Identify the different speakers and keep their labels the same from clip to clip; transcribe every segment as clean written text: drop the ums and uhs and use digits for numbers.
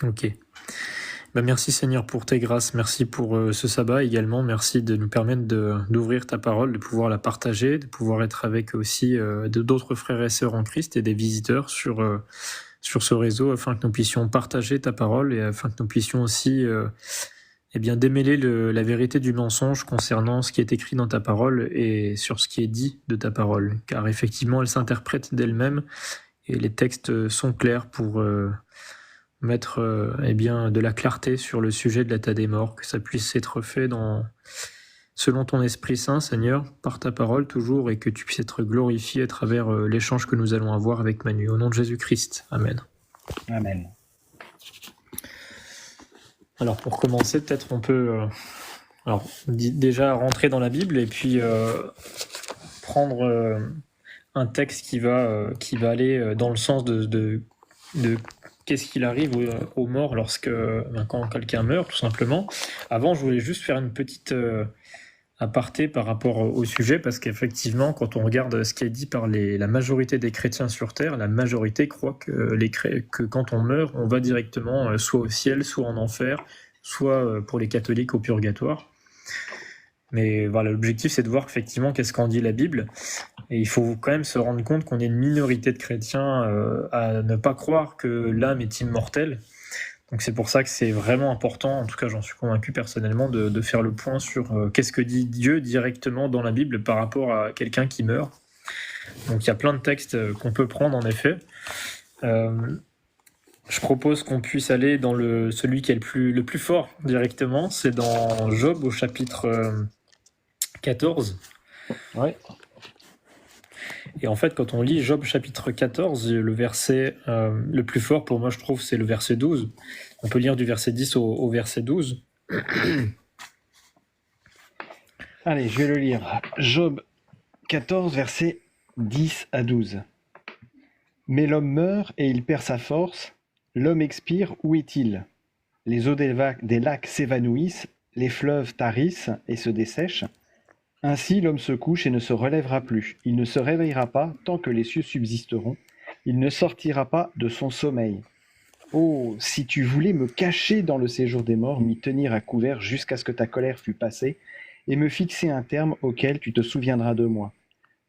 Speaker 1: Ok. Merci Seigneur pour tes grâces, merci pour ce sabbat également, merci de nous permettre d'ouvrir ta parole, de pouvoir la partager, de pouvoir être avec aussi d'autres frères et sœurs en Christ et des visiteurs sur ce réseau afin que nous puissions partager ta parole et afin que nous puissions aussi démêler la vérité du mensonge concernant ce qui est écrit dans ta parole et sur ce qui est dit de ta parole, car effectivement elle s'interprète d'elle-même et les textes sont clairs pour mettre de la clarté sur le sujet de l'état des morts, que ça puisse être fait selon ton Esprit Saint, Seigneur, par ta parole toujours, et que tu puisses être glorifié à travers l'échange que nous allons avoir avec Manu. Au nom de Jésus-Christ. Amen.
Speaker 2: Amen.
Speaker 1: Alors pour commencer, peut-être on peut déjà rentrer dans la Bible et puis prendre un texte qui va aller dans le sens de qu'est-ce qu'il arrive aux morts quand quelqu'un meurt, tout simplement. Avant, je voulais juste faire une petite aparté par rapport au sujet, parce qu'effectivement, quand on regarde ce qui est dit par la majorité des chrétiens sur Terre, la majorité croit que quand on meurt, on va directement soit au ciel, soit en enfer, soit pour les catholiques au purgatoire. Mais voilà, l'objectif, c'est de voir effectivement qu'est-ce qu'en dit la Bible. Et il faut quand même se rendre compte qu'on est une minorité de chrétiens à ne pas croire que l'âme est immortelle. Donc c'est pour ça que c'est vraiment important, en tout cas j'en suis convaincu personnellement, de faire le point sur qu'est-ce que dit Dieu directement dans la Bible par rapport à quelqu'un qui meurt. Donc il y a plein de textes qu'on peut prendre en effet. Je propose qu'on puisse aller dans celui qui est le plus fort directement, c'est dans Job au chapitre 14.
Speaker 2: Ouais.
Speaker 1: Et en fait, quand on lit Job chapitre 14, le verset le plus fort pour moi, je trouve, c'est le verset 12. On peut lire du verset 10 au verset 12.
Speaker 2: Allez, je vais le lire. Job 14, versets 10 à 12. Mais l'homme meurt et il perd sa force. L'homme expire, où est-il? Les eaux des lacs s'évanouissent, les fleuves tarissent et se dessèchent. Ainsi l'homme se couche et ne se relèvera plus. Il ne se réveillera pas tant que les cieux subsisteront. Il ne sortira pas de son sommeil. Oh, si tu voulais me cacher dans le séjour des morts, m'y tenir à couvert jusqu'à ce que ta colère fût passée, et me fixer un terme auquel tu te souviendras de moi.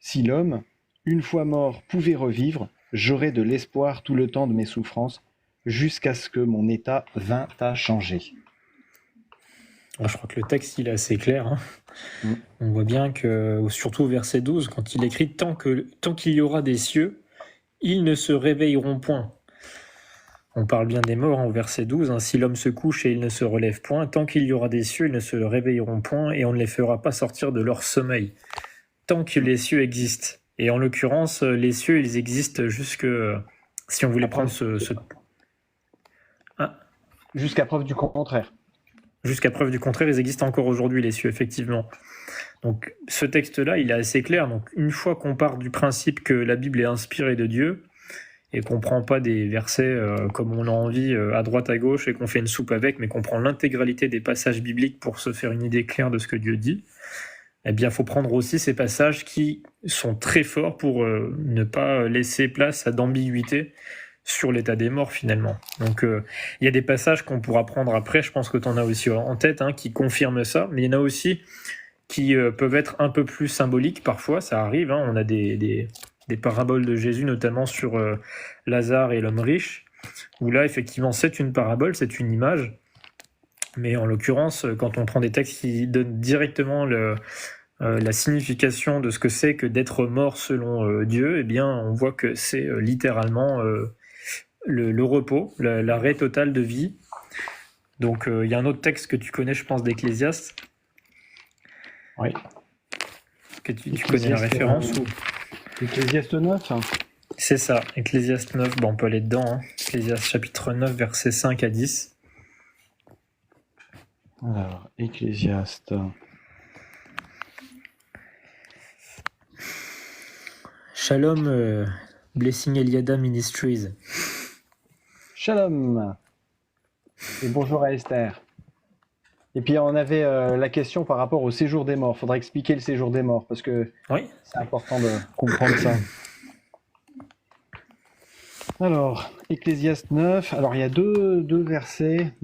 Speaker 2: Si l'homme, une fois mort, pouvait revivre, j'aurais de l'espoir tout le temps de mes souffrances, jusqu'à ce que mon état vînt à changer.
Speaker 1: Je crois que le texte il est assez clair. On voit bien que, surtout au verset 12, quand il écrit « Tant qu'il y aura des cieux, ils ne se réveilleront point ». On parle bien des morts au verset 12. Si l'homme se couche et il ne se relève point, tant qu'il y aura des cieux, ils ne se réveilleront point et on ne les fera pas sortir de leur sommeil. Tant que les cieux existent. Et en l'occurrence, les cieux, ils existent jusque... si on voulait prendre
Speaker 2: Jusqu'à preuve du contraire.
Speaker 1: Jusqu'à preuve du contraire, ils existent encore aujourd'hui, les cieux, effectivement. Donc ce texte-là, il est assez clair. Donc une fois qu'on part du principe que la Bible est inspirée de Dieu et qu'on prend pas des versets comme on a envie à droite à gauche et qu'on fait une soupe avec, mais qu'on prend l'intégralité des passages bibliques pour se faire une idée claire de ce que Dieu dit, eh bien, il faut prendre aussi ces passages qui sont très forts pour ne pas laisser place à d'ambiguïté sur l'état des morts finalement. Donc il y a des passages qu'on pourra prendre après, je pense que tu en as aussi en tête, qui confirment ça, mais il y en a aussi qui peuvent être un peu plus symboliques parfois, ça arrive, on a des paraboles de Jésus, notamment sur Lazare et l'homme riche, où là effectivement c'est une parabole, c'est une image, mais en l'occurrence, quand on prend des textes qui donnent directement la signification de ce que c'est que d'être mort selon Dieu, eh bien on voit que c'est littéralement le repos, l'arrêt total de vie. Donc il y a un autre texte que tu connais, je pense, d'Ecclésiaste.
Speaker 2: Oui.
Speaker 1: Que tu connais la référence ou...
Speaker 2: Ecclésiaste 9.
Speaker 1: C'est ça, Ecclésiaste 9, on peut aller dedans. Ecclésiaste chapitre 9, versets 5 à 10.
Speaker 2: Alors, Ecclésiaste.
Speaker 1: Shalom, Blessing Eliada Ministries.
Speaker 2: Shalom. Et bonjour à Esther. Et puis on avait la question par rapport au séjour des morts. Il faudra expliquer le séjour des morts parce que
Speaker 1: oui,
Speaker 2: c'est important de comprendre ça. Alors, Ecclésiaste 9. Alors, il y a deux versets,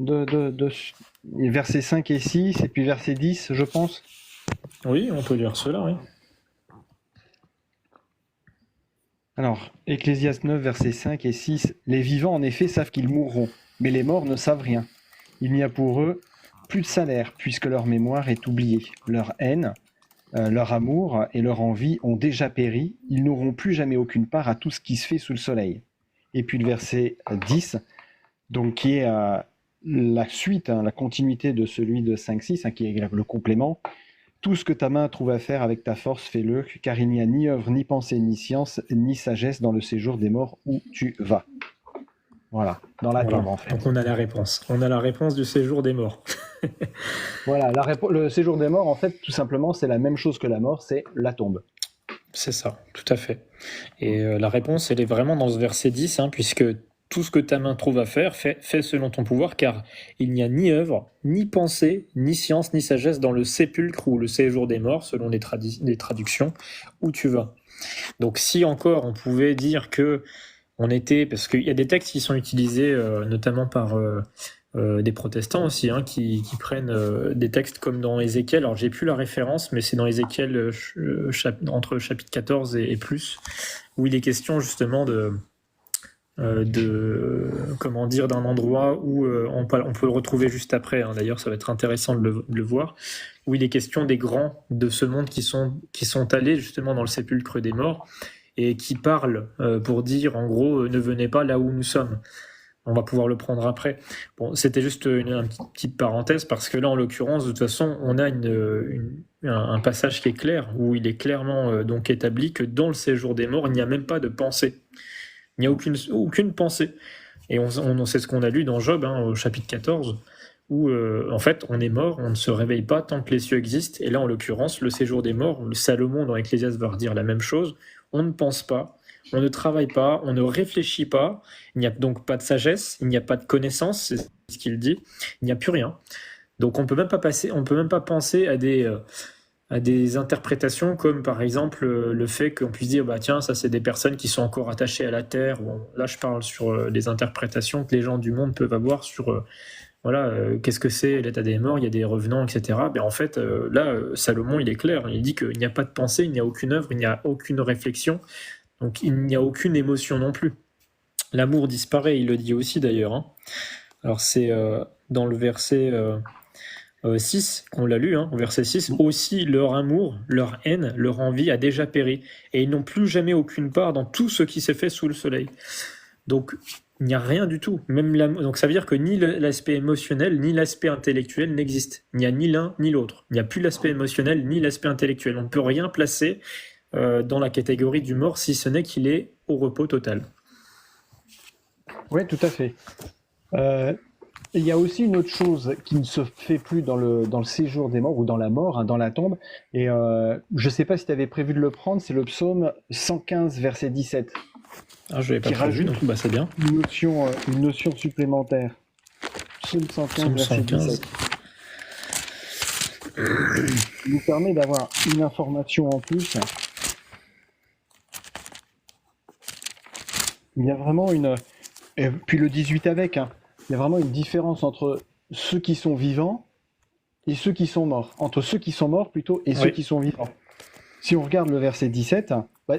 Speaker 2: versets 5 et 6, et puis verset 10, je pense.
Speaker 1: Oui, on peut lire cela, oui.
Speaker 2: Alors, Ecclésiaste 9, versets 5 et 6. Les vivants, en effet, savent qu'ils mourront, mais les morts ne savent rien. Il n'y a pour eux plus de salaire, puisque leur mémoire est oubliée. Leur haine, leur amour et leur envie ont déjà péri. Ils n'auront plus jamais aucune part à tout ce qui se fait sous le soleil. Et puis le verset 10, donc qui est la suite, la continuité de celui de 5-6, qui est le complément. Tout ce que ta main trouve à faire avec ta force, fais-le, car il n'y a ni œuvre, ni pensée, ni science, ni sagesse dans le séjour des morts où tu vas. Voilà, dans la tombe en fait.
Speaker 1: Donc on a la réponse. On a la réponse du séjour des morts.
Speaker 2: Voilà, le séjour des morts, en fait, tout simplement, c'est la même chose que la mort, c'est la tombe.
Speaker 1: C'est ça, tout à fait. Et la réponse, elle est vraiment dans ce verset 10, puisque tout ce que ta main trouve à faire, fais selon ton pouvoir, car il n'y a ni œuvre, ni pensée, ni science, ni sagesse dans le sépulcre ou le séjour des morts, selon les traductions, où tu vas. Donc si encore on pouvait dire que on était, parce qu'il y a des textes qui sont utilisés notamment par des protestants aussi, qui prennent des textes comme dans Ézéchiel. Alors j'ai plus la référence, mais c'est dans Ézéchiel entre chapitre 14 et plus, où il est question justement comment dire, d'un endroit où on peut le retrouver juste après. D'ailleurs, ça va être intéressant de le voir, où il est question des grands de ce monde qui sont allés justement dans le sépulcre des morts et qui parlent pour dire en gros ne venez pas là où nous sommes. On va pouvoir le prendre après. Bon, c'était juste une petite parenthèse parce que là, en l'occurrence, de toute façon, on a un passage qui est clair où il est clairement donc établi que dans le séjour des morts, il n'y a même pas de pensée. Il n'y a aucune pensée. Et on sait ce qu'on a lu dans Job, au chapitre 14, où en fait, on est mort, on ne se réveille pas tant que les cieux existent. Et là, en l'occurrence, le séjour des morts, le Salomon dans Ecclésiaste va redire la même chose. On ne pense pas. On ne travaille pas, on ne réfléchit pas, il n'y a donc pas de sagesse, il n'y a pas de connaissance, c'est ce qu'il dit, il n'y a plus rien. Donc on peut même pas penser à des interprétations comme par exemple le fait qu'on puisse dire bah tiens ça c'est des personnes qui sont encore attachées à la terre. Bon, là je parle sur des interprétations que les gens du monde peuvent avoir sur qu'est-ce que c'est l'état des morts, il y a des revenants, etc. En fait, là, Salomon, il est clair, il dit qu'il n'y a pas de pensée, il n'y a aucune œuvre, il n'y a aucune réflexion. Donc il n'y a aucune émotion non plus. L'amour disparaît, il le dit aussi d'ailleurs. Alors c'est dans le verset 6 qu'on l'a lu, au verset 6, aussi leur amour, leur haine, leur envie a déjà péri, et ils n'ont plus jamais aucune part dans tout ce qui s'est fait sous le soleil. Donc il n'y a rien du tout. Donc ça veut dire que ni l'aspect émotionnel, ni l'aspect intellectuel n'existent. Il n'y a ni l'un ni l'autre. Il n'y a plus l'aspect émotionnel, ni l'aspect intellectuel. On ne peut rien placer dans la catégorie du mort, si ce n'est qu'il est au repos total.
Speaker 2: Oui, tout à fait. Il y a aussi une autre chose qui ne se fait plus dans le séjour des morts ou dans la mort, dans la tombe. Et je ne sais pas si tu avais prévu de le prendre, c'est le psaume 115, verset 17.
Speaker 1: Ah, je ne l'avais pas prévu, donc c'est bien.
Speaker 2: Une notion supplémentaire. Psaume 115, verset 17. Il nous permet d'avoir une information en plus. Il y a vraiment et puis le 18 avec, il y a vraiment une différence entre ceux qui sont vivants et ceux qui sont morts. Entre ceux qui sont morts plutôt et ceux qui sont vivants. Si on regarde le verset 17,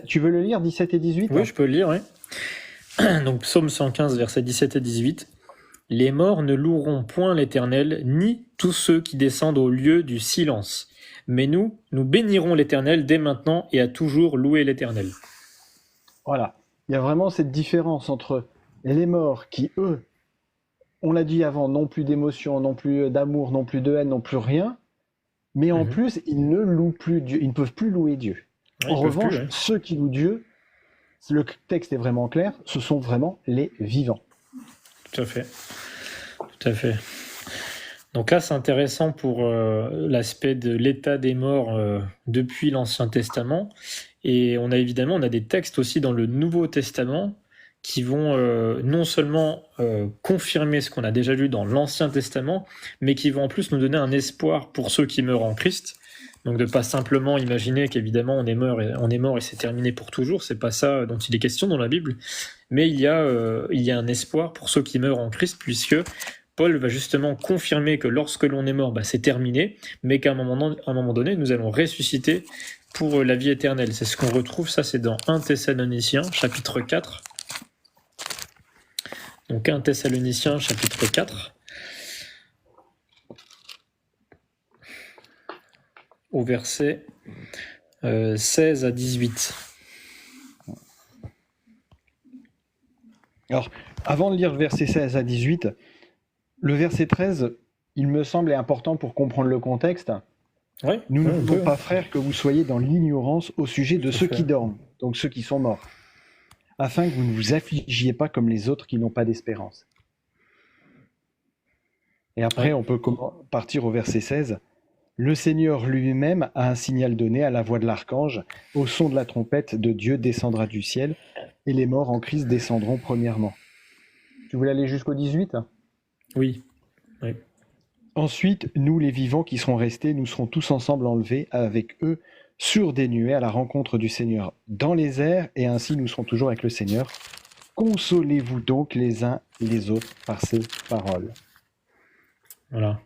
Speaker 2: tu veux le lire, 17 et 18 ?
Speaker 1: Oui, je peux le lire, oui. Donc psaume 115, versets 17 et 18. Les morts ne loueront point l'Éternel, ni tous ceux qui descendent au lieu du silence. Mais nous bénirons l'Éternel dès maintenant et à toujours louer l'Éternel.
Speaker 2: Voilà. Il y a vraiment cette différence entre les morts qui, eux, on l'a dit avant, n'ont plus d'émotion, n'ont plus d'amour, n'ont plus de haine, n'ont plus rien. Mais en plus, ils ne louent plus Dieu. Ils ne peuvent plus louer Dieu. En revanche, ceux qui louent Dieu, le texte est vraiment clair, ce sont vraiment les vivants.
Speaker 1: Tout à fait. Tout à fait. Donc là, c'est intéressant pour l'aspect de l'état des morts depuis l'Ancien Testament. Et on a des textes aussi dans le Nouveau Testament qui vont non seulement confirmer ce qu'on a déjà lu dans l'Ancien Testament, mais qui vont en plus nous donner un espoir pour ceux qui meurent en Christ, Donc de pas simplement imaginer qu'évidemment on est mort et c'est terminé pour toujours, c'est pas ça dont il est question dans la Bible, mais il y a un espoir pour ceux qui meurent en Christ, puisque Paul va justement confirmer que lorsque l'on est mort, c'est terminé, mais qu'à un moment donné, nous allons ressusciter pour la vie éternelle. C'est ce qu'on retrouve, ça c'est dans 1 Thessaloniciens, chapitre 4. Donc 1 Thessaloniciens, chapitre 4, au verset 16 à 18.
Speaker 2: Alors, avant de lire le verset 16 à 18, le verset 13, il me semble, est important pour comprendre le contexte.
Speaker 1: Ouais,
Speaker 2: Nous
Speaker 1: ouais,
Speaker 2: ne
Speaker 1: on
Speaker 2: voulons
Speaker 1: peut.
Speaker 2: pas, frères, que vous soyez dans l'ignorance au sujet de
Speaker 1: Tout à
Speaker 2: ceux
Speaker 1: fait.
Speaker 2: qui dorment, donc ceux qui sont morts, afin que vous ne vous affligiez pas comme les autres qui n'ont pas d'espérance. Et après,
Speaker 1: Ouais.
Speaker 2: on peut partir au verset 16. Le Seigneur lui-même a un signal donné à la voix de l'archange, au son de la trompette de Dieu descendra du ciel, et les morts en Christ descendront premièrement. Tu voulais aller jusqu'au 18 ?
Speaker 1: Oui.
Speaker 2: Ensuite, nous les vivants qui serons restés, nous serons tous ensemble enlevés avec eux sur des nuées à la rencontre du Seigneur dans les airs, et ainsi nous serons toujours avec le Seigneur. Consolez-vous donc les uns les autres par ces paroles.
Speaker 1: Voilà.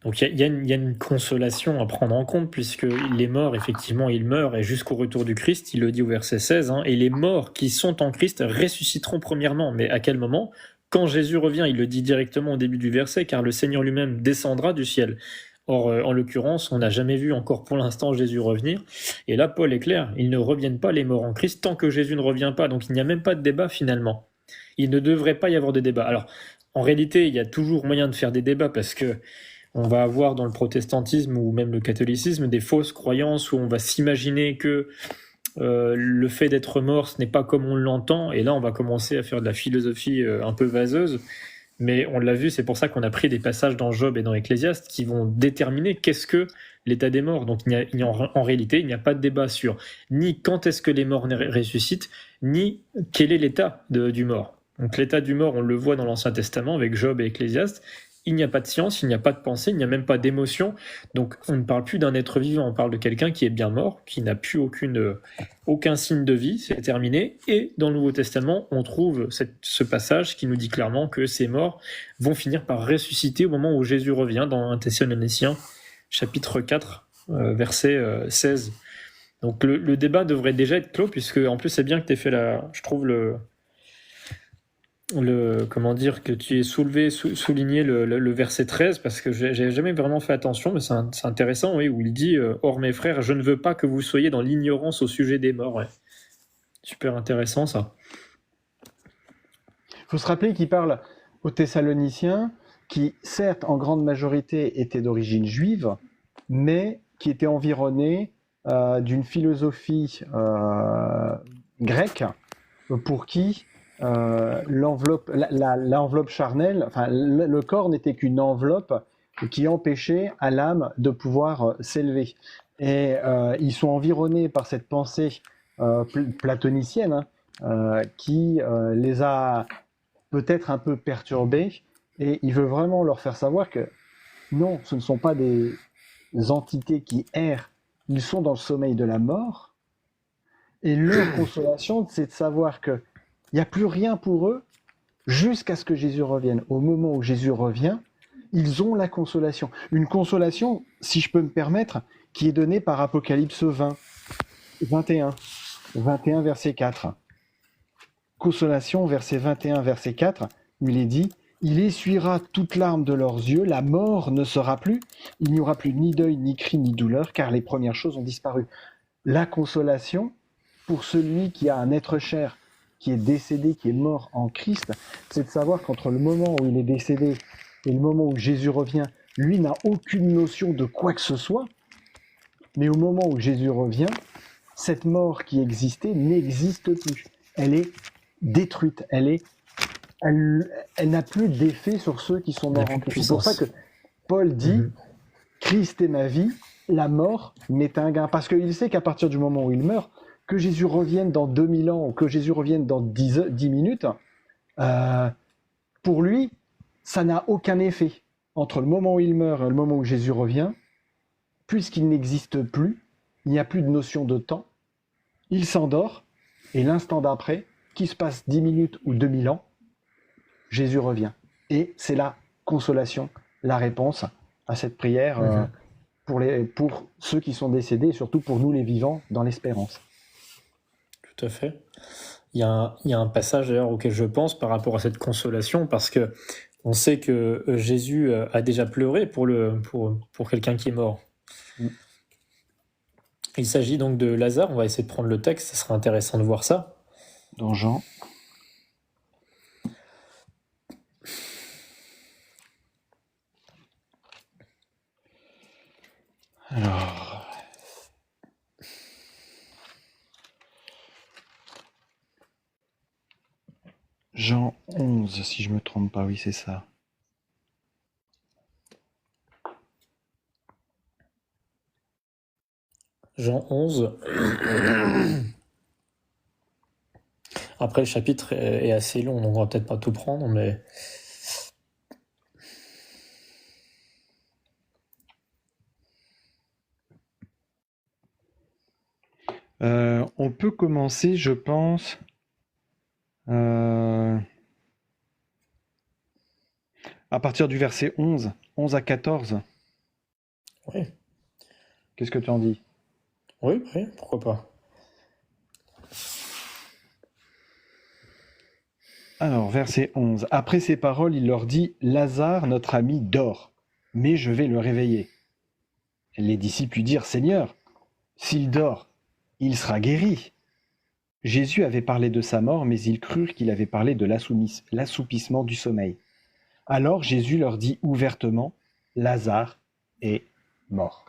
Speaker 1: Donc il y a une consolation à prendre en compte, puisque les morts, effectivement, ils meurent, et jusqu'au retour du Christ, il le dit au verset 16, et les morts qui sont en Christ ressusciteront premièrement. Mais à quel moment ? Quand Jésus revient, il le dit directement au début du verset, car le Seigneur lui-même descendra du ciel. Or, en l'occurrence, on n'a jamais vu encore pour l'instant Jésus revenir. Et là, Paul est clair, ils ne reviennent pas les morts en Christ tant que Jésus ne revient pas. Donc il n'y a même pas de débat finalement. Il ne devrait pas y avoir de débat. Alors, en réalité, il y a toujours moyen de faire des débats parce que on va avoir dans le protestantisme ou même le catholicisme des fausses croyances où on va s'imaginer que le fait d'être mort, ce n'est pas comme on l'entend, et là on va commencer à faire de la philosophie un peu vaseuse, mais on l'a vu, c'est pour ça qu'on a pris des passages dans Job et dans Ecclésiaste qui vont déterminer qu'est-ce que l'état des morts. Donc en réalité, il n'y a pas de débat sur ni quand est-ce que les morts ressuscitent, ni quel est l'état du mort. Donc l'état du mort, on le voit dans l'Ancien Testament avec Job et Ecclésiaste. Il n'y a pas de science, il n'y a pas de pensée, il n'y a même pas d'émotion. Donc on ne parle plus d'un être vivant, on parle de quelqu'un qui est bien mort, qui n'a plus aucun signe de vie, c'est terminé. Et dans le Nouveau Testament, on trouve ce passage qui nous dit clairement que ces morts vont finir par ressusciter au moment où Jésus revient dans 1 Thessaloniciens, chapitre 4, verset 16. Donc le débat devrait déjà être clos, puisque en plus c'est bien que tu aies fait je trouve comment dire, que tu aies souligné le verset 13, parce que j'ai jamais vraiment fait attention, mais c'est intéressant, oui, où il dit Or mes frères, je ne veux pas que vous soyez dans l'ignorance au sujet des morts. Ouais. Super intéressant ça.
Speaker 2: Il faut se rappeler qu'il parle aux Thessaloniciens, qui certes en grande majorité étaient d'origine juive, mais qui étaient environnés d'une philosophie grecque, pour qui l'enveloppe charnelle, enfin le corps n'était qu'une enveloppe qui empêchait à l'âme de pouvoir s'élever. Et ils sont environnés par cette pensée platonicienne qui les a peut-être un peu perturbés, et il veut vraiment leur faire savoir que non, ce ne sont pas des entités qui errent, ils sont dans le sommeil de la mort, et leur consolation, c'est de savoir que il n'y a plus rien pour eux jusqu'à ce que Jésus revienne. Au moment où Jésus revient, ils ont la consolation. Une consolation, si je peux me permettre, qui est donnée par Apocalypse 21, verset 4. Consolation, verset 21, verset 4, où il est dit « Il essuiera toute larme de leurs yeux, la mort ne sera plus, il n'y aura plus ni deuil, ni cri, ni douleur, car les premières choses ont disparu. » La consolation, pour celui qui a un être cher, qui est décédé, qui est mort en Christ, c'est de savoir qu'entre le moment où il est décédé et le moment où Jésus revient, lui n'a aucune notion de quoi que ce soit, mais au moment où Jésus revient, cette mort qui existait n'existe plus. Elle est détruite, elle n'a plus d'effet sur ceux qui sont morts en Christ. C'est pour ça que Paul dit Christ est ma vie, la mort m'est un gain. Parce qu'il sait qu'à partir du moment où il meurt, que Jésus revienne dans 2000 ans ou que Jésus revienne dans 10 minutes, pour lui, ça n'a aucun effet. Entre le moment où il meurt et le moment où Jésus revient, puisqu'il n'existe plus, il n'y a plus de notion de temps, il s'endort, et l'instant d'après, qu'il se passe 10 minutes ou 2000 ans, Jésus revient. Et c'est la consolation, la réponse à cette prière pour ceux qui sont décédés, et surtout pour nous les vivants, dans l'espérance.
Speaker 1: Tout à fait. Il y a un passage d'ailleurs auquel je pense par rapport à cette consolation, parce que on sait que Jésus a déjà pleuré pour quelqu'un qui est mort.
Speaker 2: Mm.
Speaker 1: Il s'agit donc de Lazare. On va essayer de prendre le texte, ça sera intéressant de voir ça.
Speaker 2: Dans Jean. Alors. Jean 11, si je me trompe pas, oui, c'est ça.
Speaker 1: Jean 11. Après, le chapitre est assez long, donc on va peut-être pas tout prendre, mais...
Speaker 2: On peut commencer, je pense, à partir du verset 11 à 14.
Speaker 1: Oui,
Speaker 2: Qu'est-ce que tu en dis?
Speaker 1: oui, pourquoi pas.
Speaker 2: Alors, verset 11. Après ces paroles, il leur dit, Lazare, notre ami, dort, mais je vais le réveiller. Les disciples lui dirent, Seigneur, s'il dort, il sera guéri. Jésus avait parlé de sa mort, mais ils crurent qu'il avait parlé de l'assoupissement du sommeil. Alors Jésus leur dit ouvertement, Lazare est mort.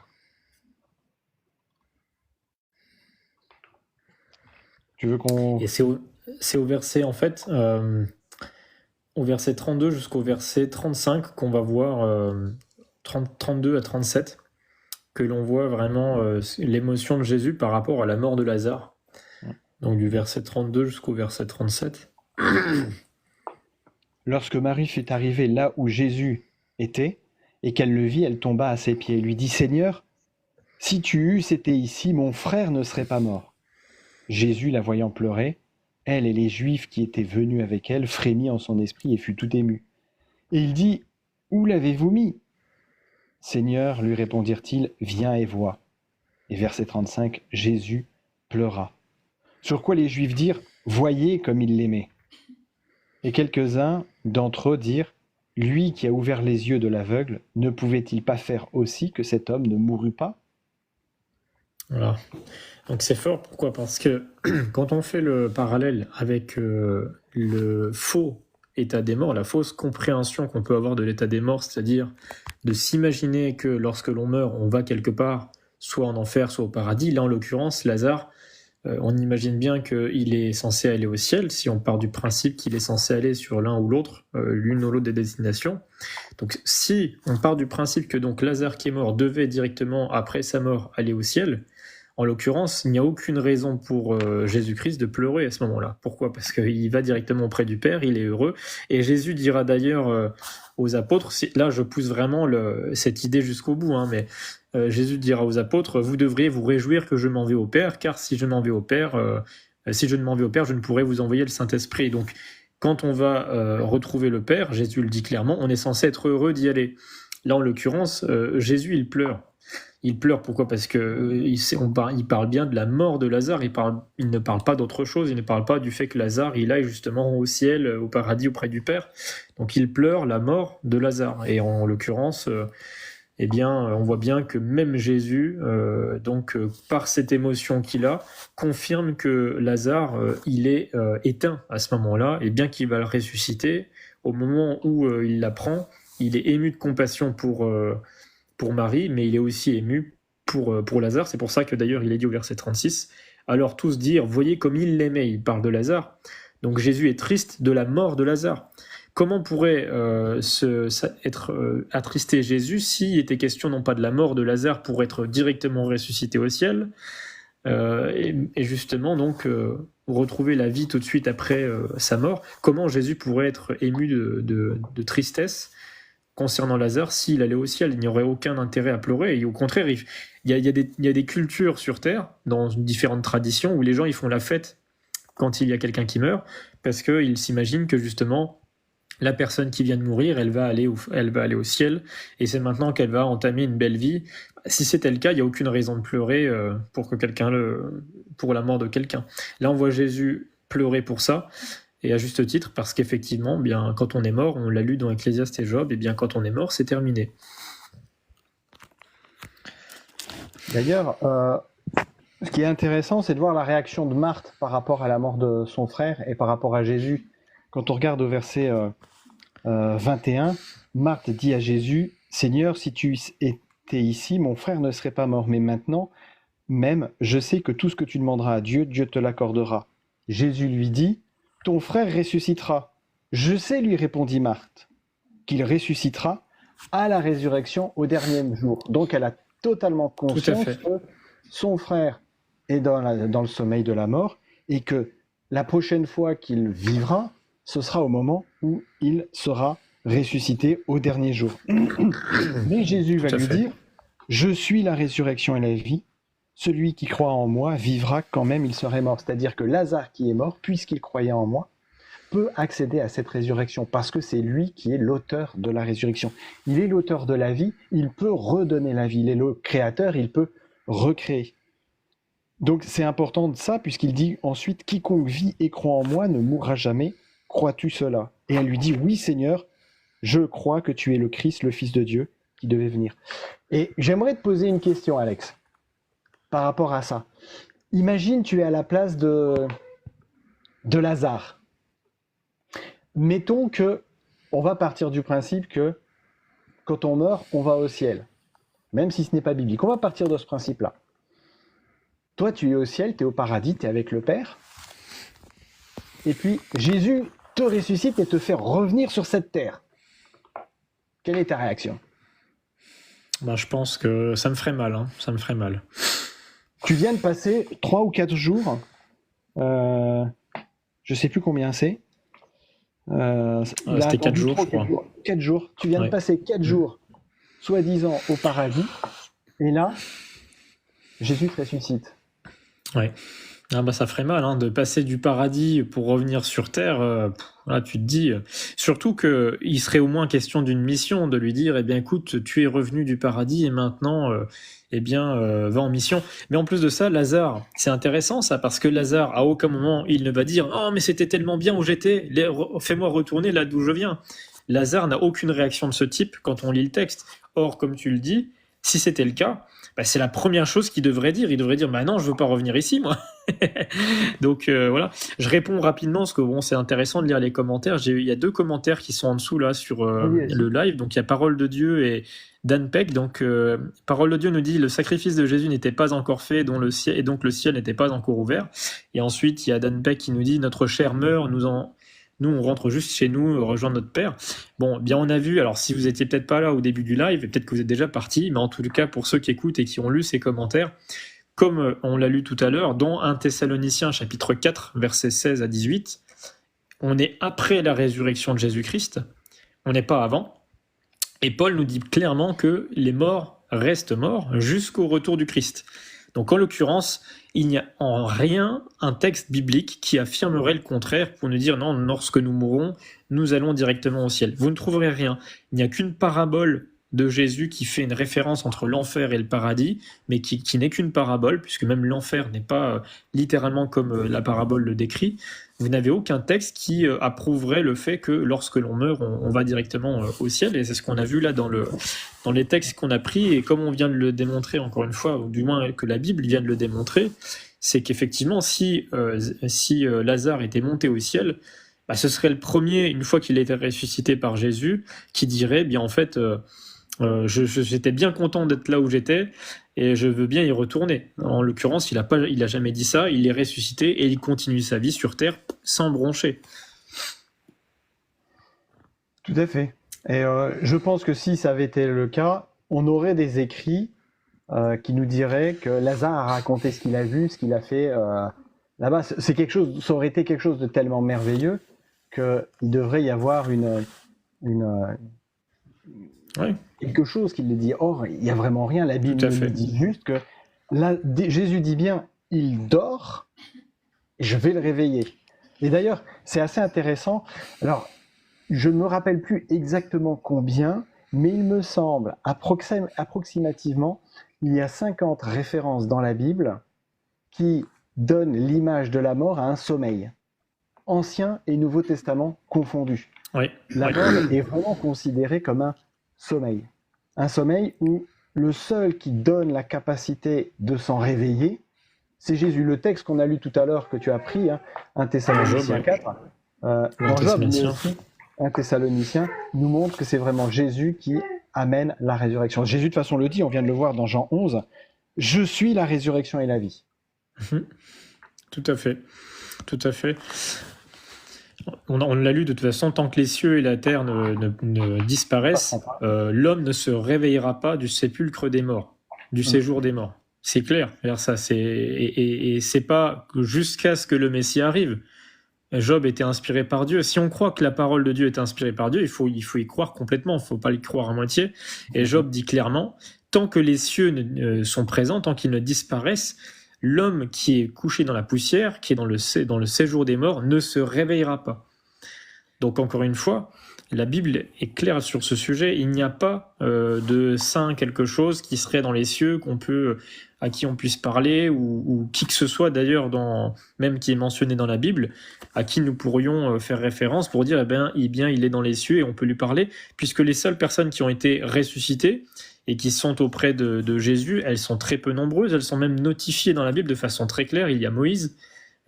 Speaker 2: Tu veux qu'on...
Speaker 1: Et c'est au verset, en fait, au verset 32 jusqu'au verset 35 qu'on va voir 32 à 37, que l'on voit vraiment l'émotion de Jésus par rapport à la mort de Lazare. Donc du verset 32 jusqu'au verset 37.
Speaker 2: Lorsque Marie fut arrivée là où Jésus était, et qu'elle le vit, elle tomba à ses pieds et lui dit, Seigneur, si tu eusses été ici, mon frère ne serait pas mort. Jésus, la voyant pleurer, elle et les Juifs qui étaient venus avec elle, frémit en son esprit et fut tout ému. Et il dit, où l'avez-vous mis? Seigneur, lui répondirent-ils, viens et vois. Et verset 35, Jésus pleura. Sur quoi les Juifs dirent, voyez comme il l'aimait. Et quelques-uns d'entre eux dirent, lui qui a ouvert les yeux de l'aveugle, ne pouvait-il pas faire aussi que cet homme ne mourût pas?
Speaker 1: Voilà. Donc c'est fort, pourquoi? Parce que quand on fait le parallèle avec le faux état des morts, la fausse compréhension qu'on peut avoir de l'état des morts, c'est-à-dire de s'imaginer que lorsque l'on meurt, on va quelque part, soit en enfer, soit au paradis. Là, en l'occurrence, Lazare, on imagine bien qu'il est censé aller au ciel, si on part du principe qu'il est censé aller sur l'un ou l'autre, l'une ou l'autre des destinations. Donc si on part du principe que donc Lazare qui est mort devait directement, après sa mort, aller au ciel, en l'occurrence, il n'y a aucune raison pour Jésus-Christ de pleurer à ce moment-là. Pourquoi? Parce qu'il va directement auprès du Père, il est heureux. Et Jésus dira d'ailleurs aux apôtres, là je pousse vraiment cette idée jusqu'au bout, hein, mais Jésus dira aux apôtres, vous devriez vous réjouir que je m'en vais au Père, car si je m'en vais au Père, si je ne m'en vais au Père, je ne pourrai vous envoyer le Saint-Esprit. Donc quand on va retrouver le Père, Jésus le dit clairement, on est censé être heureux d'y aller. Là en l'occurrence, Jésus il pleure. Il pleure, pourquoi? Parce que il parle bien de la mort de Lazare, il ne parle pas d'autre chose, il ne parle pas du fait que Lazare, il aille justement au ciel, au paradis, auprès du Père. Donc il pleure la mort de Lazare. Et en l'occurrence, eh bien, on voit bien que même Jésus, par cette émotion qu'il a, confirme que Lazare, il est éteint à ce moment-là, et bien qu'il va le ressusciter, au moment où il l'apprend, il est ému de compassion pour Marie, mais il est aussi ému pour Lazare. C'est pour ça que d'ailleurs il est dit au verset 36, alors tous dirent, voyez comme il l'aimait, il parle de Lazare. Donc Jésus est triste de la mort de Lazare. Comment pourrait être attristé Jésus s'il était question non pas de la mort de Lazare pour être directement ressuscité au ciel, et justement donc retrouver la vie tout de suite après sa mort? Comment Jésus pourrait être ému de tristesse concernant Lazare, s'il allait au ciel, il n'y aurait aucun intérêt à pleurer. Et au contraire, il y a des cultures sur Terre, dans différentes traditions, où les gens ils font la fête quand il y a quelqu'un qui meurt, parce qu'ils s'imaginent que justement, la personne qui vient de mourir, elle va aller au ciel, et c'est maintenant qu'elle va entamer une belle vie. Si c'était le cas, il n'y a aucune raison de pleurer pour la mort de quelqu'un. Là, on voit Jésus pleurer pour ça, et à juste titre, parce qu'effectivement, bien, quand on est mort, on l'a lu dans Ecclésiaste et Job, et bien quand on est mort, c'est terminé.
Speaker 2: D'ailleurs, ce qui est intéressant, c'est de voir la réaction de Marthe par rapport à la mort de son frère et par rapport à Jésus. Quand on regarde au verset 21, Marthe dit à Jésus, « Seigneur, si tu étais ici, mon frère ne serait pas mort, mais maintenant, même, je sais que tout ce que tu demanderas à Dieu, Dieu te l'accordera. » Jésus lui dit, « Ton frère ressuscitera. » Je sais, lui répondit Marthe, qu'il ressuscitera à la résurrection au dernier jour. Donc elle a totalement conscience que son frère est dans le sommeil de la mort et que la prochaine fois qu'il vivra, ce sera au moment où il sera ressuscité au dernier jour. Mais Jésus va lui dire, « Je suis la résurrection et la vie. Celui qui croit en moi vivra quand même il serait mort. » C'est-à-dire que Lazare qui est mort, puisqu'il croyait en moi, peut accéder à cette résurrection parce que c'est lui qui est l'auteur de la résurrection. Il est l'auteur de la vie, il peut redonner la vie. Il est le créateur, il peut recréer. Donc c'est important de ça, puisqu'il dit ensuite, « Quiconque vit et croit en moi ne mourra jamais. Crois-tu cela ?» Et elle lui dit, « Oui Seigneur, je crois que tu es le Christ, le Fils de Dieu, qui devait venir. » Et j'aimerais te poser une question, Alex, par rapport à ça. Imagine, tu es à la place de Lazare. Mettons que, on va partir du principe que quand on meurt, on va au ciel, même si ce n'est pas biblique. On va partir de ce principe-là. Toi, tu es au ciel, tu es au paradis, tu es avec le Père. Et puis, Jésus te ressuscite et te fait revenir sur cette terre. Quelle est ta réaction ?
Speaker 1: Ben, je pense que ça me ferait mal. Ça me ferait mal.
Speaker 2: Tu viens de passer 3 ou 4 jours. Je ne sais plus combien c'est.
Speaker 1: C'était 4 jours, je crois.
Speaker 2: 4 jours. Tu viens de passer 4 jours, soi-disant, au paradis. Et là, Jésus te ressuscite.
Speaker 1: Ouais. Ah bah ça ferait mal de passer du paradis pour revenir sur Terre. Là, tu te dis, surtout qu'il serait au moins question d'une mission, de lui dire, eh bien écoute, tu es revenu du paradis et maintenant, va en mission. Mais en plus de ça, Lazare, c'est intéressant ça, parce que Lazare, à aucun moment, il ne va dire, oh mais c'était tellement bien où j'étais, fais-moi retourner là d'où je viens. Lazare n'a aucune réaction de ce type quand on lit le texte. Or, comme tu le dis, si c'était le cas, c'est la première chose qu'il devrait dire. Il devrait dire, bah non, je veux pas revenir ici, moi. Donc voilà, je réponds rapidement parce que bon, c'est intéressant de lire les commentaires. Il y a 2 commentaires qui sont en dessous là sur le live. Donc il y a Parole de Dieu et Dan Peck. Donc Parole de Dieu nous dit, le sacrifice de Jésus n'était pas encore fait, et donc le ciel n'était pas encore ouvert. Et ensuite il y a Dan Peck qui nous dit, notre chair meurt, nous, on rentre juste chez nous, rejoindre notre Père. Bon, bien on a vu, alors si vous étiez peut-être pas là au début du live, peut-être que vous êtes déjà parti, mais en tout cas, pour ceux qui écoutent et qui ont lu ces commentaires, comme on l'a lu tout à l'heure, dans 1 Thessaloniciens chapitre 4, versets 16 à 18, on est après la résurrection de Jésus-Christ, on n'est pas avant, et Paul nous dit clairement que les morts restent morts jusqu'au retour du Christ. Donc en l'occurrence, il n'y a en rien un texte biblique qui affirmerait le contraire pour nous dire non, lorsque nous mourrons, nous allons directement au ciel. Vous ne trouverez rien. Il n'y a qu'une parabole de Jésus qui fait une référence entre l'enfer et le paradis, mais qui n'est qu'une parabole, puisque même l'enfer n'est pas littéralement comme la parabole le décrit. Vous n'avez aucun texte qui approuverait le fait que lorsque l'on meurt, on va directement au ciel, et c'est ce qu'on a vu là dans les textes qu'on a pris, et comme on vient de le démontrer encore une fois, ou du moins que la Bible vient de le démontrer, c'est qu'effectivement, si Lazare était monté au ciel, ce serait le premier, une fois qu'il était ressuscité par Jésus, qui dirait, bien en fait, j'étais bien content d'être là où j'étais, et je veux bien y retourner. En l'occurrence, il a jamais dit ça, il est ressuscité, et il continue sa vie sur Terre sans broncher.
Speaker 2: Tout à fait. Et je pense que si ça avait été le cas, on aurait des écrits qui nous diraient que Lazare a raconté ce qu'il a vu, ce qu'il a fait là-bas. Ça aurait été quelque chose de tellement merveilleux qu'il devrait y avoir une
Speaker 1: Ouais,
Speaker 2: quelque chose qui les dit. Or, il n'y a vraiment rien. La Bible
Speaker 1: tout à
Speaker 2: nous
Speaker 1: fait.
Speaker 2: dit juste que là, Jésus dit bien, il dort, et je vais le réveiller. Et d'ailleurs, c'est assez intéressant. Alors, je ne me rappelle plus exactement combien, mais il me semble, approximativement, il y a 50 références dans la Bible qui donnent l'image de la mort à un sommeil, Ancien et Nouveau Testament confondus.
Speaker 1: Oui,
Speaker 2: La mort est vraiment considérée comme un sommeil. Un sommeil où le seul qui donne la capacité de s'en réveiller, c'est Jésus. Le texte qu'on a lu tout à l'heure, que tu as pris, 1 Thessaloniciens
Speaker 1: Job,
Speaker 2: 4,
Speaker 1: ouais.
Speaker 2: dans Job, mais
Speaker 1: Thessaloniciens.
Speaker 2: aussi 1 Thessaloniciens, nous montre que c'est vraiment Jésus qui amène la résurrection. Jésus, de toute façon, le dit, on vient de le voir dans Jean 11, « Je suis la résurrection et la vie ».
Speaker 1: Tout à fait. Tout à fait. On l'a lu de toute façon, tant que les cieux et la terre ne disparaissent, l'homme ne se réveillera pas du sépulcre des morts, du séjour des morts. C'est clair. Ça, et c'est pas jusqu'à ce que le Messie arrive. Job était inspiré par Dieu. Si on croit que la parole de Dieu est inspirée par Dieu, il faut y croire complètement. Il ne faut pas y croire à moitié. Et Job dit clairement, tant que les cieux sont présents, tant qu'ils ne disparaissent, l'homme qui est couché dans la poussière, qui est dans le séjour des morts, ne se réveillera pas. Donc encore une fois, la Bible est claire sur ce sujet. Il n'y a pas de saint quelque chose qui serait dans les cieux, à qui on puisse parler, ou qui que ce soit d'ailleurs, même qui est mentionné dans la Bible, à qui nous pourrions faire référence pour dire eh bien il est dans les cieux et on peut lui parler, puisque les seules personnes qui ont été ressuscitées et qui sont auprès de Jésus, elles sont très peu nombreuses, elles sont même notifiées dans la Bible de façon très claire. Il y a Moïse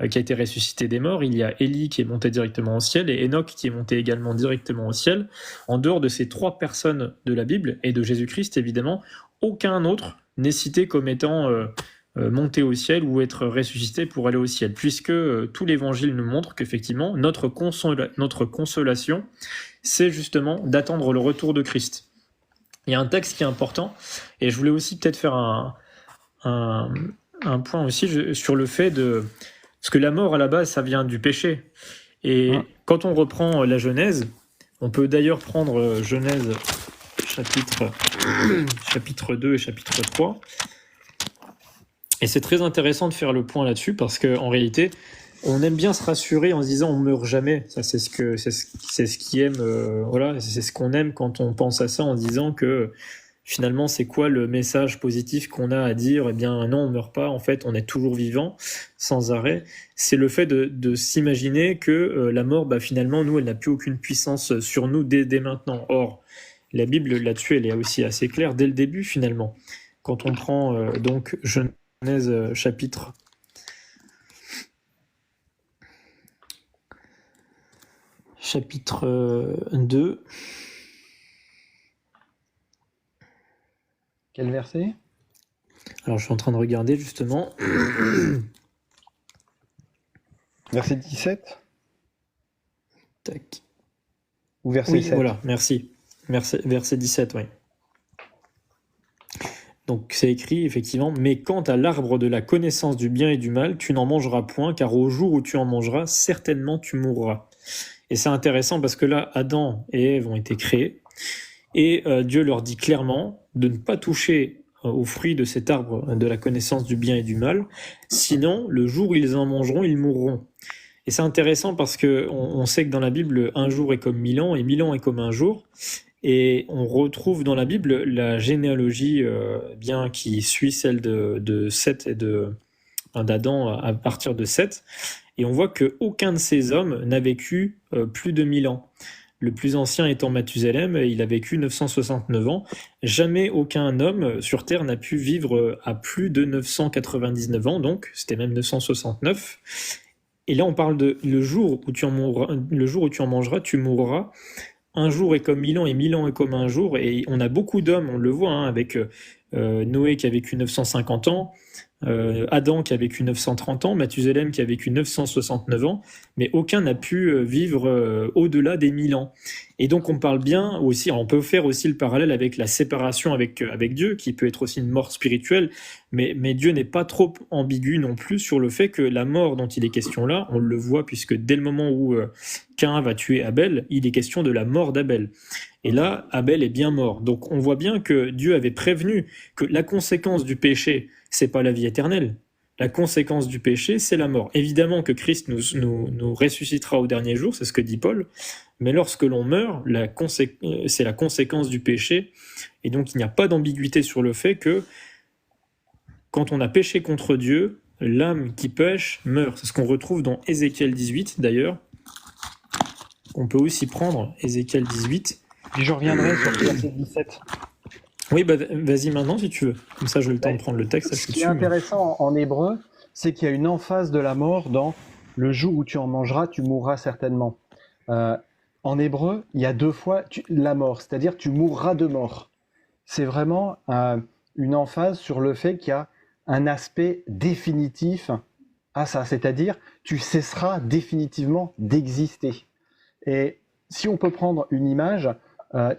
Speaker 1: qui a été ressuscité des morts, il y a Élie qui est monté directement au ciel, et Enoch qui est monté également directement au ciel. En dehors de ces trois personnes de la Bible, et de Jésus-Christ évidemment, aucun autre n'est cité comme étant monté au ciel ou être ressuscité pour aller au ciel, puisque tout l'évangile nous montre qu'effectivement, notre consolation, c'est justement d'attendre le retour de Christ. Il y a un texte qui est important, et je voulais aussi peut-être faire un point aussi sur le fait de... Parce que la mort, à la base, ça vient du péché. Et quand on reprend la Genèse, on peut d'ailleurs prendre Genèse chapitre 2 et chapitre 3. Et c'est très intéressant de faire le point là-dessus, parce qu'en réalité, on aime bien se rassurer en se disant on meurt jamais. Ça, c'est ce qui aime, c'est ce qu'on aime quand on pense à ça, en disant que finalement, c'est quoi le message positif qu'on a à dire? Eh bien, non, on meurt pas. En fait, on est toujours vivant, sans arrêt. C'est le fait de s'imaginer que la mort, finalement, nous, elle n'a plus aucune puissance sur nous dès maintenant. Or, la Bible, là-dessus, elle est aussi assez claire dès le début, finalement. Quand on prend donc Genèse chapitre 2.
Speaker 2: Quel verset?
Speaker 1: Alors, je suis en train de regarder, justement.
Speaker 2: Verset 17?
Speaker 1: Tac.
Speaker 2: Ou verset
Speaker 1: Oui,
Speaker 2: 7?
Speaker 1: voilà, merci. Verset 17, oui. Donc, c'est écrit, effectivement, « Mais quant à l'arbre de la connaissance du bien et du mal, tu n'en mangeras point, car au jour où tu en mangeras, certainement tu mourras. » Et c'est intéressant parce que là, Adam et Ève ont été créés, et Dieu leur dit clairement de ne pas toucher aux fruits de cet arbre de la connaissance du bien et du mal, sinon, le jour où ils en mangeront, ils mourront. Et c'est intéressant parce que on sait que dans la Bible, un jour est comme 1000 ans, et 1000 ans est comme un jour. Et on retrouve dans la Bible la généalogie bien qui suit celle de Seth et d'Adam à partir de Seth. Et on voit qu'aucun de ces hommes n'a vécu plus de 1000 ans. Le plus ancien étant Mathusalem, il a vécu 969 ans. Jamais aucun homme sur Terre n'a pu vivre à plus de 999 ans, donc c'était même 969. Et là, on parle de le jour où tu en mangeras, tu mourras. Un jour est comme 1000 ans et 1000 ans est comme un jour. Et on a beaucoup d'hommes, on le voit, avec Noé qui a vécu 950 ans, Adam qui a vécu 930 ans, Mathusalem qui a vécu 969 ans, mais aucun n'a pu vivre au-delà des 1000 ans. Et donc on parle bien aussi, on peut faire aussi le parallèle avec la séparation avec Dieu, qui peut être aussi une mort spirituelle, mais Dieu n'est pas trop ambigu non plus sur le fait que la mort dont il est question là, on le voit puisque dès le moment où Caïn va tuer Abel, il est question de la mort d'Abel. Et là, Abel est bien mort. Donc on voit bien que Dieu avait prévenu que la conséquence du péché, c'est pas la vie éternelle. La conséquence du péché, c'est la mort. Évidemment que Christ nous ressuscitera au dernier jour, c'est ce que dit Paul, mais lorsque l'on meurt, c'est la conséquence du péché, et donc il n'y a pas d'ambiguïté sur le fait que quand on a péché contre Dieu, l'âme qui pêche meurt. C'est ce qu'on retrouve dans Ézéchiel 18 d'ailleurs. On peut aussi prendre Ézéchiel 18.
Speaker 2: Puis je reviendrai sur le verset 17.
Speaker 1: Oui, bah, vas-y maintenant si tu veux. Comme ça, j'ai le temps de prendre le texte.
Speaker 2: Ce qui est intéressant en hébreu, c'est qu'il y a une emphase de la mort dans « le jour où tu en mangeras, tu mourras certainement ». En hébreu, il y a 2 fois la mort, c'est-à-dire tu mourras de mort. C'est vraiment une emphase sur le fait qu'il y a un aspect définitif à ça, c'est-à-dire tu cesseras définitivement d'exister. Et si on peut prendre une image,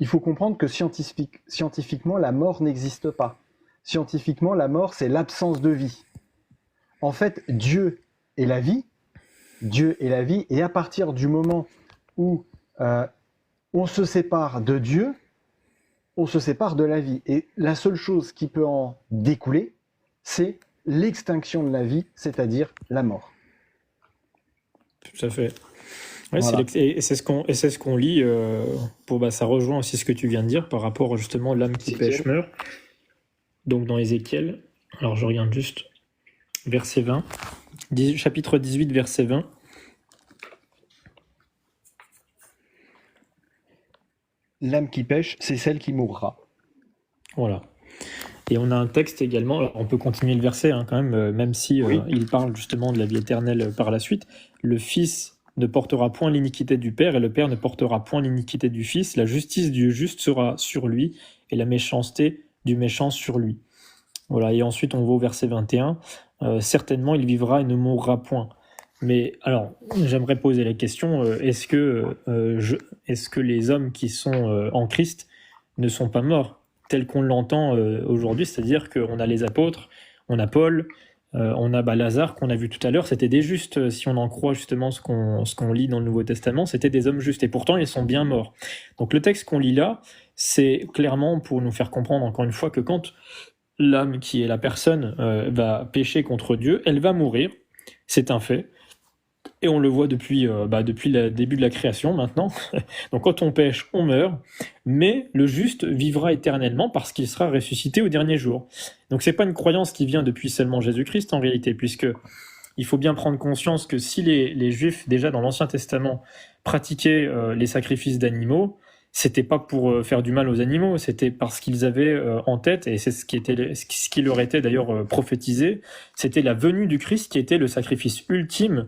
Speaker 2: il faut comprendre que scientifiquement, la mort n'existe pas. Scientifiquement, la mort, c'est l'absence de vie. En fait, Dieu est la vie, et à partir du moment où on se sépare de Dieu, on se sépare de la vie. Et la seule chose qui peut en découler, c'est l'extinction de la vie, c'est-à-dire la mort.
Speaker 1: Tout à fait. Ouais, voilà. C'est ce qu'on lit, ça rejoint aussi ce que tu viens de dire par rapport justement à l'âme qui pêche meurt. Donc dans Ézéchiel, alors je regarde juste, verset 20, chapitre 18, verset 20.
Speaker 2: L'âme qui pêche, c'est celle qui mourra.
Speaker 1: Voilà. Et on a un texte également, alors on peut continuer le verset quand même si oui. Il parle justement de la vie éternelle par la suite. Le Fils ne portera point l'iniquité du Père, et le Père ne portera point l'iniquité du Fils. La justice du juste sera sur lui, et la méchanceté du méchant sur lui. Voilà, et ensuite on va au verset 21. Certainement il vivra et ne mourra point. Mais alors, j'aimerais poser la question, est-ce que les hommes qui sont en Christ ne sont pas morts, tel qu'on l'entend aujourd'hui, c'est-à-dire qu'on a les apôtres, on a Paul, on a Lazare qu'on a vu tout à l'heure, c'était des justes, si on en croit justement ce qu'on lit dans le Nouveau Testament, c'était des hommes justes, et pourtant ils sont bien morts. Donc le texte qu'on lit là, c'est clairement pour nous faire comprendre encore une fois que quand l'âme qui est la personne va pécher contre Dieu, elle va mourir, c'est un fait. Et on le voit depuis le début de la création maintenant. Donc quand on pêche, on meurt, mais le juste vivra éternellement parce qu'il sera ressuscité au dernier jour. Donc c'est pas une croyance qui vient depuis seulement Jésus-Christ en réalité, puisque il faut bien prendre conscience que si les Juifs, déjà dans l'Ancien Testament, pratiquaient les sacrifices d'animaux, c'était pas pour faire du mal aux animaux, c'était parce qu'ils avaient en tête, et c'est ce qui leur était d'ailleurs prophétisé, c'était la venue du Christ qui était le sacrifice ultime.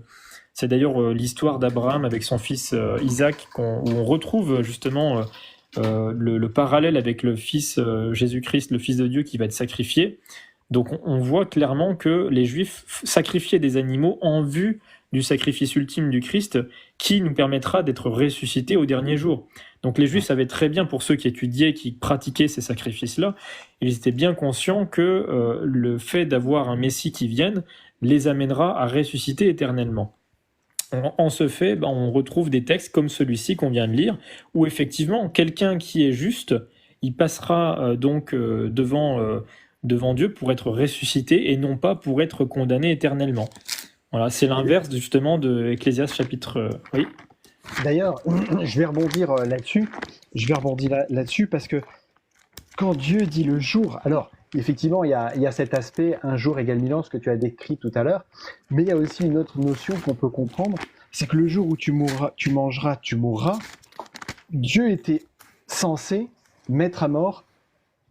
Speaker 1: C'est d'ailleurs l'histoire d'Abraham avec son fils Isaac, où on retrouve justement le parallèle avec le fils Jésus-Christ, le fils de Dieu qui va être sacrifié. Donc on voit clairement que les Juifs sacrifiaient des animaux en vue du sacrifice ultime du Christ qui nous permettra d'être ressuscités au dernier jour. Donc les Juifs savaient très bien, pour ceux qui étudiaient, qui pratiquaient ces sacrifices-là, ils étaient bien conscients que le fait d'avoir un Messie qui vienne les amènera à ressusciter éternellement. En ce fait, on retrouve des textes comme celui-ci qu'on vient de lire, où effectivement, quelqu'un qui est juste, il passera devant Dieu pour être ressuscité et non pas pour être condamné éternellement. Voilà, c'est l'inverse justement de Ecclésiaste chapitre... Oui.
Speaker 2: D'ailleurs, je vais rebondir là-dessus parce que quand Dieu dit le jour, alors effectivement il y a cet aspect un jour égale 1000 ans, ce que tu as décrit tout à l'heure, mais il y a aussi une autre notion qu'on peut comprendre, c'est que le jour où tu mangeras, tu mourras. Dieu était censé mettre à mort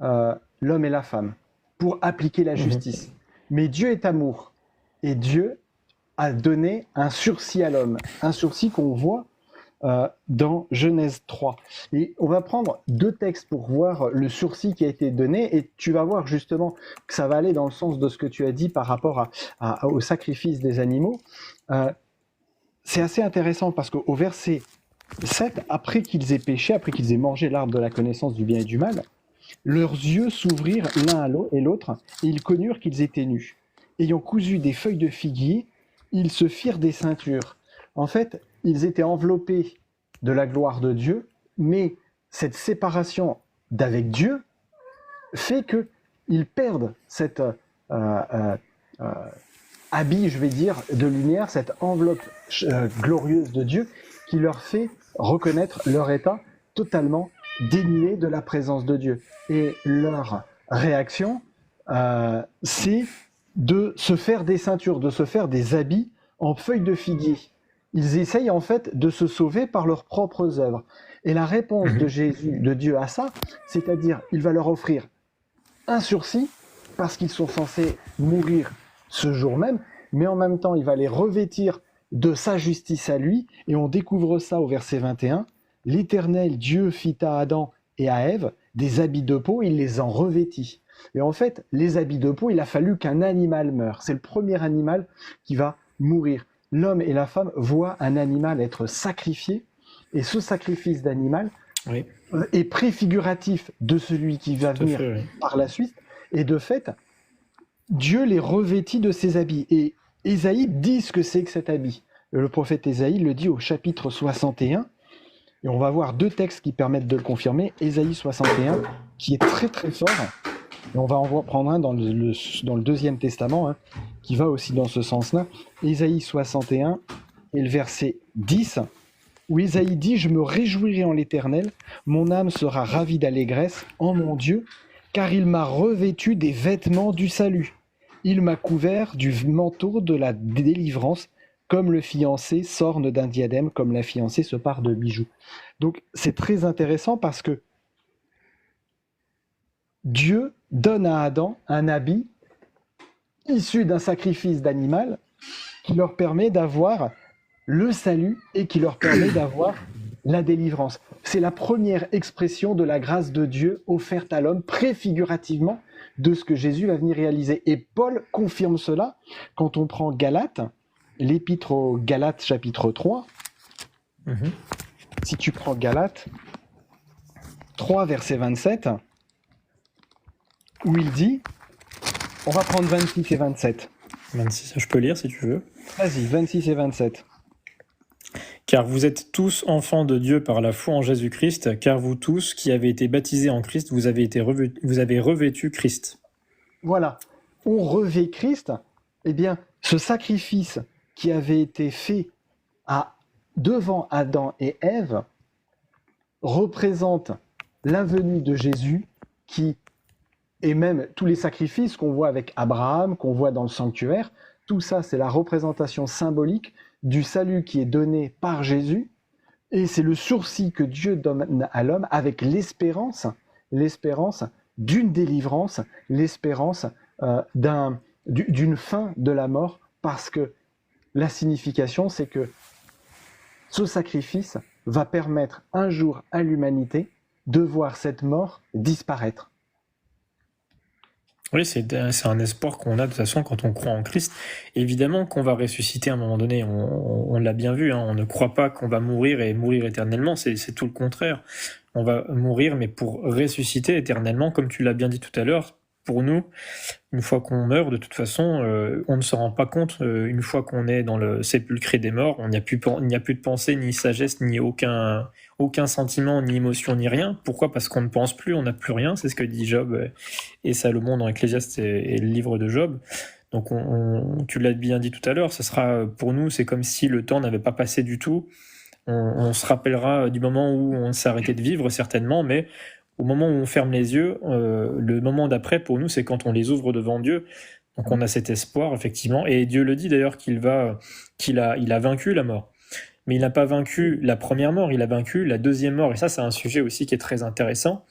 Speaker 2: l'homme et la femme pour appliquer la justice. Mais Dieu est amour, et Dieu a donné un sursis à l'homme, un sursis qu'on voit dans Genèse 3. Et on va prendre 2 textes pour voir le sursis qui a été donné, et tu vas voir justement que ça va aller dans le sens de ce que tu as dit par rapport au sacrifice des animaux. C'est assez intéressant parce qu'au verset 7, après qu'ils aient péché, après qu'ils aient mangé l'arbre de la connaissance du bien et du mal, leurs yeux s'ouvrirent l'un et l'autre, et ils connurent qu'ils étaient nus. Ayant cousu des feuilles de figuier, ils se firent des ceintures. En fait, ils étaient enveloppés de la gloire de Dieu, mais cette séparation d'avec Dieu fait qu'ils perdent cet habit, je vais dire, de lumière, cette enveloppe glorieuse de Dieu qui leur fait reconnaître leur état totalement dénué de la présence de Dieu. Et leur réaction, c'est de se faire des ceintures, de se faire des habits en feuilles de figuier. Ils essayent en fait de se sauver par leurs propres œuvres. Et la réponse de Jésus, de Dieu à ça, c'est-à-dire, il va leur offrir un sursis, parce qu'ils sont censés mourir ce jour même, mais en même temps, il va les revêtir de sa justice à lui, et on découvre ça au verset 21. L'Éternel Dieu fit à Adam et à Ève des habits de peau, il les en revêtit. Et en fait, les habits de peau, il a fallu qu'un animal meure. C'est le premier animal qui va mourir. L'homme et la femme voient un animal être sacrifié, et ce sacrifice d'animal est préfiguratif de celui qui va venir par la suite, et de fait, Dieu les revêtit de ses habits. Et Ésaïe dit ce que c'est que cet habit. Le prophète Ésaïe le dit au chapitre 61, et on va voir deux textes qui permettent de le confirmer. Ésaïe 61, qui est très très fort, et on va en prendre un dans le Deuxième Testament, qui va aussi dans ce sens-là. Ésaïe 61, et le verset 10, où Ésaïe dit « Je me réjouirai en l'Éternel, mon âme sera ravie d'allégresse en mon Dieu, car il m'a revêtu des vêtements du salut. Il m'a couvert du manteau de la délivrance, comme le fiancé s'orne d'un diadème, comme la fiancée se pare de bijoux. » Donc c'est très intéressant parce que Dieu donne à Adam un habit issu d'un sacrifice d'animal qui leur permet d'avoir le salut et qui leur permet d'avoir la délivrance. C'est la première expression de la grâce de Dieu offerte à l'homme, préfigurativement de ce que Jésus va venir réaliser. Et Paul confirme cela quand on prend Galates, l'épître aux Galates chapitre 3. Si tu prends Galates 3 verset 27, où il dit, on va prendre 26 et 27.
Speaker 1: 26, je peux lire si tu veux.
Speaker 2: Vas-y, 26 et 27.
Speaker 1: Car vous êtes tous enfants de Dieu par la foi en Jésus-Christ, car vous tous qui avez été baptisés en Christ, vous avez revêtu Christ.
Speaker 2: Voilà, on revêt Christ. Eh bien, ce sacrifice qui avait été fait devant Adam et Ève représente la venue de Jésus et même tous les sacrifices qu'on voit avec Abraham, qu'on voit dans le sanctuaire, tout ça c'est la représentation symbolique du salut qui est donné par Jésus, et c'est le sursis que Dieu donne à l'homme avec l'espérance d'une délivrance, l'espérance d'une fin de la mort, parce que la signification c'est que ce sacrifice va permettre un jour à l'humanité de voir cette mort disparaître.
Speaker 1: Oui, c'est un espoir qu'on a de toute façon quand on croit en Christ. Évidemment qu'on va ressusciter à un moment donné, on l'a bien vu, on ne croit pas qu'on va mourir et mourir éternellement, c'est tout le contraire. On va mourir, mais pour ressusciter éternellement, comme tu l'as bien dit tout à l'heure, pour nous, une fois qu'on meurt, de toute façon, on ne se rend pas compte, une fois qu'on est dans le sépulcre des morts, il n'y a plus de pensée, ni sagesse, ni aucun sentiment, ni émotion, ni rien. Pourquoi ? Parce qu'on ne pense plus, on n'a plus rien, c'est ce que dit Job et Salomon dans Ecclésiaste et le livre de Job. Donc tu l'as bien dit tout à l'heure, ce sera pour nous, c'est comme si le temps n'avait pas passé du tout. On se rappellera du moment où on s'est arrêté de vivre, certainement, mais au moment où on ferme les yeux, le moment d'après, pour nous, c'est quand on les ouvre devant Dieu. Donc on a cet espoir, effectivement. Et Dieu le dit d'ailleurs qu'il a vaincu la mort. Mais il n'a pas vaincu la première mort, il a vaincu la deuxième mort. Et ça, c'est un sujet aussi qui est très intéressant.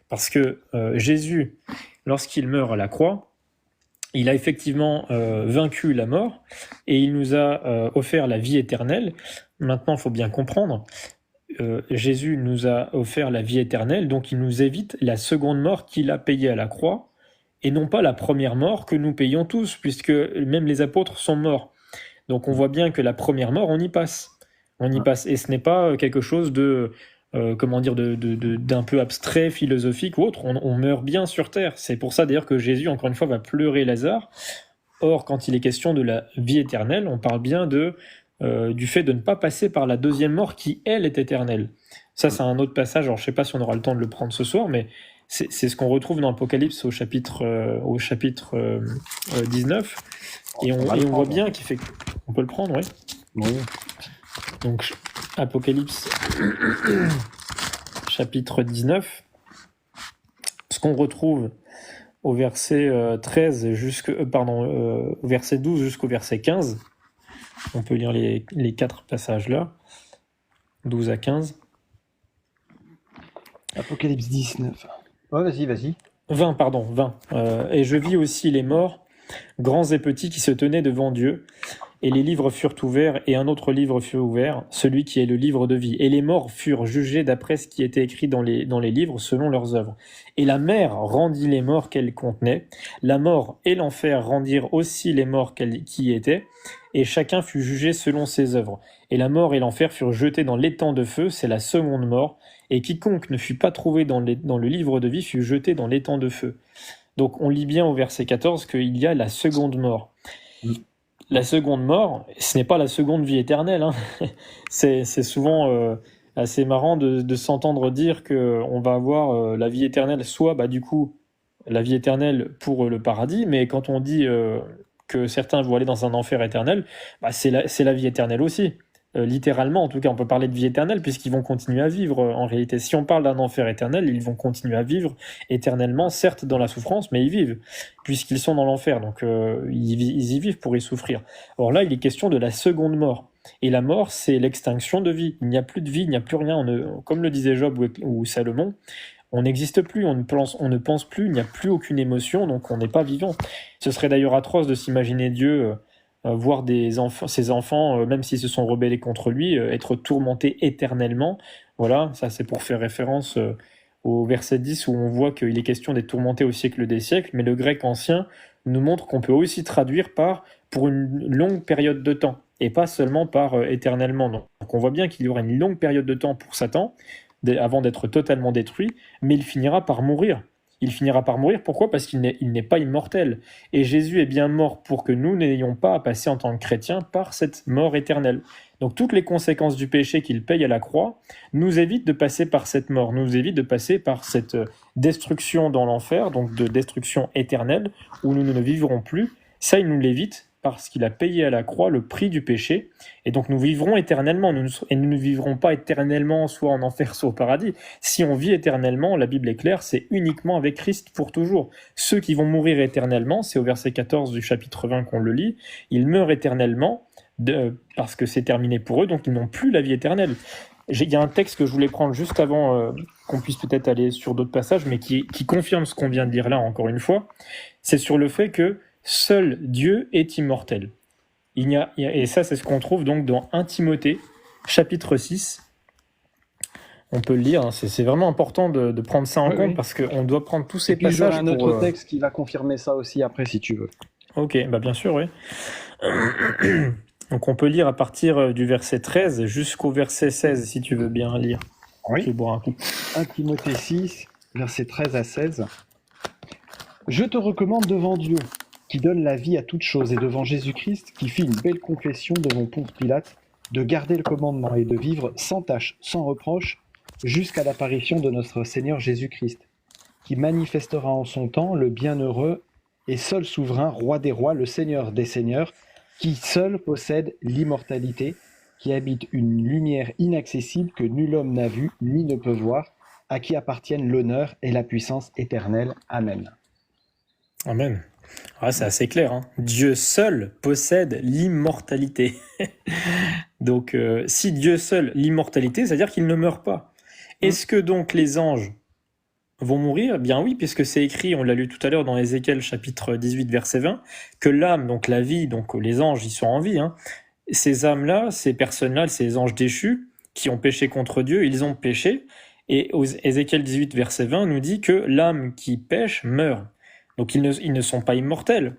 Speaker 1: Parce que Jésus, lorsqu'il meurt à la croix, il a effectivement vaincu la mort et il nous a offert la vie éternelle. Maintenant, il faut bien comprendre, Jésus nous a offert la vie éternelle, donc il nous évite la seconde mort qu'il a payée à la croix, et non pas la première mort que nous payons tous, puisque même les apôtres sont morts. Donc on voit bien que la première mort, on y passe. On y passe, et ce n'est pas quelque chose d'un peu abstrait, philosophique ou autre. On meurt bien sur terre. C'est pour ça d'ailleurs que Jésus, encore une fois, va pleurer Lazare. Or, quand il est question de la vie éternelle, on parle bien du fait de ne pas passer par la deuxième mort qui, elle, est éternelle. Ça, c'est un autre passage. Alors, je sais pas si on aura le temps de le prendre ce soir, mais c'est ce qu'on retrouve dans Apocalypse au chapitre 19. Et on voit bien qu'il fait. On peut le prendre, oui.
Speaker 2: Oui.
Speaker 1: Donc, Apocalypse chapitre 19. Ce qu'on retrouve au verset 13 au verset 12 jusqu'au verset 15. On peut lire les 4 passages là. 12 à 15.
Speaker 2: Apocalypse 19. Ouais, vas-y.
Speaker 1: 20. Et je vis aussi les morts, grands et petits, qui se tenaient devant Dieu. Et les livres furent ouverts, et un autre livre fut ouvert, celui qui est le livre de vie. Et les morts furent jugés d'après ce qui était écrit dans les livres, selon leurs œuvres. Et la mer rendit les morts qu'elle contenait. La mort et l'enfer rendirent aussi les morts qui y étaient. Et chacun fut jugé selon ses œuvres. Et la mort et l'enfer furent jetés dans l'étang de feu, c'est la seconde mort. Et quiconque ne fut pas trouvé dans le livre de vie fut jeté dans l'étang de feu. Donc on lit bien au verset 14 qu'il y a la seconde mort. La seconde mort, ce n'est pas la seconde vie éternelle. Hein. C'est souvent assez marrant de s'entendre dire qu'on va avoir la vie éternelle, soit du coup la vie éternelle pour le paradis, mais quand on dit que certains vont aller dans un enfer éternel, c'est la vie éternelle aussi. Littéralement, en tout cas, on peut parler de vie éternelle puisqu'ils vont continuer à vivre. En réalité, si on parle d'un enfer éternel, ils vont continuer à vivre éternellement, certes dans la souffrance, mais ils vivent puisqu'ils sont dans l'enfer. Donc, ils y vivent pour y souffrir. Or là, il est question de la seconde mort. Et la mort, c'est l'extinction de vie. Il n'y a plus de vie, il n'y a plus rien. Comme le disait Job ou Salomon, on n'existe plus, on ne pense plus, il n'y a plus aucune émotion, donc on n'est pas vivant. Ce serait d'ailleurs atroce de s'imaginer Dieu voir ses enfants, même s'ils se sont rebellés contre lui, être tourmentés éternellement. Voilà, ça c'est pour faire référence au verset 10 où on voit qu'il est question d'être tourmenté au siècle des siècles, mais le grec ancien nous montre qu'on peut aussi traduire par pour une longue période de temps, et pas seulement par éternellement. Donc on voit bien qu'il y aura une longue période de temps pour Satan, avant d'être totalement détruit, mais il finira par mourir. Il finira par mourir, pourquoi ? Parce qu'il n'est pas immortel. Et Jésus est bien mort pour que nous n'ayons pas à passer en tant que chrétiens par cette mort éternelle. Donc toutes les conséquences du péché qu'il paye à la croix nous évitent de passer par cette mort, nous évitent de passer par cette destruction dans l'enfer, donc de destruction éternelle, où nous ne vivrons plus. Ça, il nous l'évite parce qu'il a payé à la croix le prix du péché, et donc nous vivrons éternellement, et nous ne vivrons pas éternellement soit en enfer, soit au paradis. Si on vit éternellement, la Bible est claire, c'est uniquement avec Christ pour toujours. Ceux qui vont mourir éternellement, c'est au verset 14 du chapitre 20 qu'on le lit, ils meurent éternellement parce que c'est terminé pour eux, donc ils n'ont plus la vie éternelle. Il y a un texte que je voulais prendre juste avant qu'on puisse peut-être aller sur d'autres passages, mais qui confirme ce qu'on vient de dire là, encore une fois. C'est sur le fait que seul Dieu est immortel. Et ça, c'est ce qu'on trouve donc dans 1 Timothée, chapitre 6. On peut le lire, hein, c'est vraiment important de prendre ça en compte, parce qu'on doit prendre tous ces passages.
Speaker 2: Il y a un autre texte qui va confirmer ça aussi après, si tu veux.
Speaker 1: Ok, bien sûr, oui. Donc on peut lire à partir du verset 13 jusqu'au verset 16, si tu veux bien lire.
Speaker 2: Oui.
Speaker 1: Je vais boire un coup.
Speaker 2: 1 Timothée 6, versets 13 à 16. Je te recommande devant Dieu, qui donne la vie à toutes choses, et devant Jésus-Christ, qui fit une belle confession devant Ponce Pilate, de garder le commandement et de vivre sans tâche, sans reproche, jusqu'à l'apparition de notre Seigneur Jésus-Christ, qui manifestera en son temps le bienheureux et seul souverain, roi des rois, le Seigneur des seigneurs, qui seul possède l'immortalité, qui habite une lumière inaccessible que nul homme n'a vue ni ne peut voir, à qui appartiennent l'honneur et la puissance éternelle. Amen.
Speaker 1: Amen. C'est assez clair. Hein. Dieu seul possède l'immortalité. Donc, si Dieu seul l'immortalité, c'est-à-dire qu'il ne meurt pas. Est-ce que donc les anges vont mourir ? Bien oui, puisque c'est écrit, on l'a lu tout à l'heure dans Ézéchiel chapitre 18, verset 20, que l'âme, donc la vie, donc les anges, ils sont en vie. Hein. Ces âmes-là, ces personnes-là, ces anges déchus, qui ont péché contre Dieu, ils ont péché. Et Ézéchiel 18, verset 20 nous dit que l'âme qui pêche meurt. Donc ils ne sont pas immortels.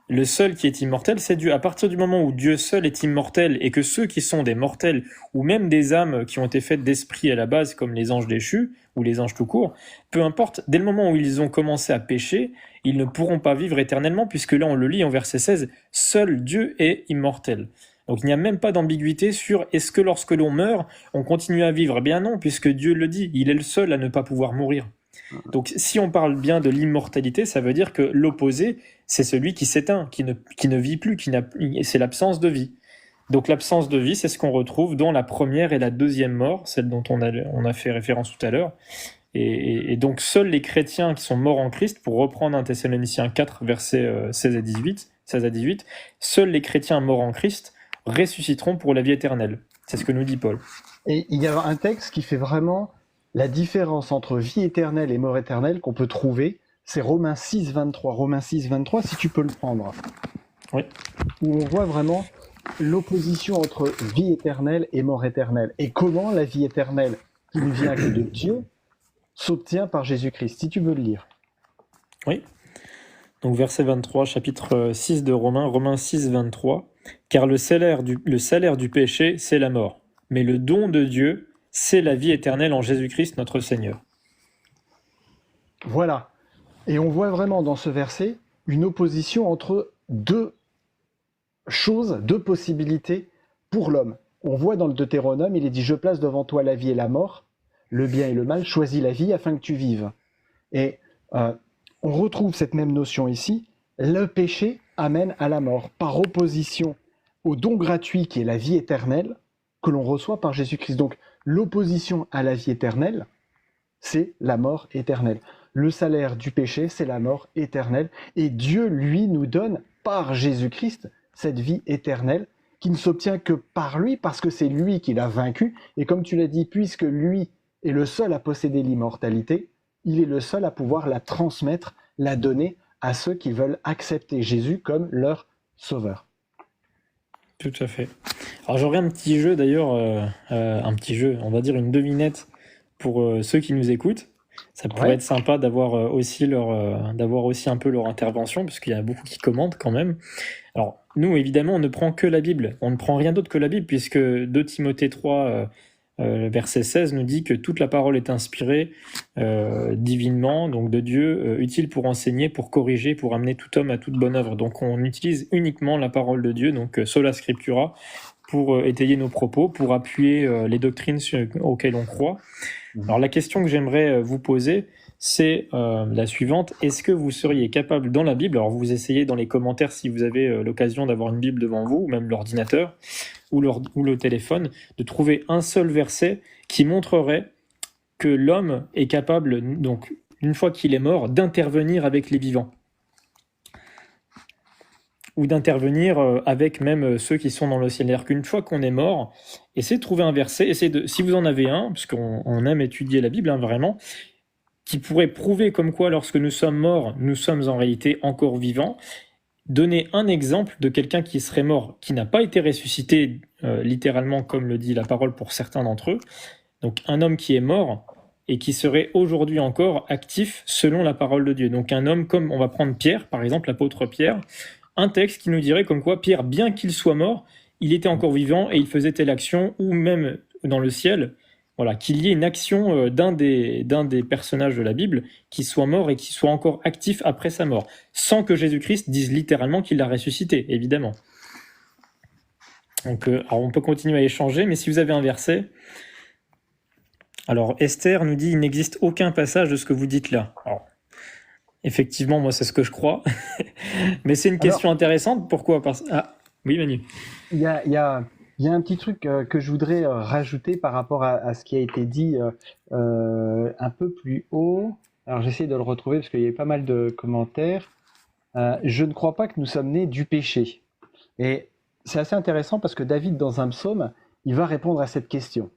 Speaker 1: Le seul qui est immortel, c'est Dieu. À partir du moment où Dieu seul est immortel, et que ceux qui sont des mortels, ou même des âmes qui ont été faites d'esprit à la base, comme les anges déchus, ou les anges tout court, peu importe, dès le moment où ils ont commencé à pécher, ils ne pourront pas vivre éternellement, puisque là on le lit en verset 16, seul Dieu est immortel. Donc il n'y a même pas d'ambiguïté sur est-ce que lorsque l'on meurt, on continue à vivre? Eh bien non, puisque Dieu le dit, il est le seul à ne pas pouvoir mourir. Donc si on parle bien de l'immortalité, ça veut dire que l'opposé, c'est celui qui s'éteint, qui ne vit plus, c'est l'absence de vie. Donc l'absence de vie, c'est ce qu'on retrouve dans la première et la deuxième mort, celle dont on a fait référence tout à l'heure. Et donc seuls les chrétiens qui sont morts en Christ, pour reprendre 1 Thessaloniciens 4, versets 16 à 18, seuls les chrétiens morts en Christ ressusciteront pour la vie éternelle. C'est ce que nous dit Paul.
Speaker 2: Et il y a un texte qui fait vraiment la différence entre vie éternelle et mort éternelle qu'on peut trouver, c'est Romains 6, 23. Romains 6, 23, si tu peux le prendre.
Speaker 1: Oui.
Speaker 2: Où on voit vraiment l'opposition entre vie éternelle et mort éternelle. Et comment la vie éternelle, qui ne vient que de Dieu, s'obtient par Jésus-Christ. Si tu veux le lire.
Speaker 1: Oui. Donc verset 23, chapitre 6 de Romains 6, 23. Car le salaire du péché, c'est la mort. Mais le don de Dieu, c'est la vie éternelle en Jésus-Christ notre Seigneur.
Speaker 2: Voilà. Et on voit vraiment dans ce verset une opposition entre deux choses, deux possibilités pour l'homme. On voit dans le Deutéronome, il est dit « Je place devant toi la vie et la mort, le bien et le mal, choisis la vie afin que tu vives. » Et on retrouve cette même notion ici. Le péché amène à la mort, par opposition au don gratuit qui est la vie éternelle, que l'on reçoit par Jésus-Christ. Donc l'opposition à la vie éternelle, c'est la mort éternelle. Le salaire du péché, c'est la mort éternelle. Et Dieu, lui, nous donne par Jésus-Christ cette vie éternelle qui ne s'obtient que par lui, parce que c'est lui qui l'a vaincu. Et comme tu l'as dit, puisque lui est le seul à posséder l'immortalité, il est le seul à pouvoir la transmettre, la donner à ceux qui veulent accepter Jésus comme leur sauveur.
Speaker 1: Tout à fait. Alors j'aurais un petit jeu d'ailleurs, un petit jeu, on va dire une devinette pour ceux qui nous écoutent. Ça pourrait être sympa d'avoir aussi un peu leur intervention, puisqu'il y a beaucoup qui commentent quand même. Alors nous, évidemment, on ne prend que la Bible, on ne prend rien d'autre que la Bible, puisque 2 Timothée 3, verset 16 nous dit que toute la parole est inspirée divinement, donc de Dieu, utile pour enseigner, pour corriger, pour amener tout homme à toute bonne œuvre. Donc on utilise uniquement la parole de Dieu, donc sola scriptura, pour étayer nos propos, pour appuyer les doctrines auxquelles on croit. Alors la question que j'aimerais vous poser, c'est la suivante. Est-ce que vous seriez capable dans la Bible, alors vous essayez dans les commentaires si vous avez l'occasion d'avoir une Bible devant vous, ou même l'ordinateur, ou le téléphone, de trouver un seul verset qui montrerait que l'homme est capable, donc une fois qu'il est mort, d'intervenir avec les vivants. Ou d'intervenir avec même ceux qui sont dans le ciel. C'est-à-dire qu'une fois qu'on est mort, essayez de trouver un verset, si vous en avez un, parce qu'on aime étudier la Bible, vraiment, qui pourrait prouver comme quoi lorsque nous sommes morts, nous sommes en réalité encore vivants. Donner un exemple de quelqu'un qui serait mort, qui n'a pas été ressuscité, littéralement comme le dit la parole pour certains d'entre eux. Donc un homme qui est mort et qui serait aujourd'hui encore actif selon la parole de Dieu. Donc un homme comme, on va prendre Pierre, par exemple, l'apôtre Pierre, un texte qui nous dirait comme quoi Pierre, bien qu'il soit mort, il était encore vivant et il faisait telle action, ou même dans le ciel, voilà, qu'il y ait une action d'un des personnages de la Bible qui soit mort et qui soit encore actif après sa mort, sans que Jésus-Christ dise littéralement qu'il l'a ressuscité, évidemment. Donc, alors on peut continuer à échanger, mais si vous avez un verset... Alors Esther nous dit « Il n'existe aucun passage de ce que vous dites là ». Alors, effectivement, moi c'est ce que je crois, mais c'est une question intéressante. Pourquoi ? Ah, oui Manu.
Speaker 2: Il y a un petit truc que je voudrais rajouter par rapport à ce qui a été dit un peu plus haut. Alors j'essaie de le retrouver parce qu'il y avait pas mal de commentaires. Je ne crois pas que nous sommes nés du péché. Et c'est assez intéressant parce que David, dans un psaume, il va répondre à cette question.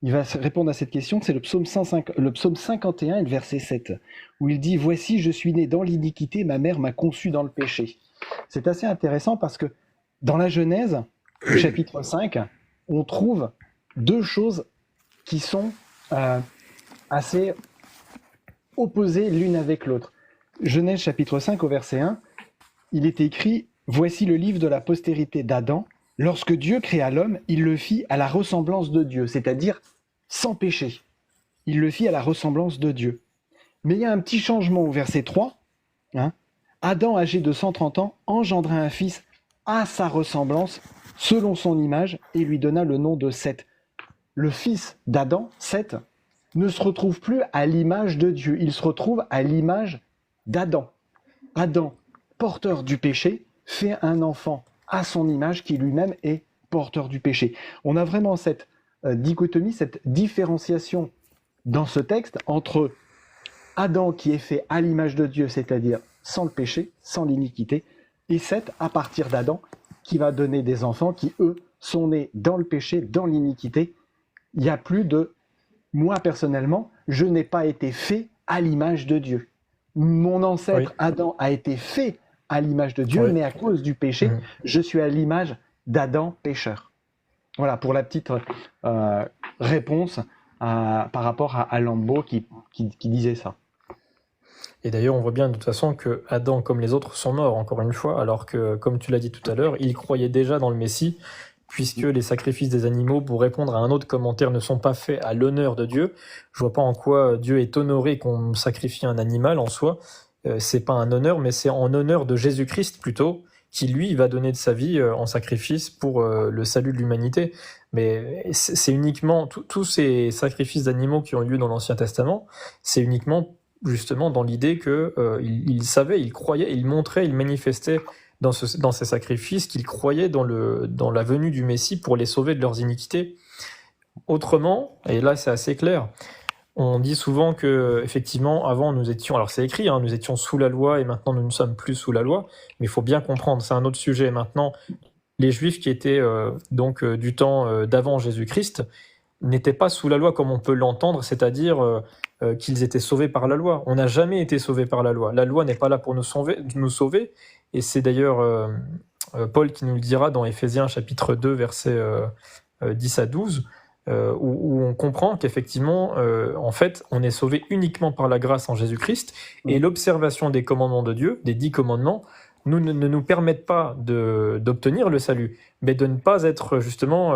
Speaker 2: Il va répondre à cette question, c'est le psaume 51 et le verset 7, où il dit « Voici, je suis né dans l'iniquité, ma mère m'a conçu dans le péché ». C'est assez intéressant parce que dans la Genèse, chapitre 5, on trouve deux choses qui sont assez opposées l'une avec l'autre. Genèse chapitre 5 au verset 1, il est écrit « Voici le livre de la postérité d'Adam. Lorsque Dieu créa l'homme, il le fit à la ressemblance de Dieu, c'est-à-dire sans péché. Il le fit à la ressemblance de Dieu. » Mais il y a un petit changement au verset 3. Adam, âgé de 130 ans, engendra un fils à sa ressemblance, selon son image et lui donna le nom de Seth. Le fils d'Adam, Seth, ne se retrouve plus à l'image de Dieu, il se retrouve à l'image d'Adam. Adam, porteur du péché, fait un enfant à son image qui lui-même est porteur du péché. On a vraiment cette dichotomie, cette différenciation dans ce texte entre Adam qui est fait à l'image de Dieu, c'est-à-dire sans le péché, sans l'iniquité, et Seth à partir d'Adam qui va donner des enfants qui, eux, sont nés dans le péché, dans l'iniquité. Il n'y a plus de « moi personnellement, je n'ai pas été fait à l'image de Dieu ». Mon ancêtre Adam a été fait à l'image de Dieu, mais à cause du péché, je suis à l'image d'Adam pécheur. Voilà pour la petite réponse par rapport à Lambeau qui disait ça.
Speaker 1: Et d'ailleurs, on voit bien de toute façon que Adam, comme les autres, sont morts, encore une fois, alors que, comme tu l'as dit tout à l'heure, il croyait déjà dans le Messie, puisque les sacrifices des animaux, pour répondre à un autre commentaire, ne sont pas faits à l'honneur de Dieu. Je vois pas en quoi Dieu est honoré qu'on sacrifie un animal en soi. C'est pas un honneur, mais c'est en honneur de Jésus-Christ plutôt, qui lui va donner de sa vie en sacrifice pour le salut de l'humanité. Mais c'est uniquement tous ces sacrifices d'animaux qui ont eu lieu dans l'Ancien Testament, c'est uniquement justement dans l'idée que il savait, il croyait, il montrait, il manifestait dans ces sacrifices qu'il croyait dans la venue du Messie pour les sauver de leurs iniquités. Autrement, et là c'est assez clair, on dit souvent que effectivement avant nous étions, alors c'est écrit, nous étions sous la loi et maintenant nous ne sommes plus sous la loi, mais il faut bien comprendre, c'est un autre sujet maintenant. Les Juifs qui étaient du temps d'avant Jésus-Christ n'étaient pas sous la loi comme on peut l'entendre, c'est-à-dire qu'ils étaient sauvés par la loi. On n'a jamais été sauvés par la loi. La loi n'est pas là pour nous sauver, et c'est d'ailleurs Paul qui nous le dira dans Éphésiens chapitre 2, versets 10 à 12, où on comprend qu'effectivement, en fait, on est sauvé uniquement par la grâce en Jésus-Christ, et l'observation des commandements de Dieu, des 10 commandements, ne nous permettent pas d'obtenir le salut, mais de ne pas être justement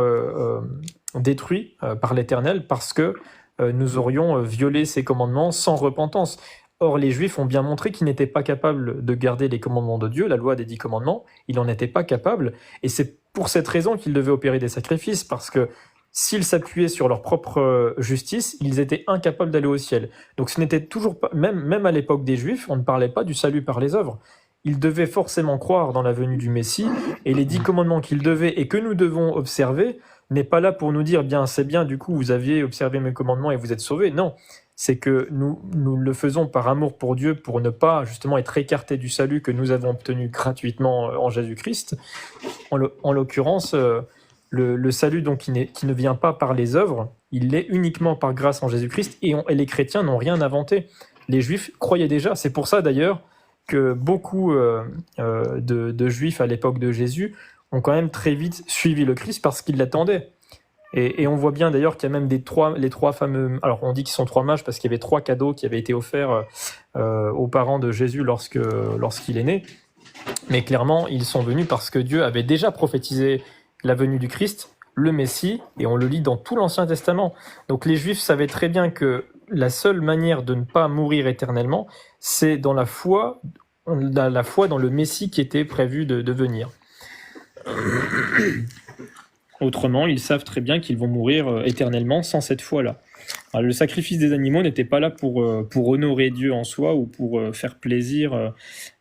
Speaker 1: détruits par l'Éternel, parce que nous aurions violé ces commandements sans repentance. Or, les Juifs ont bien montré qu'ils n'étaient pas capables de garder les commandements de Dieu, la loi des 10 commandements, ils n'en étaient pas capables, et c'est pour cette raison qu'ils devaient opérer des sacrifices, parce que s'ils s'appuyaient sur leur propre justice, ils étaient incapables d'aller au ciel. Donc ce n'était toujours pas, même à l'époque des Juifs, on ne parlait pas du salut par les œuvres. Ils devaient forcément croire dans la venue du Messie, et les 10 commandements qu'ils devaient et que nous devons observer n'est pas là pour nous dire, bien, c'est bien, du coup, vous aviez observé mes commandements et vous êtes sauvés. Non, c'est que nous le faisons par amour pour Dieu, pour ne pas justement être écartés du salut que nous avons obtenu gratuitement en Jésus-Christ. En l'occurrence, le salut donc qui ne vient pas par les œuvres, il l'est uniquement par grâce en Jésus-Christ, et les chrétiens n'ont rien inventé. Les Juifs croyaient déjà. C'est pour ça d'ailleurs que beaucoup de Juifs à l'époque de Jésus ont quand même très vite suivi le Christ parce qu'ils l'attendaient. Et on voit bien d'ailleurs qu'il y a même les trois fameux... Alors on dit qu'ils sont 3 mages parce qu'il y avait 3 cadeaux qui avaient été offerts aux parents de Jésus lorsqu'il est né. Mais clairement, ils sont venus parce que Dieu avait déjà prophétisé la venue du Christ, le Messie, et on le lit dans tout l'Ancien Testament. Donc les Juifs savaient très bien que la seule manière de ne pas mourir éternellement, c'est dans la foi dans le Messie qui était prévu de venir. Autrement, ils savent très bien qu'ils vont mourir éternellement sans cette foi-là. Alors, le sacrifice des animaux n'était pas là pour honorer Dieu en soi ou pour faire plaisir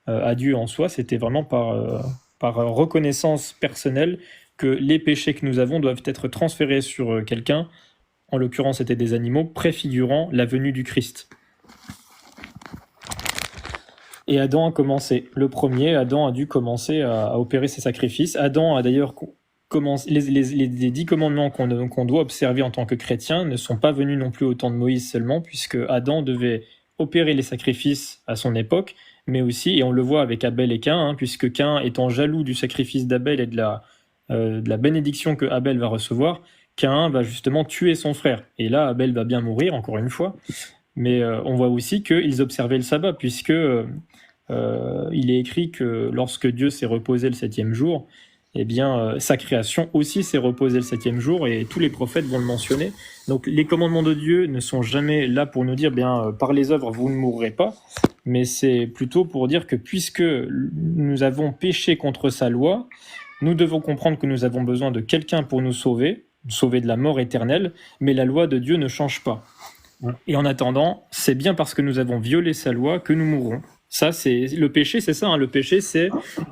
Speaker 1: à Dieu en soi, c'était vraiment par reconnaissance personnelle que les péchés que nous avons doivent être transférés sur quelqu'un, en l'occurrence c'était des animaux, préfigurant la venue du Christ. Et Adam a commencé. Le premier, Adam a dû commencer à opérer ses sacrifices. Adam a d'ailleurs commencé. Les 10 commandements qu'on doit observer en tant que chrétien ne sont pas venus non plus au temps de Moïse seulement, puisque Adam devait opérer les sacrifices à son époque, mais aussi, et on le voit avec Abel et Caïn, puisque Caïn étant jaloux du sacrifice d'Abel et de la bénédiction que Abel va recevoir, Caïn va justement tuer son frère. Et là, Abel va bien mourir, encore une fois. Mais on voit aussi qu'ils observaient le sabbat, puisque il est écrit que lorsque Dieu s'est reposé le 7e jour, eh bien, sa création aussi s'est reposée le 7e jour, et tous les prophètes vont le mentionner. Donc les commandements de Dieu ne sont jamais là pour nous dire, bien, par les œuvres, vous ne mourrez pas, mais c'est plutôt pour dire que puisque nous avons péché contre sa loi, Nous devons comprendre que nous avons besoin de quelqu'un pour nous sauver de la mort éternelle, mais la loi de Dieu ne change pas. Et en attendant, c'est bien parce que nous avons violé sa loi que nous mourrons. Ça, c'est le péché, c'est ça. Hein. Le péché, c'est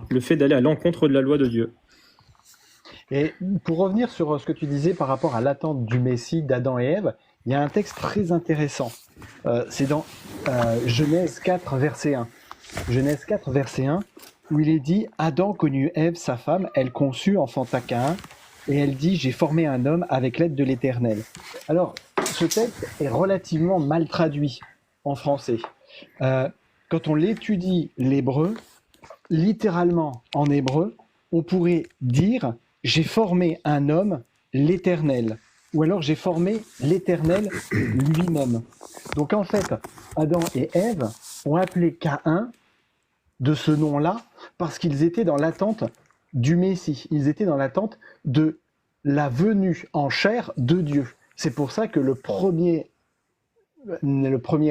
Speaker 1: le fait d'aller à l'encontre de la loi de Dieu.
Speaker 2: Et pour revenir sur ce que tu disais par rapport à l'attente du Messie d'Adam et Ève, il y a un texte très intéressant. C'est dans Genèse 4, verset 1. Genèse 4, verset 1, où il est dit « Adam connut Ève, sa femme, elle conçut, enfanta Caïn, et elle dit « J'ai formé un homme avec l'aide de l'Éternel. » Alors, ce texte est relativement mal traduit en français. Quand on l'étudie l'hébreu, littéralement en hébreu, on pourrait dire « J'ai formé un homme, l'Éternel » ou alors « J'ai formé l'Éternel lui-même ». Donc en fait, Adam et Ève ont appelé Caïn de ce nom-là parce qu'ils étaient dans l'attente du Messie. Ils étaient dans l'attente de la venue en chair de Dieu. C'est pour ça que le premier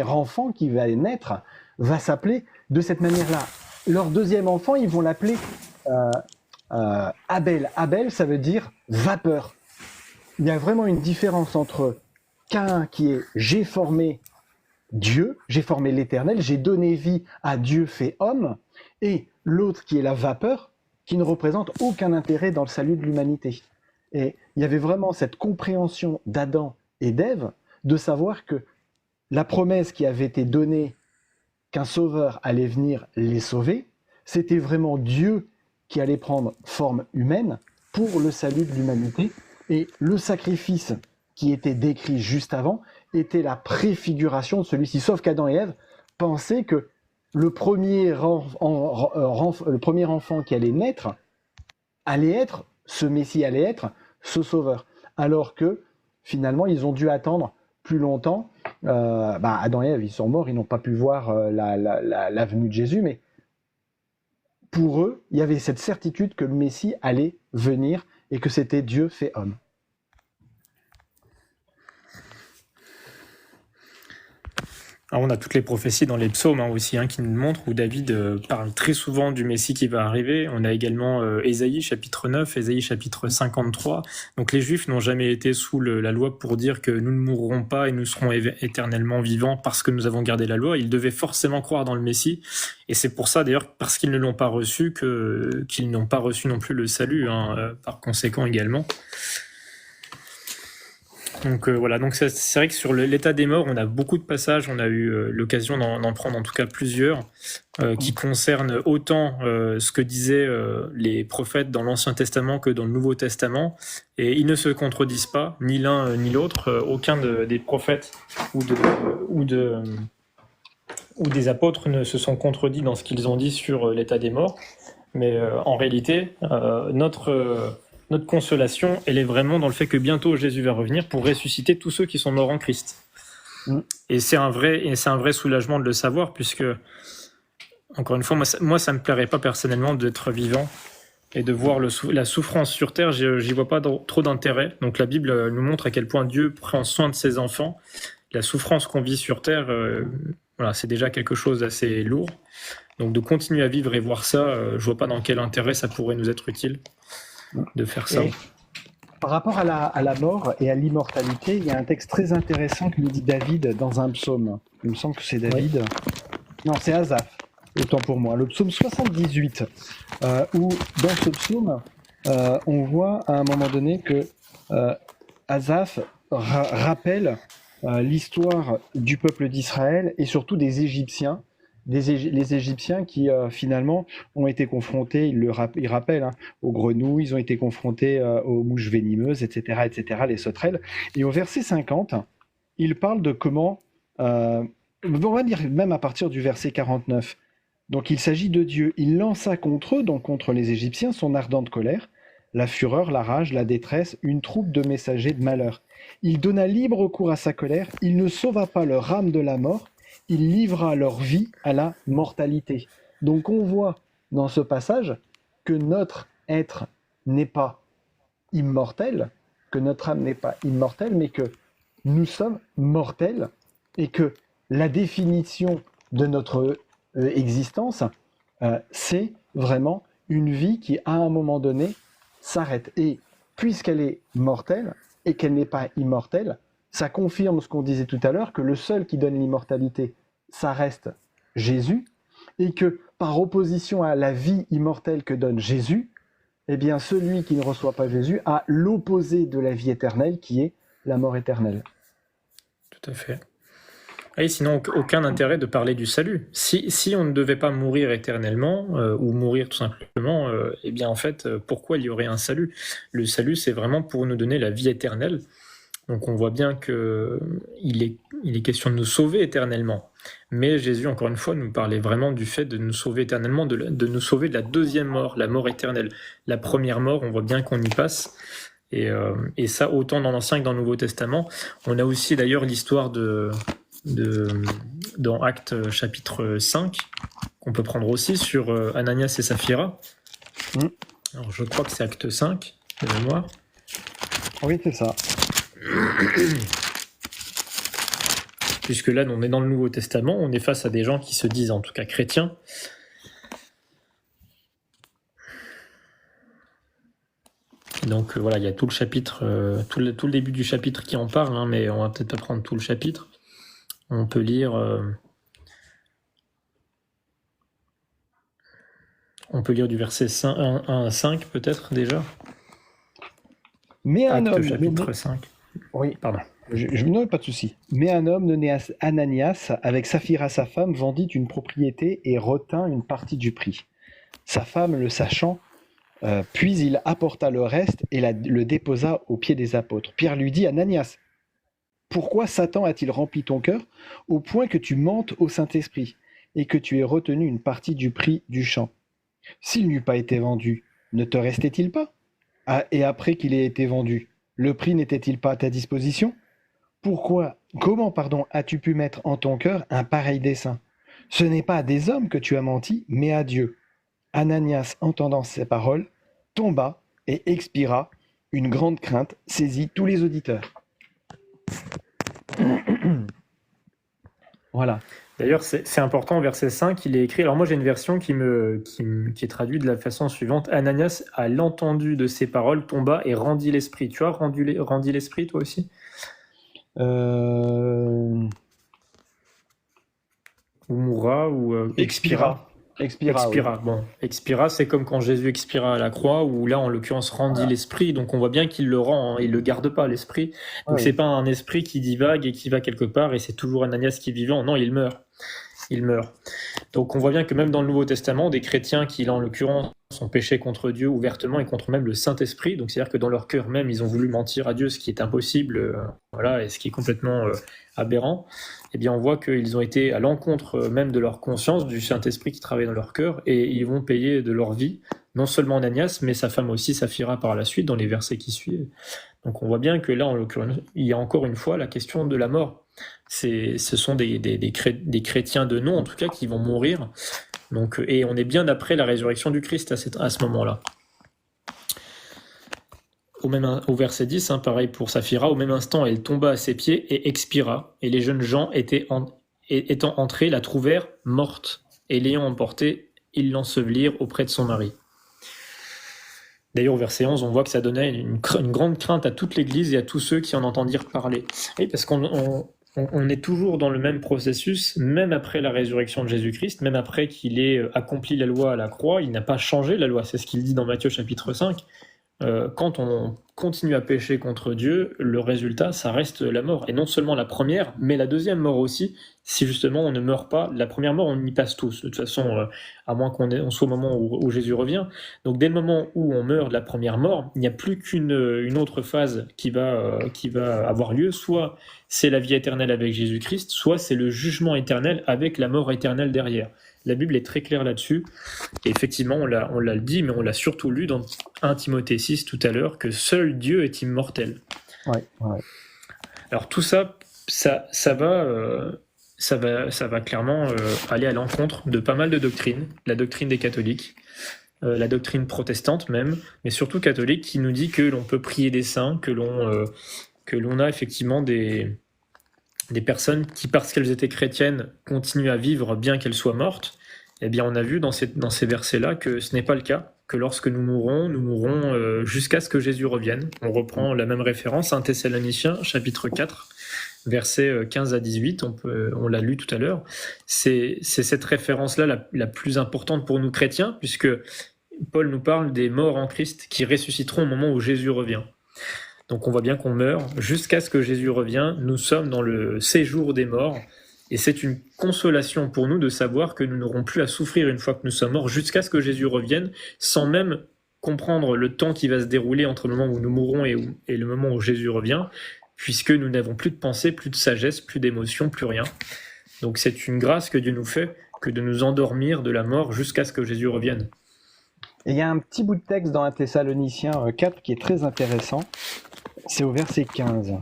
Speaker 2: enfant qui va naître va s'appeler de cette manière-là. Leur deuxième enfant, ils vont l'appeler Abel. Abel, ça veut dire vapeur. Il y a vraiment une différence entre Caïn qui est « j'ai formé Dieu, j'ai formé l'Éternel, j'ai donné vie à Dieu fait homme » et l'autre qui est la vapeur, qui ne représente aucun intérêt dans le salut de l'humanité. Et il y avait vraiment cette compréhension d'Adam et d'Ève de savoir que la promesse qui avait été donnée qu'un sauveur allait venir les sauver, c'était vraiment Dieu qui allait prendre forme humaine pour le salut de l'humanité. Et le sacrifice qui était décrit juste avant était la préfiguration de celui-ci. Sauf qu'Adam et Ève pensaient que le premier enfant qui allait naître allait être ce Messie, allait être ce sauveur. Alors que finalement, ils ont dû attendre plus longtemps. Adam et Ève, ils sont morts, ils n'ont pas pu voir la venue de Jésus, mais pour eux, il y avait cette certitude que le Messie allait venir et que c'était Dieu fait homme.
Speaker 1: Alors on a toutes les prophéties dans les psaumes aussi qui nous montrent où David parle très souvent du Messie qui va arriver. On a également Ésaïe chapitre 9, Ésaïe chapitre 53. Donc les Juifs n'ont jamais été sous la loi pour dire que nous ne mourrons pas et nous serons éternellement vivants parce que nous avons gardé la loi. Ils devaient forcément croire dans le Messie. Et c'est pour ça d'ailleurs, parce qu'ils ne l'ont pas reçu, qu'ils n'ont pas reçu non plus le salut, par conséquent également. Donc voilà, donc c'est vrai que sur l'état des morts, on a beaucoup de passages, on a eu l'occasion d'en prendre en tout cas plusieurs, qui concernent autant ce que disaient les prophètes dans l'Ancien Testament que dans le Nouveau Testament, et ils ne se contredisent pas, ni l'un ni l'autre, aucun des prophètes ou des apôtres ne se sont contredits dans ce qu'ils ont dit sur l'état des morts, mais en réalité, notre consolation, elle est vraiment dans le fait que bientôt Jésus va revenir pour ressusciter tous ceux qui sont morts en Christ. Et c'est un vrai soulagement de le savoir, puisque, encore une fois, moi ça me plairait pas personnellement d'être vivant et de voir la souffrance sur terre. J'y vois pas trop d'intérêt. Donc la Bible nous montre à quel point Dieu prend soin de ses enfants. La souffrance qu'on vit sur terre, voilà, c'est déjà quelque chose d'assez lourd. Donc de continuer à vivre et voir ça, je vois pas dans quel intérêt ça pourrait nous être utile de faire ça.
Speaker 2: Et par rapport à la mort et à l'immortalité, il y a un texte très intéressant que nous dit David dans un psaume. Il me semble que c'est David. Oui. Non, c'est Asaph, autant pour moi. Le psaume 78, où dans ce psaume, on voit à un moment donné que Asaph rappelle l'histoire du peuple d'Israël et surtout des Égyptiens. Les Égyptiens qui finalement ont été confrontés, ils rappellent, aux grenouilles, ils ont été confrontés aux mouches venimeuses, etc., les sauterelles. Et au verset 50, il parle de comment, on va dire même à partir du verset 49, donc il s'agit de Dieu. Il lança contre eux, donc contre les Égyptiens, son ardente colère, la fureur, la rage, la détresse, une troupe de messagers de malheur. Il donna libre cours à sa colère, il ne sauva pas leur âme de la mort, il livra leur vie à la mortalité. Donc on voit dans ce passage que notre être n'est pas immortel, que notre âme n'est pas immortelle, mais que nous sommes mortels et que la définition de notre existence, c'est vraiment une vie qui, à un moment donné, s'arrête. Et puisqu'elle est mortelle et qu'elle n'est pas immortelle, ça confirme ce qu'on disait tout à l'heure, que le seul qui donne l'immortalité, ça reste Jésus, et que par opposition à la vie immortelle que donne Jésus, eh bien celui qui ne reçoit pas Jésus a l'opposé de la vie éternelle, qui est la mort éternelle.
Speaker 1: Tout à fait. Et sinon, aucun intérêt de parler du salut. Si on ne devait pas mourir éternellement, ou mourir tout simplement, eh bien en fait, pourquoi il y aurait un salut? Le salut, c'est vraiment pour nous donner la vie éternelle. Donc on voit bien qu'il est question de nous sauver éternellement. Mais Jésus, encore une fois, nous parlait vraiment du fait de nous sauver éternellement, de nous sauver de la deuxième mort, la mort éternelle. La première mort, on voit bien qu'on y passe. Et ça, autant dans l'Ancien que dans le Nouveau Testament. On a aussi d'ailleurs l'histoire dans Actes chapitre 5, qu'on peut prendre aussi sur Ananias et Saphira. Alors je crois que c'est Acte 5, de mémoire.
Speaker 2: Oui, c'est ça.
Speaker 1: Puisque là, on est dans le Nouveau Testament, on est face à des gens qui se disent en tout cas chrétiens. Donc voilà, il y a tout le chapitre, tout le début du chapitre qui en parle, hein, mais on va peut-être pas prendre tout le chapitre. On peut lire du verset 1 à 5 peut-être déjà.
Speaker 2: Mais un
Speaker 1: Acte
Speaker 2: homme...
Speaker 1: chapitre 5.
Speaker 2: Oui,
Speaker 1: Pardon.
Speaker 2: Non, pas de souci. Mais un homme nommé Ananias, avec Saphira sa femme, vendit une propriété et retint une partie du prix. Sa femme, le sachant, puis il apporta le reste et le déposa aux pieds des apôtres. Pierre lui dit, Ananias, pourquoi Satan a-t-il rempli ton cœur au point que tu mentes au Saint-Esprit et que tu aies retenu une partie du prix du champ? S'il n'eût pas été vendu, ne te restait-il pas? Et après qu'il ait été vendu, le prix n'était-il pas à ta disposition? Comment, as-tu pu mettre en ton cœur un pareil dessein? Ce n'est pas à des hommes que tu as menti, mais à Dieu. Ananias, entendant ces paroles, tomba et expira. Une grande crainte saisit tous les auditeurs. Voilà.
Speaker 1: D'ailleurs, c'est important, verset 5, il est écrit... Alors moi, j'ai une version qui est traduite de la façon suivante. Ananias, à l'entendu de ces paroles, tomba et rendit l'esprit. Tu as rendu l'esprit, toi aussi?
Speaker 2: Ou
Speaker 1: mourra, ou expira.
Speaker 2: Expira, oui.
Speaker 1: Bon, expira, c'est comme quand Jésus expira à la croix, où là, en l'occurrence, rendit l'esprit. Donc on voit bien qu'il le rend, hein, il le garde pas, l'esprit. Donc c'est pas un esprit qui divague et qui va quelque part, et c'est toujours Ananias qui est vivant. Non, il meurt. Il meurt. Donc on voit bien que même dans le Nouveau Testament, des chrétiens qui, là, en l'occurrence, ont péché contre Dieu ouvertement et contre même le Saint-Esprit, donc c'est-à-dire que dans leur cœur même, ils ont voulu mentir à Dieu, ce qui est impossible, voilà, et ce qui est complètement aberrant, eh bien on voit qu'ils ont été à l'encontre même de leur conscience, du Saint-Esprit qui travaille dans leur cœur, et ils vont payer de leur vie, non seulement Ananias, mais sa femme aussi, Saphira, par la suite, dans les versets qui suivent. Donc on voit bien que là, en l'occurrence, il y a encore une fois la question de la mort. Ce sont des chrétiens de nom, en tout cas, qui vont mourir. Donc, et on est bien après la résurrection du Christ à ce moment-là. Au verset 10, hein, pareil pour Saphira, au même instant, elle tomba à ses pieds et expira. Et les jeunes gens étant entrés, la trouvèrent morte. Et l'ayant emportée, ils l'ensevelirent auprès de son mari. D'ailleurs, au verset 11, on voit que ça donnait une grande crainte à toute l'Église et à tous ceux qui en entendirent parler. Et parce qu'on est toujours dans le même processus, même après la résurrection de Jésus-Christ, même après qu'il ait accompli la loi à la croix, il n'a pas changé la loi. C'est ce qu'il dit dans Matthieu chapitre 5. Quand on continue à pécher contre Dieu, le résultat, ça reste la mort. Et non seulement la première, mais la deuxième mort aussi. Si justement on ne meurt pas, la première mort, on y passe tous. De toute façon, à moins qu'on soit au moment où Jésus revient. Donc dès le moment où on meurt de la première mort, il n'y a plus qu'une autre phase qui va avoir lieu. Soit c'est la vie éternelle avec Jésus-Christ, soit c'est le jugement éternel avec la mort éternelle derrière. La Bible est très claire là-dessus. Et effectivement, on l'a dit, mais on l'a surtout lu dans 1 Timothée 6 tout à l'heure, que seul Dieu est immortel.
Speaker 2: Ouais.
Speaker 1: Alors tout ça va clairement aller à l'encontre de pas mal de doctrines, la doctrine des catholiques, la doctrine protestante même, mais surtout catholique, qui nous dit que l'on peut prier des saints, que l'on a effectivement des personnes qui, parce qu'elles étaient chrétiennes, continuent à vivre bien qu'elles soient mortes. Eh bien, on a vu dans ces versets-là que ce n'est pas le cas, que lorsque nous mourrons jusqu'à ce que Jésus revienne. On reprend la même référence, 1 Thessaloniciens, chapitre 4, versets 15 à 18, on l'a lu tout à l'heure. C'est cette référence-là la plus importante pour nous chrétiens, puisque Paul nous parle des morts en Christ qui ressusciteront au moment où Jésus revient. Donc on voit bien qu'on meurt jusqu'à ce que Jésus revienne. Nous sommes dans le séjour des morts, et c'est une consolation pour nous de savoir que nous n'aurons plus à souffrir une fois que nous sommes morts jusqu'à ce que Jésus revienne, sans même comprendre le temps qui va se dérouler entre le moment où nous mourrons et le moment où Jésus revient, puisque nous n'avons plus de pensée, plus de sagesse, plus d'émotion, plus rien. Donc c'est une grâce que Dieu nous fait que de nous endormir de la mort jusqu'à ce que Jésus revienne.
Speaker 2: Et il y a un petit bout de texte dans 1 Thessaloniciens 4 qui est très intéressant. C'est au verset 15.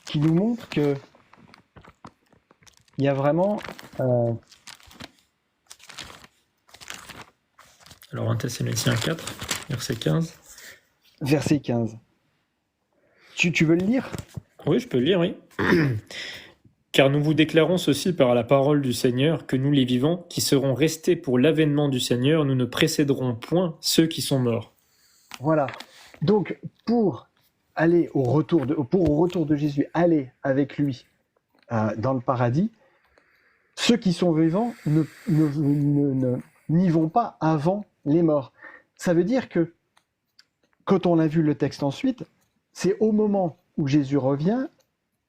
Speaker 2: Qui nous montre que il y a vraiment...
Speaker 1: Alors 1 Thessaloniciens 4, verset 15.
Speaker 2: Verset 15. Tu veux le lire ?
Speaker 1: Oui, je peux le lire, oui. Car nous vous déclarons ceci par la parole du Seigneur, que nous les vivants, qui serons restés pour l'avènement du Seigneur, nous ne précéderons point ceux qui sont morts.
Speaker 2: Voilà. Donc, pour au retour de Jésus, aller avec lui dans le paradis, ceux qui sont vivants n'y vont pas avant les morts. Ça veut dire que, quand on a vu le texte ensuite, c'est au moment où Jésus revient,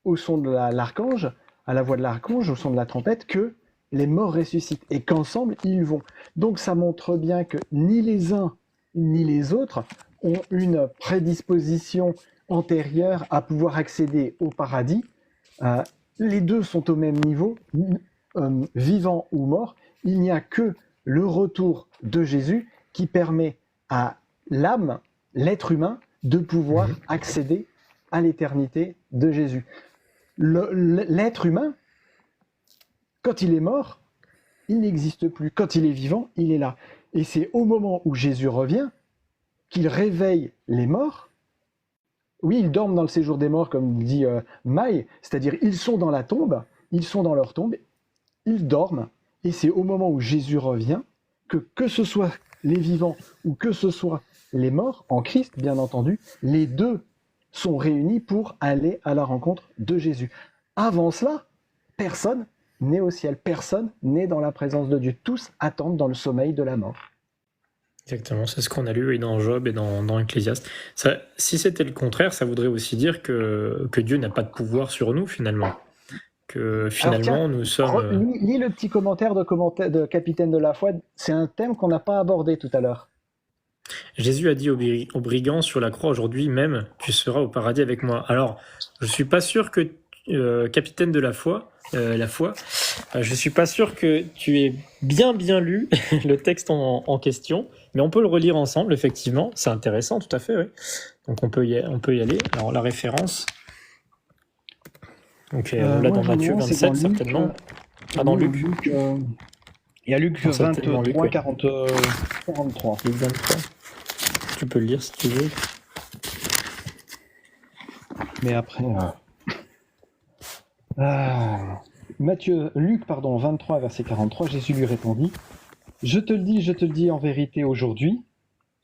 Speaker 2: au son de l'archange, à la voix de l'archange, au son de la trompette, que les morts ressuscitent et qu'ensemble ils vont. Donc ça montre bien que ni les uns ni les autres ont une prédisposition antérieure à pouvoir accéder au paradis. Les deux sont au même niveau, vivants ou morts. Il n'y a que le retour de Jésus qui permet à l'âme, l'être humain, de pouvoir accéder à l'éternité de Jésus. L'être humain, quand il est mort, il n'existe plus. Quand il est vivant, il est là. Et c'est au moment où Jésus revient qu'il réveille les morts. Oui, ils dorment dans le séjour des morts, comme dit Maï, c'est-à-dire ils sont dans la tombe, ils sont dans leur tombe, ils dorment, et c'est au moment où Jésus revient que ce soit les vivants ou que ce soit les morts, en Christ bien entendu, les deux sont réunis pour aller à la rencontre de Jésus. Avant cela, personne n'est au ciel, personne n'est dans la présence de Dieu. Tous attendent dans le sommeil de la mort.
Speaker 1: Exactement, c'est ce qu'on a lu dans Job et dans Ecclésiaste. Si c'était le contraire, ça voudrait aussi dire que Dieu n'a pas de pouvoir sur nous finalement. Que finalement,
Speaker 2: alors, tiens,
Speaker 1: nous sommes...
Speaker 2: Lis le petit commentaire de Capitaine de la Foi, c'est un thème qu'on n'a pas abordé tout à l'heure.
Speaker 1: Jésus a dit aux brigands sur la croix, aujourd'hui même, tu seras au paradis avec moi. Alors, je suis pas sûr que, capitaine de la foi, je suis pas sûr que tu aies bien lu le texte en question, mais on peut le relire ensemble, effectivement. C'est intéressant, tout à fait, oui. Donc on peut y aller. Alors, la référence... Donc, on l'a dans Matthieu 27, certainement. Dans Luc.
Speaker 2: Il y a Luc 23, Luc, oui. 43.
Speaker 1: Luc 23. Tu peux le lire si tu veux.
Speaker 2: Mais après... Luc 23, verset 43, Jésus lui répondit, « Je te le dis en vérité aujourd'hui,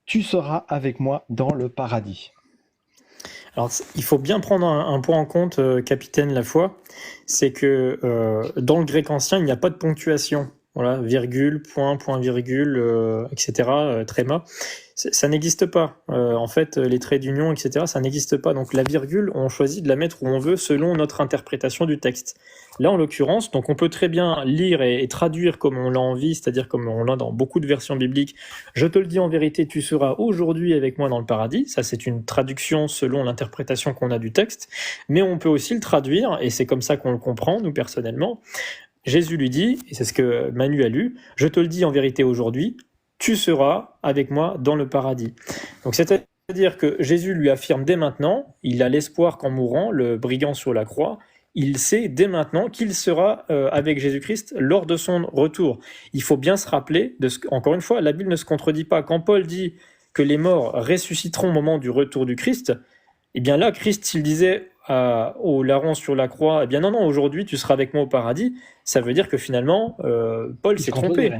Speaker 2: tu seras avec moi dans le paradis. »
Speaker 1: Alors, il faut bien prendre un point en compte, capitaine la foi, c'est que dans le grec ancien, il n'y a pas de ponctuation. Voilà, virgule, point, virgule, etc., tréma. Ça n'existe pas. En fait, les traits d'union, etc., ça n'existe pas. Donc la virgule, on choisit de la mettre où on veut selon notre interprétation du texte. Là, en l'occurrence, donc on peut très bien lire et traduire comme on l'a envie, c'est-à-dire comme on l'a dans beaucoup de versions bibliques. Je te le dis en vérité, tu seras aujourd'hui avec moi dans le paradis. Ça, c'est une traduction selon l'interprétation qu'on a du texte. Mais on peut aussi le traduire, et c'est comme ça qu'on le comprend, nous personnellement. Jésus lui dit, et c'est ce que Manu a lu, « Je te le dis en vérité aujourd'hui, tu seras avec moi dans le paradis. » Donc c'est-à-dire que Jésus lui affirme dès maintenant, il a l'espoir qu'en mourant, le brigand sur la croix, il sait dès maintenant qu'il sera avec Jésus-Christ lors de son retour. Il faut bien se rappeler, encore une fois, la Bible ne se contredit pas. Quand Paul dit que les morts ressusciteront au moment du retour du Christ, eh bien là, Christ, s'il disait au larron sur la croix, eh bien non, aujourd'hui tu seras avec moi au paradis, ça veut dire que finalement, Paul s'est trompé.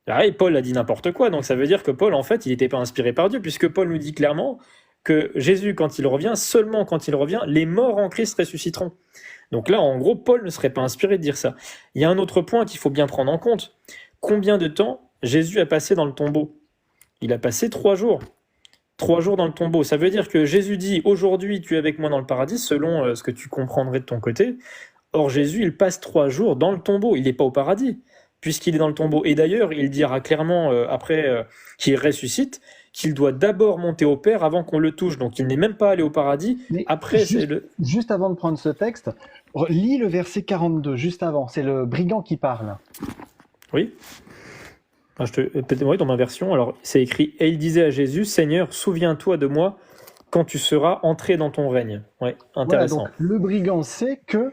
Speaker 1: Ah, et Paul a dit n'importe quoi, donc ça veut dire que Paul, en fait, il n'était pas inspiré par Dieu, puisque Paul nous dit clairement que Jésus, quand il revient, seulement quand il revient, les morts en Christ ressusciteront. Donc là, en gros, Paul ne serait pas inspiré de dire ça. Il y a un autre point qu'il faut bien prendre en compte. Combien de temps Jésus a passé dans le tombeau? Il a passé 3 jours. 3 jours dans le tombeau. Ça veut dire que Jésus dit, aujourd'hui, tu es avec moi dans le paradis, selon ce que tu comprendrais de ton côté. Or, Jésus, il passe 3 jours dans le tombeau. Il n'est pas au paradis, puisqu'il est dans le tombeau. Et d'ailleurs, il dira clairement, après qu'il ressuscite, qu'il doit d'abord monter au Père avant qu'on le touche. Donc, il n'est même pas allé au paradis.
Speaker 2: Mais
Speaker 1: Après, c'est le...
Speaker 2: juste avant de prendre ce texte, lis le verset 42, juste avant. C'est le brigand qui parle.
Speaker 1: Oui. Enfin, oui, dans ma version, alors c'est écrit « Et il disait à Jésus, Seigneur, souviens-toi de moi quand tu seras entré dans ton règne. » Ouais, intéressant.
Speaker 2: Voilà, donc le brigand sait que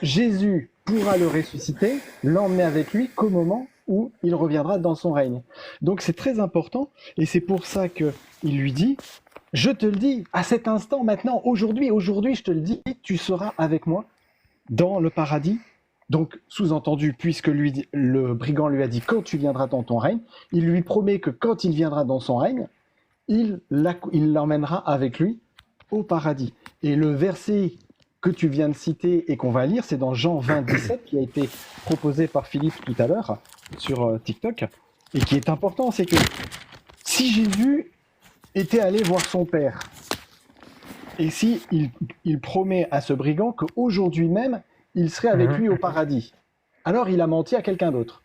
Speaker 2: Jésus pourra le ressusciter, l'emmener avec lui qu'au moment où il reviendra dans son règne. Donc c'est très important, et c'est pour ça qu'il lui dit, je te le dis, à cet instant, maintenant, aujourd'hui, je te le dis, tu seras avec moi dans le paradis. Donc, sous-entendu, puisque le brigand lui a dit, quand tu viendras dans ton règne, il lui promet que quand il viendra dans son règne, il l'emmènera avec lui au paradis. Et le verset que tu viens de citer et qu'on va lire, c'est dans Jean 20, 17, qui a été proposé par Philippe tout à l'heure sur TikTok, et qui est important, c'est que si Jésus était allé voir son Père, et si il promet à ce brigand qu'aujourd'hui même, il serait avec lui au paradis, alors il a menti à quelqu'un d'autre.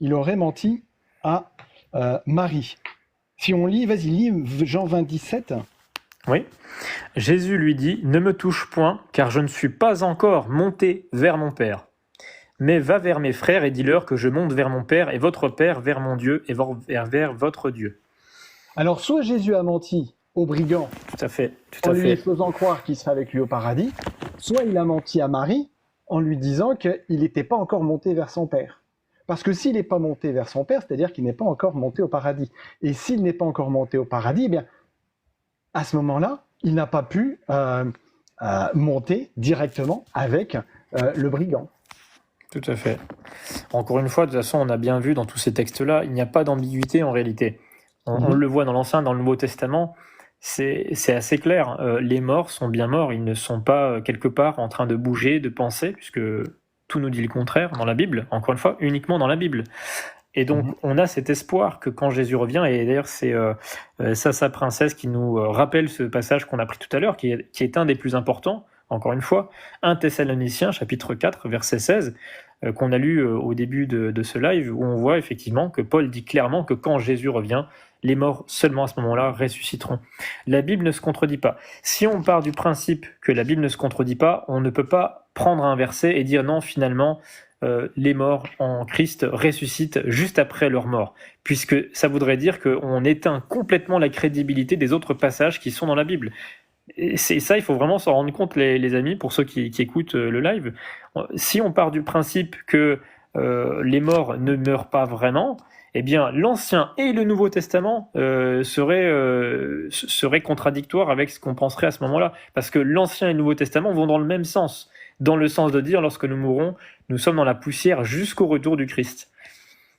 Speaker 2: Il aurait menti à Marie. Si on lit, vas-y, lis Jean 20, 17.
Speaker 1: Oui. Jésus lui dit, ne me touche point, car je ne suis pas encore monté vers mon Père. Mais va vers mes frères et dis-leur que je monte vers mon Père et votre Père, vers mon Dieu et vers votre Dieu.
Speaker 2: Alors, soit Jésus a menti au brigand,
Speaker 1: tout à fait.
Speaker 2: En lui faisant croire qu'il serait avec lui au paradis, soit il a menti à Marie en lui disant qu'il n'était pas encore monté vers son Père. Parce que s'il n'est pas monté vers son Père, c'est-à-dire qu'il n'est pas encore monté au paradis. Et s'il n'est pas encore monté au paradis, eh bien, à ce moment-là, il n'a pas pu monter directement avec le brigand.
Speaker 1: Tout à fait. Encore une fois, de toute façon, on a bien vu dans tous ces textes-là, il n'y a pas d'ambiguïté en réalité. On le voit dans l'Ancien, dans le Nouveau Testament, c'est assez clair. Les morts sont bien morts, ils ne sont pas quelque part en train de bouger, de penser, puisque tout nous dit le contraire dans la Bible, encore une fois, uniquement dans la Bible. Et donc, on a cet espoir que quand Jésus revient, et d'ailleurs, c'est Sasa Princesse qui nous rappelle ce passage qu'on a pris tout à l'heure, qui est un des plus importants, encore une fois, 1 Thessaloniciens, chapitre 4, verset 16, qu'on a lu au début de ce live, où on voit effectivement que Paul dit clairement que quand Jésus revient, les morts seulement à ce moment-là ressusciteront. La Bible ne se contredit pas. Si on part du principe que la Bible ne se contredit pas, on ne peut pas prendre un verset et dire non, finalement, les morts en Christ ressuscitent juste après leur mort, puisque ça voudrait dire qu'on éteint complètement la crédibilité des autres passages qui sont dans la Bible. Et c'est ça, il faut vraiment s'en rendre compte, les amis, pour ceux qui écoutent le live. Si on part du principe que les morts ne meurent pas vraiment, eh bien, l'Ancien et le Nouveau Testament seraient contradictoires avec ce qu'on penserait à ce moment-là. Parce que l'Ancien et le Nouveau Testament vont dans le même sens. Dans le sens de dire, lorsque nous mourrons, nous sommes dans la poussière jusqu'au retour du Christ.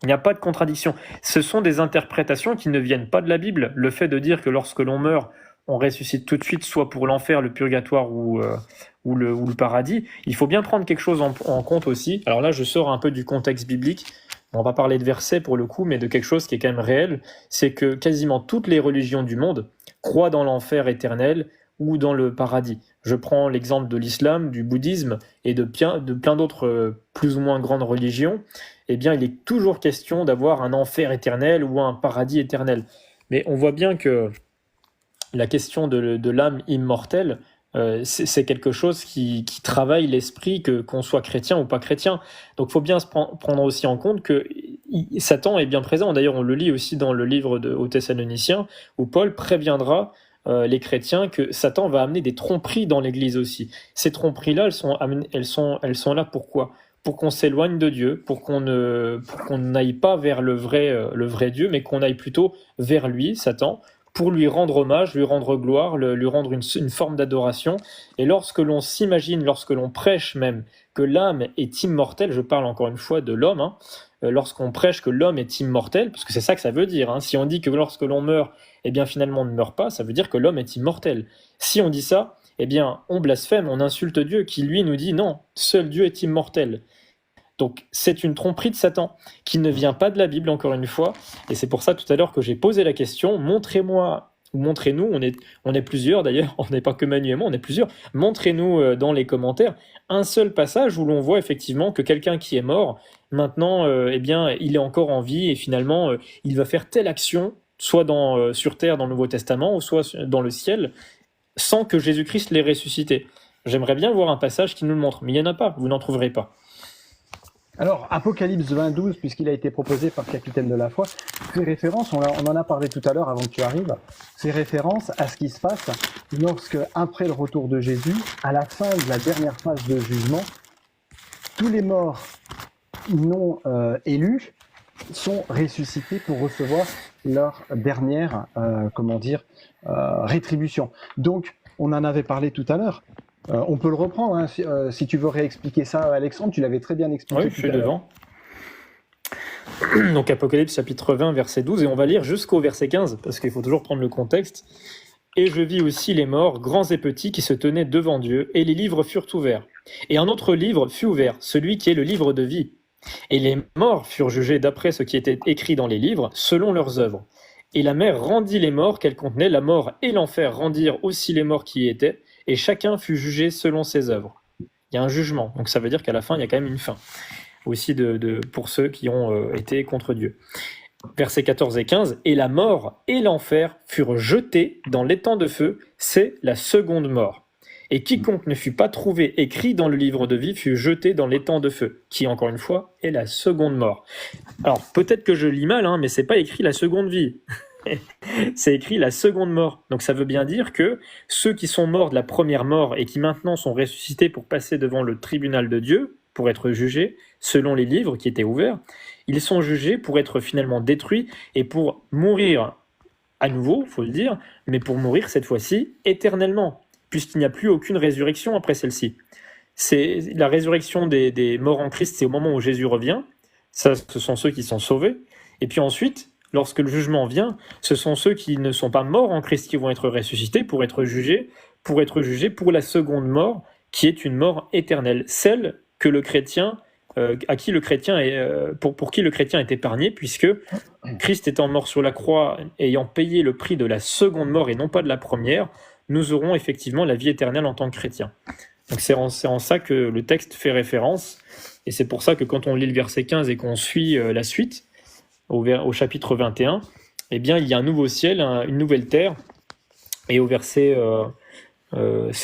Speaker 1: Il n'y a pas de contradiction. Ce sont des interprétations qui ne viennent pas de la Bible. Le fait de dire que lorsque l'on meurt, on ressuscite tout de suite, soit pour l'enfer, le purgatoire ou le paradis, il faut bien prendre quelque chose en compte aussi. Alors là, je sors un peu du contexte biblique. On va parler de versets pour le coup, mais de quelque chose qui est quand même réel. C'est que quasiment toutes les religions du monde croient dans l'enfer éternel ou dans le paradis. Je prends l'exemple de l'islam, du bouddhisme et de plein d'autres plus ou moins grandes religions. Eh bien, il est toujours question d'avoir un enfer éternel ou un paradis éternel. Mais on voit bien que la question de l'âme immortelle, c'est quelque chose qui travaille l'esprit, qu'on soit chrétien ou pas chrétien. Donc il faut bien se prendre aussi en compte que Satan est bien présent. D'ailleurs, on le lit aussi dans le livre aux Thessaloniciens, où Paul préviendra les chrétiens que Satan va amener des tromperies dans l'Église aussi. Ces tromperies-là, elles sont là pourquoi ? Pour qu'on s'éloigne de Dieu, pour qu'on n'aille pas vers le vrai Dieu, mais qu'on aille plutôt vers lui, Satan, pour lui rendre hommage, lui rendre gloire, lui rendre une forme d'adoration. Et lorsque l'on s'imagine, lorsque l'on prêche même que l'âme est immortelle, je parle encore une fois de l'homme, hein, lorsqu'on prêche que l'homme est immortel, parce que c'est ça que ça veut dire, hein, si on dit que lorsque l'on meurt, eh bien finalement on ne meurt pas, ça veut dire que l'homme est immortel. Si on dit ça, eh bien on blasphème, on insulte Dieu, qui lui nous dit non, seul Dieu est immortel. Donc c'est une tromperie de Satan qui ne vient pas de la Bible, encore une fois, et c'est pour ça tout à l'heure que j'ai posé la question, montrez-moi, ou montrez-nous, on est plusieurs d'ailleurs, on n'est pas que Manu et moi, on est plusieurs, montrez-nous dans les commentaires un seul passage où l'on voit effectivement que quelqu'un qui est mort, maintenant, eh bien, il est encore en vie, et finalement, il va faire telle action, soit sur terre dans le Nouveau Testament, ou soit dans le ciel, sans que Jésus-Christ l'ait ressuscité. J'aimerais bien voir un passage qui nous le montre, mais il n'y en a pas, vous n'en trouverez pas.
Speaker 2: Alors, Apocalypse 20-12, puisqu'il a été proposé par Capitaine de la Foi, fait référence, on en a parlé tout à l'heure avant que tu arrives, fait référence à ce qui se passe lorsque, après le retour de Jésus, à la fin de la dernière phase de jugement, tous les morts non élus sont ressuscités pour recevoir leur dernière, rétribution. Donc, on en avait parlé tout à l'heure. On peut le reprendre, hein, si tu veux réexpliquer ça, Alexandre, tu l'avais très bien expliqué.
Speaker 1: Oui, je suis devant. Donc Apocalypse chapitre 20, verset 12, et on va lire jusqu'au verset 15, parce qu'il faut toujours prendre le contexte. « Et je vis aussi les morts, grands et petits, qui se tenaient devant Dieu, et les livres furent ouverts. Et un autre livre fut ouvert, celui qui est le livre de vie. Et les morts furent jugés d'après ce qui était écrit dans les livres, selon leurs œuvres. Et la mer rendit les morts qu'elle contenait, la mort et l'enfer rendirent aussi les morts qui y étaient, et chacun fut jugé selon ses œuvres. » Il y a un jugement, donc ça veut dire qu'à la fin, il y a quand même une fin, aussi pour ceux qui ont été contre Dieu. Versets 14 et 15, « Et la mort et l'enfer furent jetés dans l'étang de feu, c'est la seconde mort. Et quiconque ne fut pas trouvé écrit dans le livre de vie fut jeté dans l'étang de feu, qui, encore une fois, est la seconde mort. » Alors, peut-être que je lis mal, hein, mais c'est pas écrit la seconde vie. C'est écrit la seconde mort. Donc ça veut bien dire que ceux qui sont morts de la première mort et qui maintenant sont ressuscités pour passer devant le tribunal de Dieu, pour être jugés, selon les livres qui étaient ouverts, ils sont jugés pour être finalement détruits et pour mourir à nouveau, il faut le dire, mais pour mourir cette fois-ci éternellement, puisqu'il n'y a plus aucune résurrection après celle-ci. C'est la résurrection des morts en Christ, c'est au moment où Jésus revient. Ça, ce sont ceux qui sont sauvés. Et puis ensuite, lorsque le jugement vient, ce sont ceux qui ne sont pas morts en Christ qui vont être ressuscités pour être jugés pour la seconde mort, qui est une mort éternelle, celle que le chrétien, pour qui le chrétien est épargné, puisque Christ étant mort sur la croix, ayant payé le prix de la seconde mort et non pas de la première, nous aurons effectivement la vie éternelle en tant que chrétiens. Donc c'est en ça que le texte fait référence, et c'est pour ça que quand on lit le verset 15 et qu'on suit la suite, au chapitre 21, eh bien, il y a un nouveau ciel, une nouvelle terre, et c'est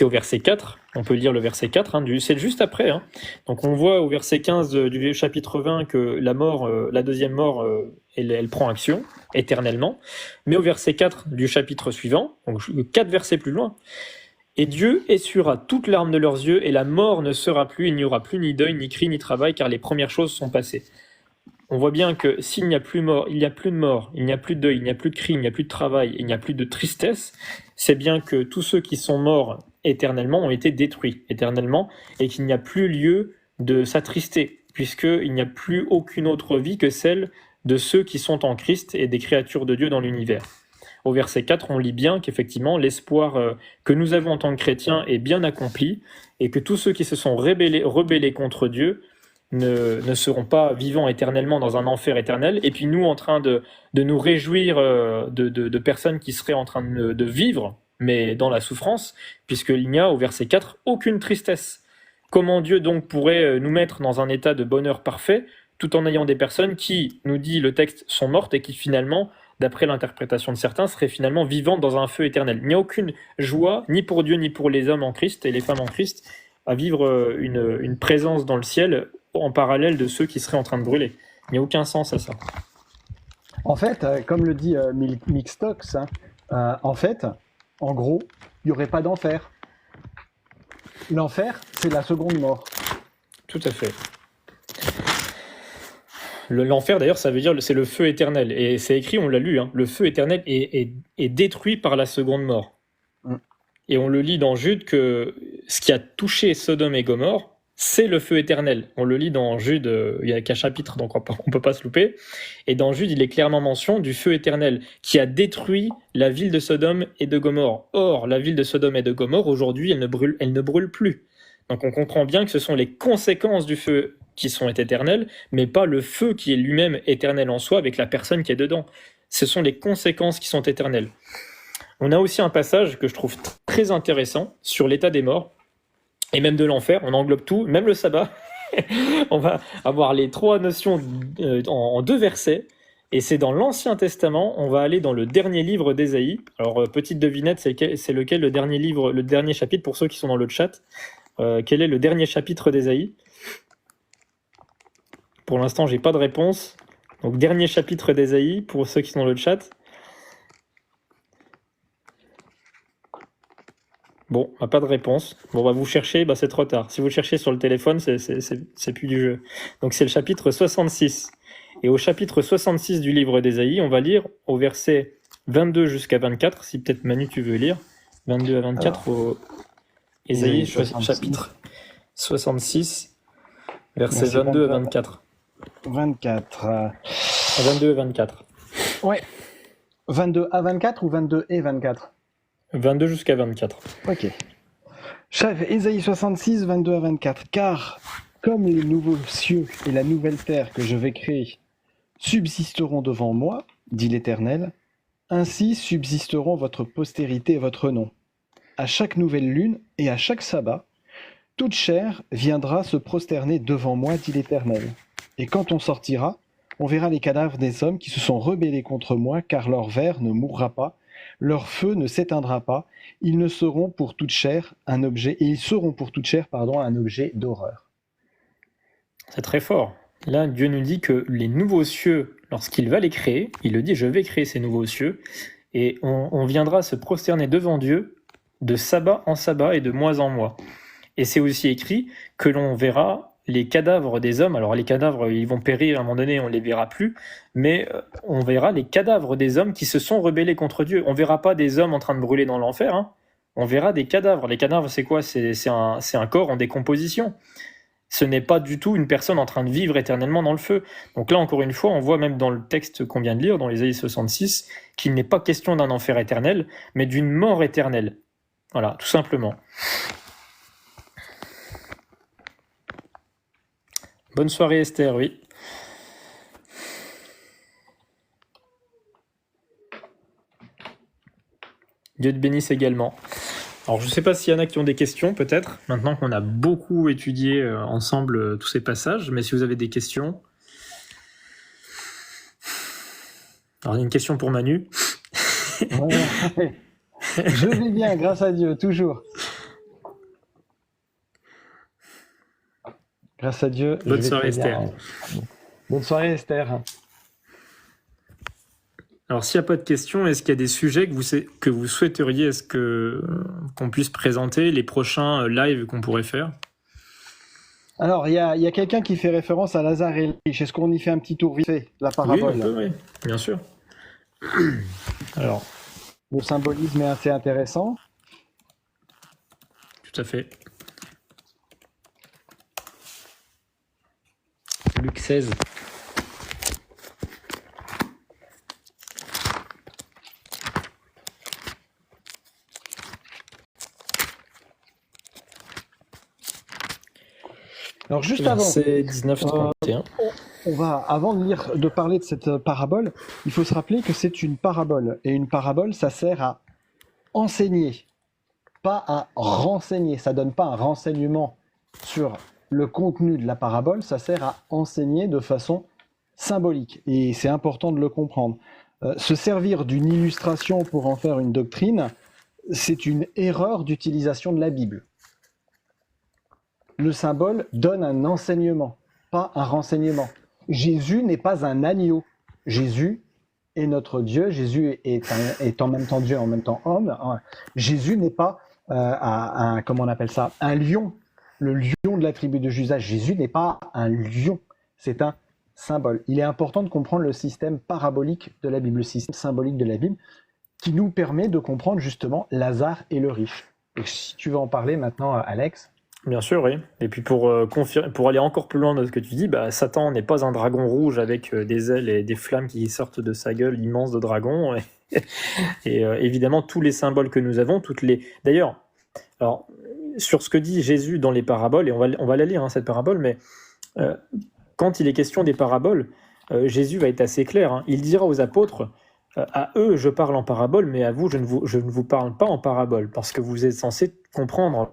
Speaker 1: au verset 4, on peut lire le verset 4, hein, c'est juste après. Hein. Donc on voit au verset 15 du chapitre 20 que la mort, la deuxième mort, elle prend action éternellement, mais au verset 4 du chapitre suivant, donc 4 versets plus loin, « Et Dieu essuiera toute larme de leurs yeux, et la mort ne sera plus, il n'y aura plus ni deuil, ni cri, ni travail, car les premières choses sont passées. » On voit bien que s'il n'y a plus mort, il n'y a plus de mort, il n'y a plus de deuil, il n'y a plus de cri, il n'y a plus de travail, il n'y a plus de tristesse, c'est bien que tous ceux qui sont morts éternellement ont été détruits éternellement et qu'il n'y a plus lieu de s'attrister, puisqu'il n'y a plus aucune autre vie que celle de ceux qui sont en Christ et des créatures de Dieu dans l'univers. Au verset 4, on lit bien qu'effectivement l'espoir que nous avons en tant que chrétiens est bien accompli et que tous ceux qui se sont rebellés contre Dieu ne seront pas vivants éternellement dans un enfer éternel, et puis nous en train de nous réjouir de personnes qui seraient en train de vivre, mais dans la souffrance, puisqu'il n'y a, au verset 4, aucune tristesse. Comment Dieu donc pourrait nous mettre dans un état de bonheur parfait, tout en ayant des personnes qui, nous dit le texte, sont mortes et qui finalement, d'après l'interprétation de certains, seraient finalement vivantes dans un feu éternel. Il n'y a aucune joie, ni pour Dieu, ni pour les hommes en Christ et les femmes en Christ, à vivre une présence dans le ciel en parallèle de ceux qui seraient en train de brûler. Il n'y a aucun sens à ça.
Speaker 2: En fait, comme le dit Mixtox, en fait, en gros, il n'y aurait pas d'enfer. L'enfer, c'est la seconde mort.
Speaker 1: Tout à fait. L'enfer, d'ailleurs, ça veut dire c'est le feu éternel. Et c'est écrit, on l'a lu, hein, le feu éternel est détruit par la seconde mort.
Speaker 2: Mm.
Speaker 1: Et on le lit dans Jude que ce qui a touché Sodome et Gomorrhe, c'est le feu éternel. On le lit dans Jude, il n'y a qu'un chapitre, donc on peut pas se louper. Et dans Jude, il est clairement mention du feu éternel qui a détruit la ville de Sodome et de Gomorrhe. Or, la ville de Sodome et de Gomorrhe, aujourd'hui, elle ne brûle plus. Donc on comprend bien que ce sont les conséquences du feu qui sont éternelles, mais pas le feu qui est lui-même éternel en soi avec la personne qui est dedans. Ce sont les conséquences qui sont éternelles. On a aussi un passage que je trouve très intéressant sur l'état des morts et même de l'enfer. On englobe tout, même le sabbat. On va avoir les trois notions en 2 versets. Et c'est dans l'Ancien Testament. On va aller dans le dernier livre d'Ésaïe. Alors, petite devinette, c'est lequel le dernier livre, le dernier chapitre pour ceux qui sont dans le chat. Quel est le dernier chapitre d'Ésaïe? Pour l'instant, j'ai pas de réponse. Donc, dernier chapitre d'Ésaïe pour ceux qui sont dans le chat. Bon, pas de réponse. Bon, vous cherchez, c'est trop tard. Si vous cherchez sur le téléphone, c'est plus du jeu. Donc c'est le chapitre 66. Et au chapitre 66 du livre d'Ésaïe, on va lire au verset 22 jusqu'à 24, si peut-être Manu tu veux lire. 22 à 24 au Ésaïe, chapitre 66, verset 22 à 24.
Speaker 2: 24.
Speaker 1: 22 à 24.
Speaker 2: Ouais. 22 à 24 ou 22 et 24?
Speaker 1: 22 jusqu'à 24.
Speaker 2: Ok. Chef, Ésaïe 66, 22 à 24. Car, comme les nouveaux cieux et la nouvelle terre que je vais créer subsisteront devant moi, dit l'Éternel, ainsi subsisteront votre postérité et votre nom. À chaque nouvelle lune et à chaque sabbat, toute chair viendra se prosterner devant moi, dit l'Éternel. Et quand on sortira, on verra les cadavres des hommes qui se sont rebellés contre moi, car leur ver ne mourra pas, leur feu ne s'éteindra pas, ils seront pour toute chair un objet d'horreur.
Speaker 1: C'est très fort. Là, Dieu nous dit que les nouveaux cieux, lorsqu'il va les créer, il le dit, je vais créer ces nouveaux cieux, et on viendra se prosterner devant Dieu de sabbat en sabbat et de mois en mois. Et c'est aussi écrit que l'on verra les cadavres des hommes. Alors les cadavres, ils vont périr à un moment donné, on ne les verra plus, mais on verra les cadavres des hommes qui se sont rebellés contre Dieu. On ne verra pas des hommes en train de brûler dans l'enfer, hein. On verra des cadavres. Les cadavres, c'est quoi? C'est un corps en décomposition. Ce n'est pas du tout une personne en train de vivre éternellement dans le feu. Donc là, encore une fois, on voit même dans le texte qu'on vient de lire, dans Ésaïe 66, qu'il n'est pas question d'un enfer éternel, mais d'une mort éternelle. Voilà, tout simplement. Bonne soirée Esther, oui. Dieu te bénisse également. Alors je ne sais pas s'il y en a qui ont des questions peut-être, maintenant qu'on a beaucoup étudié ensemble tous ces passages, mais si vous avez des questions. Alors il y a une question pour Manu.
Speaker 2: Je vais bien, grâce à Dieu, toujours. Grâce à Dieu.
Speaker 1: Bonne soirée Esther.
Speaker 2: Bonne soirée Esther.
Speaker 1: Alors s'il n'y a pas de questions, est-ce qu'il y a des sujets que vous souhaiteriez qu'on puisse présenter, les prochains lives qu'on pourrait faire?
Speaker 2: Alors il y a quelqu'un qui fait référence à Lazare et Lich. Est-ce qu'on y fait un petit tour vite fait, la parabole?
Speaker 1: Oui, on peut, oui, bien sûr. Alors,
Speaker 2: le symbolisme est assez intéressant.
Speaker 1: Tout à fait. Luc 16.
Speaker 2: Alors juste avant,
Speaker 1: verset 19-31.
Speaker 2: Avant de parler de cette parabole, il faut se rappeler que c'est une parabole. Et une parabole, ça sert à enseigner, pas à renseigner. Ça donne pas un renseignement sur le contenu de la parabole, ça sert à enseigner de façon symbolique. Et c'est important de le comprendre. Se servir d'une illustration pour en faire une doctrine, c'est une erreur d'utilisation de la Bible. Le symbole donne un enseignement, pas un renseignement. Jésus n'est pas un agneau. Jésus est notre Dieu. Jésus est en même temps Dieu, en même temps homme. Jésus n'est pas comment on appelle ça, un lion. Le lion de la tribu de Juda. Jésus n'est pas un lion. C'est un symbole. Il est important de comprendre le système parabolique de la Bible, le système symbolique de la Bible, qui nous permet de comprendre justement Lazare et le riche. Et si tu veux en parler maintenant, Alex.
Speaker 1: Bien sûr, oui. Et puis pour aller encore plus loin de ce que tu dis, Satan n'est pas un dragon rouge avec des ailes et des flammes qui sortent de sa gueule immense de dragon. Et évidemment, tous les symboles que nous avons, D'ailleurs, alors, sur ce que dit Jésus dans les paraboles, et on va la lire, cette parabole, mais quand il est question des paraboles, Jésus va être assez clair. Il dira aux apôtres, à eux je parle en parabole, mais à vous je ne vous parle pas en parabole, parce que vous êtes censés comprendre.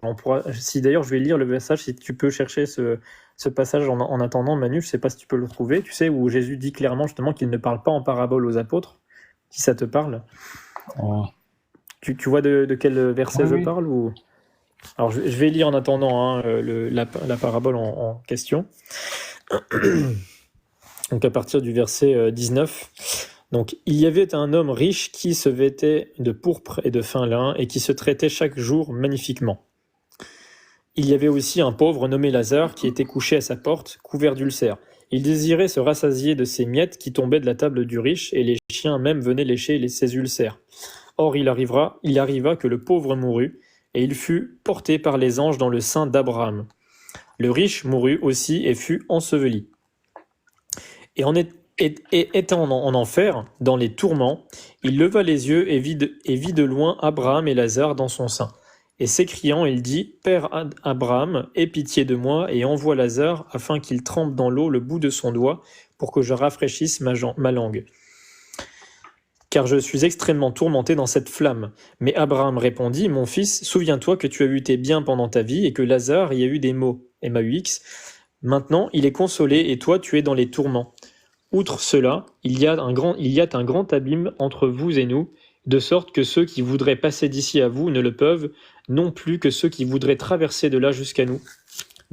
Speaker 1: Si d'ailleurs je vais lire le passage, si tu peux chercher ce passage en attendant, Manu, je ne sais pas si tu peux le trouver, tu sais, où Jésus dit clairement justement qu'il ne parle pas en parabole aux apôtres, si ça te parle.
Speaker 2: Oh.
Speaker 1: Tu vois de quel verset je
Speaker 2: Oui.
Speaker 1: parle ou... Alors je vais lire en attendant la parabole en question. Donc à partir du verset 19. Donc, il y avait un homme riche qui se vêtait de pourpre et de fin lin et qui se traitait chaque jour magnifiquement. Il y avait aussi un pauvre nommé Lazare qui était couché à sa porte, couvert d'ulcères. Il désirait se rassasier de ces miettes qui tombaient de la table du riche, et les chiens même venaient lécher ses ulcères. Or, il arriva que le pauvre mourut, et il fut porté par les anges dans le sein d'Abraham. Le riche mourut aussi et fut enseveli. Et étant en enfer, dans les tourments, il leva les yeux et vit de loin Abraham et Lazare dans son sein. Et s'écriant, il dit, « Père Abraham, aie pitié de moi et envoie Lazare afin qu'il trempe dans l'eau le bout de son doigt pour que je rafraîchisse ma langue. Car je suis extrêmement tourmenté dans cette flamme. » Mais Abraham répondit, « Mon fils, souviens-toi que tu as eu tes biens pendant ta vie et que Lazare y a eu des maux. » MAUX. Maintenant, il est consolé et toi, tu es dans les tourments. Outre cela, il y a un grand abîme entre vous et nous, de sorte que ceux qui voudraient passer d'ici à vous ne le peuvent, non plus que ceux qui voudraient traverser de là jusqu'à nous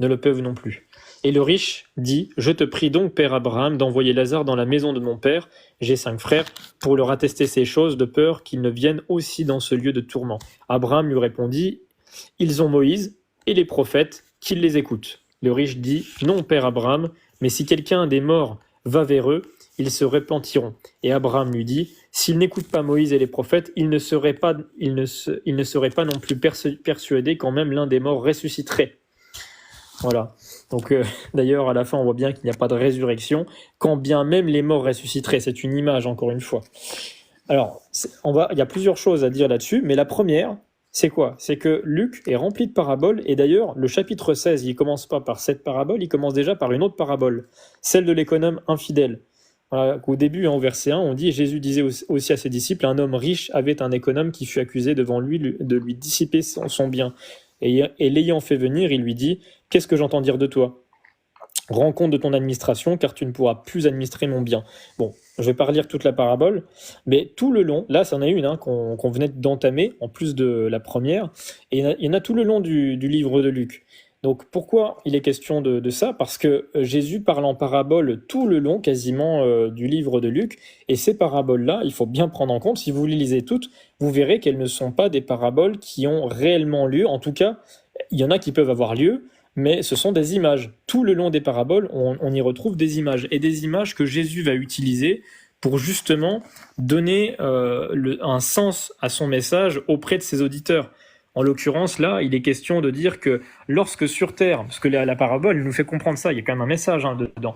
Speaker 1: ne le peuvent non plus. Et le riche dit, « Je te prie donc, Père Abraham, d'envoyer Lazare dans la maison de mon père, j'ai 5 frères, pour leur attester ces choses, de peur qu'ils ne viennent aussi dans ce lieu de tourment. » Abraham lui répondit, « Ils ont Moïse et les prophètes, qu'ils les écoutent. » Le riche dit, « Non, Père Abraham, mais si quelqu'un des morts va vers eux, ils se repentiront. » Et Abraham lui dit, « S'ils n'écoutent pas Moïse et les prophètes, ils ne seraient pas non plus persuadés quand même l'un des morts ressusciterait. » Voilà. Donc d'ailleurs, à la fin, on voit bien qu'il n'y a pas de résurrection, quand bien même les morts ressusciteraient. C'est une image, encore une fois. Alors, il y a plusieurs choses à dire là-dessus, mais la première, c'est quoi? C'est que Luc est rempli de paraboles, et d'ailleurs, le chapitre 16, il ne commence pas par cette parabole, il commence déjà par une autre parabole, celle de l'économe infidèle. Voilà, au début, au verset 1, on dit « Jésus disait aussi à ses disciples, un homme riche avait un économe qui fut accusé devant lui de lui dissiper son bien. Et l'ayant fait venir, il lui dit « Qu'est-ce que j'entends dire de toi ? Rends compte de ton administration, car tu ne pourras plus administrer mon bien. » Bon, je vais pas relire toute la parabole, mais tout le long, là, c'en est une qu'on venait d'entamer, en plus de la première, et il y en a tout le long du livre de Luc. Donc pourquoi il est question de ça? Parce que Jésus parle en parabole tout le long, quasiment, du livre de Luc, et ces paraboles-là, il faut bien prendre en compte, si vous les lisez toutes, vous verrez qu'elles ne sont pas des paraboles qui ont réellement lieu. En tout cas, il y en a qui peuvent avoir lieu, mais ce sont des images. Tout le long des paraboles, on y retrouve des images, et des images que Jésus va utiliser pour justement donner un sens à son message auprès de ses auditeurs. En l'occurrence, là, il est question de dire que lorsque sur Terre, parce que la parabole nous fait comprendre ça, il y a quand même un message dedans.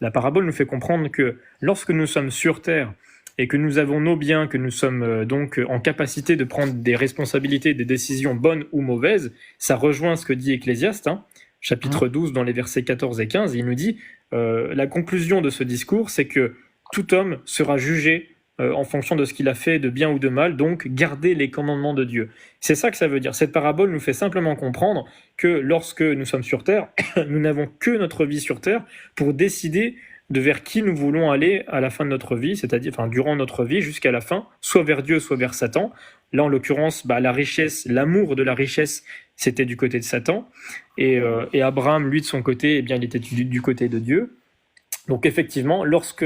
Speaker 1: La parabole nous fait comprendre que lorsque nous sommes sur Terre et que nous avons nos biens, que nous sommes donc en capacité de prendre des responsabilités, des décisions bonnes ou mauvaises, ça rejoint ce que dit Ecclésiaste, chapitre 12, dans les versets 14 et 15, il nous dit, la conclusion de ce discours, c'est que tout homme sera jugé en fonction de ce qu'il a fait de bien ou de mal, donc garder les commandements de Dieu. C'est ça que ça veut dire. Cette parabole nous fait simplement comprendre que lorsque nous sommes sur Terre, nous n'avons que notre vie sur Terre pour décider de vers qui nous voulons aller à la fin de notre vie, c'est-à-dire durant notre vie jusqu'à la fin, soit vers Dieu, soit vers Satan. Là, en l'occurrence, la richesse, l'amour de la richesse, c'était du côté de Satan, et Abraham, lui, de son côté, eh bien, il était du côté de Dieu. Donc effectivement, lorsque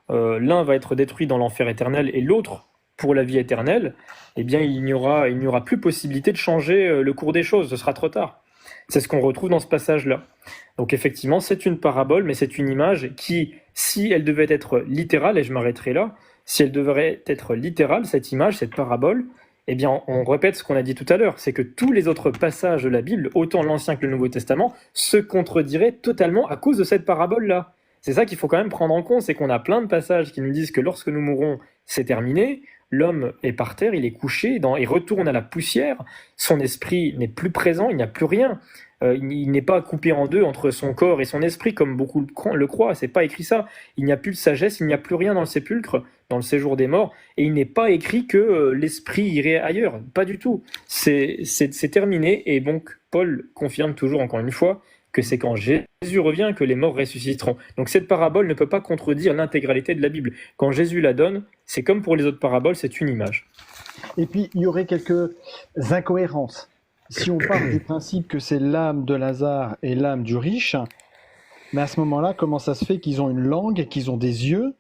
Speaker 1: l'un va être détruit dans l'enfer éternel et l'autre pour la vie éternelle, eh bien il n'y aura plus possibilité de changer le cours des choses, ce sera trop tard. C'est ce qu'on retrouve dans ce passage-là. Donc effectivement, c'est une parabole, mais c'est une image qui, si elle devait être littérale, et je m'arrêterai là, si elle devrait être littérale, cette image, cette parabole, eh bien, on répète ce qu'on a dit tout à l'heure, c'est que tous les autres passages de la Bible, autant l'Ancien que le Nouveau Testament, se contrediraient totalement à cause de cette parabole-là. C'est ça qu'il faut quand même prendre en compte, c'est qu'on a plein de passages qui nous disent que lorsque nous mourrons, c'est terminé, l'homme est par terre, il est couché, il retourne à la poussière, son esprit n'est plus présent, il n'y a plus rien. Il n'est pas coupé en deux entre son corps et son esprit, comme beaucoup le croient, c'est pas écrit ça. Il n'y a plus de sagesse, il n'y a plus rien dans le sépulcre, dans le séjour des morts, et il n'est pas écrit que l'esprit irait ailleurs, pas du tout. C'est terminé, et donc Paul confirme toujours encore une fois que c'est quand Jésus revient que les morts ressusciteront. Donc cette parabole ne peut pas contredire l'intégralité de la Bible. Quand Jésus la donne, c'est comme pour les autres paraboles, c'est une image.
Speaker 2: Et puis, il y aurait quelques incohérences. Si on part du principe que c'est l'âme de Lazare et l'âme du riche, mais à ce moment-là, comment ça se fait qu'ils ont une langue, qu'ils ont des yeux,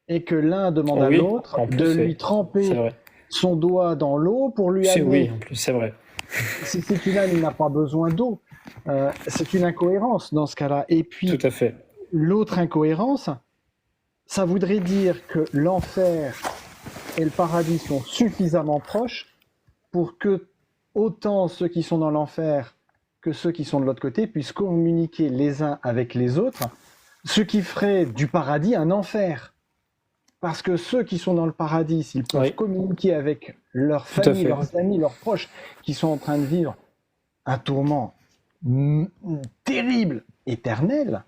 Speaker 2: et que l'un demande à l'autre de lui tremper son doigt dans l'eau pour lui amener...
Speaker 1: Oui, en plus, c'est vrai.
Speaker 2: Si c'est une âme, il n'a pas besoin d'eau. C'est une incohérence dans ce cas-là. Et puis,
Speaker 1: tout à fait.
Speaker 2: L'autre incohérence, ça voudrait dire que l'enfer et le paradis sont suffisamment proches pour que autant ceux qui sont dans l'enfer que ceux qui sont de l'autre côté puissent communiquer les uns avec les autres, ce qui ferait du paradis un enfer. Parce que ceux qui sont dans le paradis, s'ils peuvent communiquer avec leur famille, leurs amis, leurs proches, qui sont en train de vivre un tourment terrible, éternel,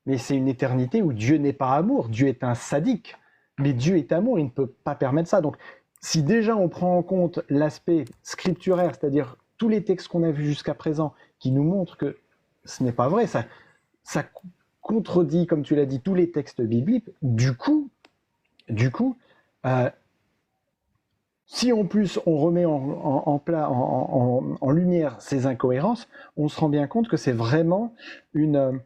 Speaker 2: mais c'est une éternité où Dieu n'est pas amour, Dieu est un sadique, mais Dieu est amour, il ne peut pas permettre ça. Donc, si déjà on prend en compte l'aspect scripturaire, c'est-à-dire tous les textes qu'on a vus jusqu'à présent, qui nous montrent que ce n'est pas vrai, ça contredit, comme tu l'as dit, tous les textes bibliques, du coup, si en plus on remet en lumière ces incohérences, on se rend bien compte que c'est vraiment une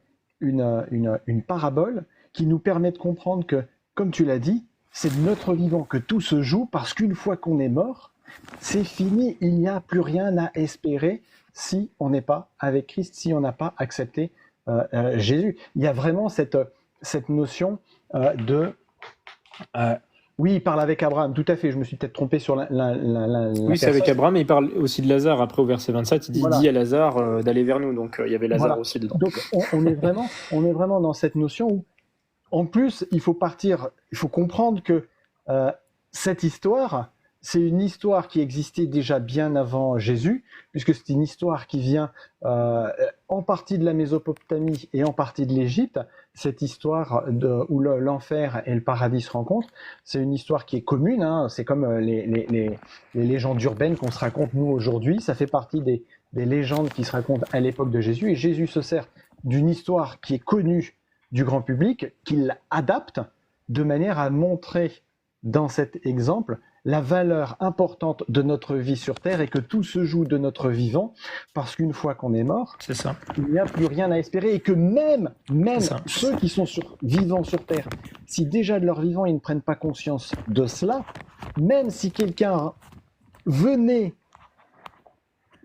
Speaker 2: parabole qui nous permet de comprendre que, comme tu l'as dit, c'est de notre vivant que tout se joue, parce qu'une fois qu'on est mort, c'est fini, il n'y a plus rien à espérer si on n'est pas avec Christ, si on n'a pas accepté Jésus. Il y a vraiment cette notion de... oui, il parle avec Abraham, tout à fait, je me suis peut-être trompé sur
Speaker 1: oui, c'est avec Abraham, mais il parle aussi de Lazare, après au verset 27, il dit, dit à Lazare d'aller vers nous, donc il y avait Lazare aussi dedans.
Speaker 2: Donc on est vraiment dans cette notion où, en plus, il faut comprendre que cette histoire, c'est une histoire qui existait déjà bien avant Jésus, puisque c'est une histoire qui vient en partie de la Mésopotamie et en partie de l'Égypte. Cette histoire où l'enfer et le paradis se rencontrent, c'est une histoire qui est commune, hein. C'est comme les légendes urbaines qu'on se raconte nous aujourd'hui. Ça fait partie des légendes qui se racontent à l'époque de Jésus, et Jésus se sert d'une histoire qui est connue du grand public, qu'il adapte de manière à montrer dans cet exemple la valeur importante de notre vie sur Terre, et que tout se joue de notre vivant, parce qu'une fois qu'on est mort,
Speaker 1: c'est ça,
Speaker 2: il n'y a plus rien à espérer, et que même ceux qui sont vivants sur Terre, si déjà de leur vivant ils ne prennent pas conscience de cela, même si quelqu'un venait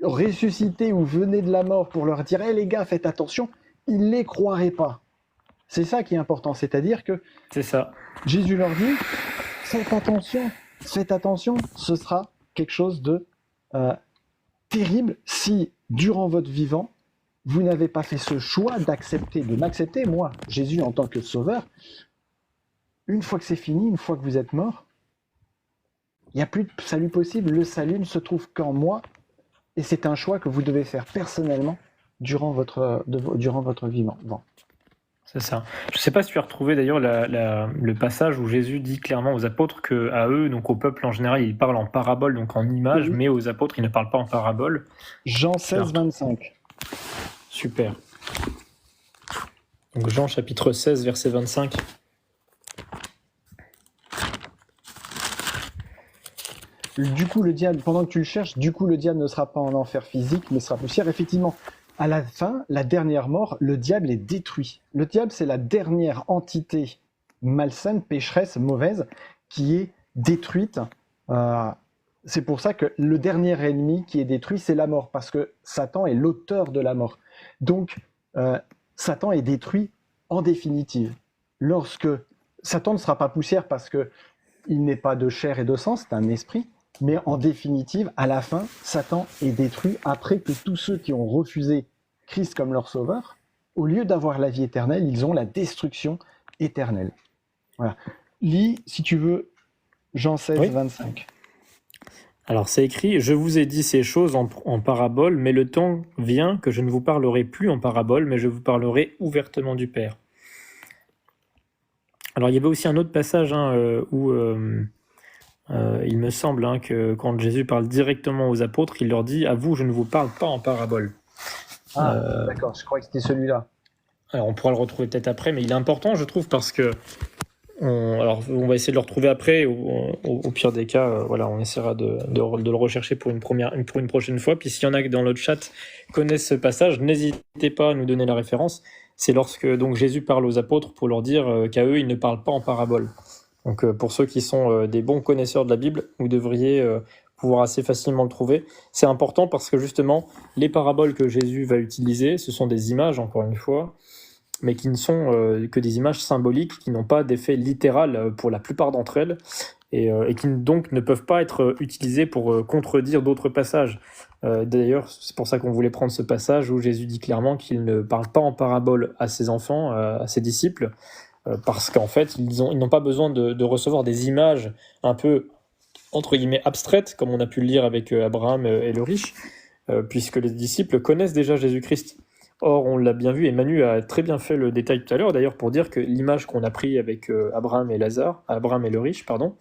Speaker 2: ressusciter ou venait de la mort pour leur dire « Hey les gars, faites attention », ils ne les croiraient pas. C'est ça qui est important, c'est-à-dire que Jésus leur dit « Faites attention, ce sera quelque chose de terrible si, durant votre vivant, vous n'avez pas fait ce choix de m'accepter, moi, Jésus, en tant que sauveur. Une fois que c'est fini, une fois que vous êtes mort, il n'y a plus de salut possible, le salut ne se trouve qu'en moi, et c'est un choix que vous devez faire personnellement durant votre vivant. »
Speaker 1: C'est ça. Je ne sais pas si tu as retrouvé d'ailleurs le passage où Jésus dit clairement aux apôtres qu'à eux, donc au peuple en général, il parle en parabole, donc en image, mais aux apôtres, il ne parle pas en parabole.
Speaker 2: Jean 16, 25.
Speaker 1: Super. Donc Jean chapitre 16, verset 25.
Speaker 2: Du coup, le diable, pendant que tu le cherches, le diable ne sera pas en enfer physique, mais sera poussière. Effectivement, à la fin, la dernière mort, le diable est détruit. Le diable, c'est la dernière entité malsaine, pécheresse, mauvaise, qui est détruite C'est pour ça que le dernier ennemi qui est détruit, c'est la mort, parce que Satan est l'auteur de la mort. Donc, Satan est détruit en définitive. Lorsque Satan ne sera pas poussière parce que il n'est pas de chair et de sang, c'est un esprit, mais en définitive, à la fin, Satan est détruit après que tous ceux qui ont refusé Christ comme leur sauveur, au lieu d'avoir la vie éternelle, ils ont la destruction éternelle. Voilà. Lis, si tu veux, Jean 16,
Speaker 1: Oui.
Speaker 2: 25.
Speaker 1: Alors c'est écrit, je vous ai dit ces choses en parabole, mais le temps vient que je ne vous parlerai plus en parabole, mais je vous parlerai ouvertement du Père. Alors il y avait aussi un autre passage où il me semble que quand Jésus parle directement aux apôtres, il leur dit, à vous je ne vous parle pas en parabole.
Speaker 2: Ah, d'accord, je crois que c'était celui-là.
Speaker 1: Alors on pourra le retrouver peut-être après, mais il est important je trouve parce que alors, on va essayer de le retrouver après. Au pire des cas, voilà, on essaiera de le rechercher pour une prochaine fois. Puis s'il y en a qui dans le chat connaissent ce passage, n'hésitez pas à nous donner la référence. C'est lorsque donc Jésus parle aux apôtres pour leur dire qu'à eux, il ne parle pas en parabole. Donc pour ceux qui sont des bons connaisseurs de la Bible, vous devriez pouvoir assez facilement le trouver. C'est important parce que justement, les paraboles que Jésus va utiliser, ce sont des images, encore une fois, mais qui ne sont que des images symboliques, qui n'ont pas d'effet littéral pour la plupart d'entre elles, et qui donc ne peuvent pas être utilisées pour contredire d'autres passages. D'ailleurs, c'est pour ça qu'on voulait prendre ce passage où Jésus dit clairement qu'il ne parle pas en parabole à ses enfants, à ses disciples, parce qu'en fait, ils n'ont pas besoin de recevoir des images un peu, entre guillemets, abstraites, comme on a pu le lire avec Abraham et le riche, puisque les disciples connaissent déjà Jésus-Christ. Or, on l'a bien vu, et Manu a très bien fait le détail tout à l'heure, d'ailleurs, pour dire que l'image qu'on a pris avec Abraham et le riche, pardon,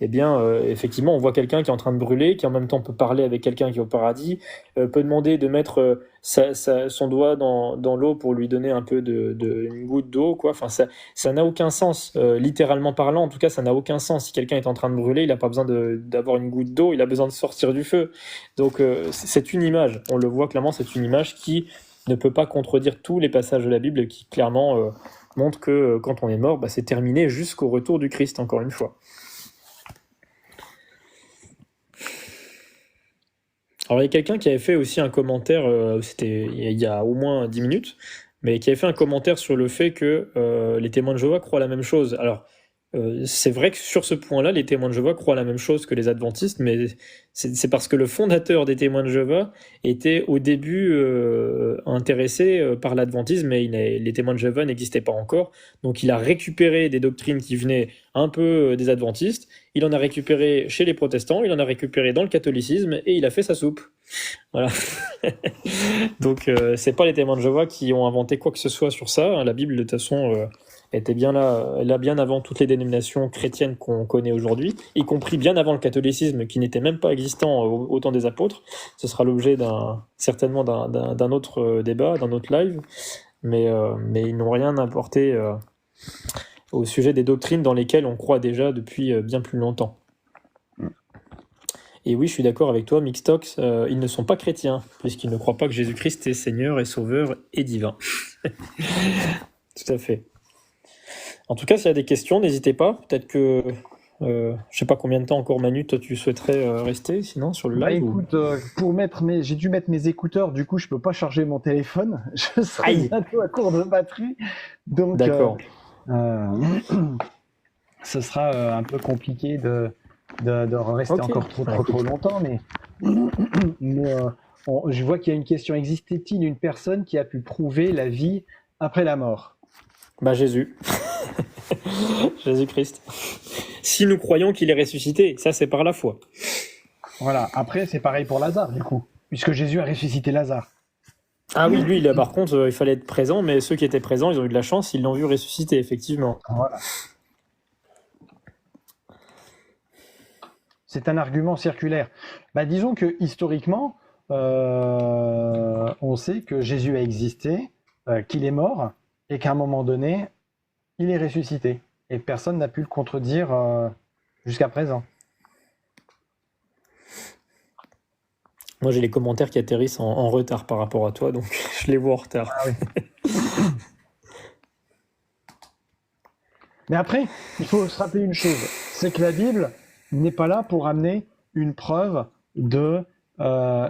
Speaker 1: eh bien, effectivement, on voit quelqu'un qui est en train de brûler, qui en même temps peut parler avec quelqu'un qui est au paradis, peut demander de mettre son doigt dans l'eau pour lui donner un peu une goutte d'eau, quoi. Enfin, ça n'a aucun sens, littéralement parlant. En tout cas, ça n'a aucun sens. Si quelqu'un est en train de brûler, il n'a pas besoin d'avoir une goutte d'eau, il a besoin de sortir du feu. Donc, c'est une image. On le voit clairement, c'est une image qui ne peut pas contredire tous les passages de la Bible qui clairement montrent que quand on est mort, c'est terminé jusqu'au retour du Christ, encore une fois. Alors il y a quelqu'un qui avait fait aussi un commentaire, c'était il y a au moins 10 minutes, mais qui avait fait un commentaire sur le fait que les témoins de Jéhovah croient la même chose. Alors c'est vrai que sur ce point-là, les témoins de Jéhovah croient la même chose que les adventistes, mais c'est parce que le fondateur des témoins de Jéhovah était au début intéressé par l'adventisme, mais les témoins de Jéhovah n'existaient pas encore. Donc il a récupéré des doctrines qui venaient un peu des adventistes, il en a récupéré chez les protestants, il en a récupéré dans le catholicisme, et il a fait sa soupe. Voilà. Donc c'est pas les témoins de Jéhovah qui ont inventé quoi que ce soit sur ça. La Bible, de toute façon... était bien là bien avant toutes les dénominations chrétiennes qu'on connaît aujourd'hui, y compris bien avant le catholicisme qui n'était même pas existant au temps des apôtres. Ce sera l'objet certainement d'un autre débat, d'un autre live, mais ils n'ont rien apporté au sujet des doctrines dans lesquelles on croit déjà depuis bien plus longtemps. Et oui, je suis d'accord avec toi, Mixtox, ils ne sont pas chrétiens, puisqu'ils ne croient pas que Jésus-Christ est Seigneur et Sauveur et divin. Tout à fait. En tout cas, s'il y a des questions, n'hésitez pas. Peut-être que, je sais pas combien de temps encore, Manu, toi tu souhaiterais rester, sinon, sur le live
Speaker 2: Écoute, j'ai dû mettre mes écouteurs, du coup je peux pas charger mon téléphone. Je serai bientôt à court de batterie. Donc,
Speaker 1: d'accord.
Speaker 2: Ce sera un peu compliqué de rester encore trop longtemps, mais je vois qu'il y a une question. Existait-il une personne qui a pu prouver la vie après la mort ?
Speaker 1: Jésus. Jésus-Christ. Si nous croyons qu'il est ressuscité, ça c'est par la foi.
Speaker 2: Voilà, après c'est pareil pour Lazare du coup, puisque Jésus a ressuscité Lazare.
Speaker 1: Ah oui, lui, par contre, il fallait être présent, mais ceux qui étaient présents, ils ont eu de la chance, ils l'ont vu ressusciter, effectivement.
Speaker 2: Voilà. C'est un argument circulaire. Disons que historiquement, on sait que Jésus a existé, qu'il est mort, et qu'à un moment donné, il est ressuscité. Et personne n'a pu le contredire jusqu'à présent.
Speaker 1: Moi, j'ai les commentaires qui atterrissent en retard par rapport à toi, donc je les vois en retard.
Speaker 2: Ah oui. Mais après, il faut se rappeler une chose, c'est que la Bible n'est pas là pour amener une preuve euh,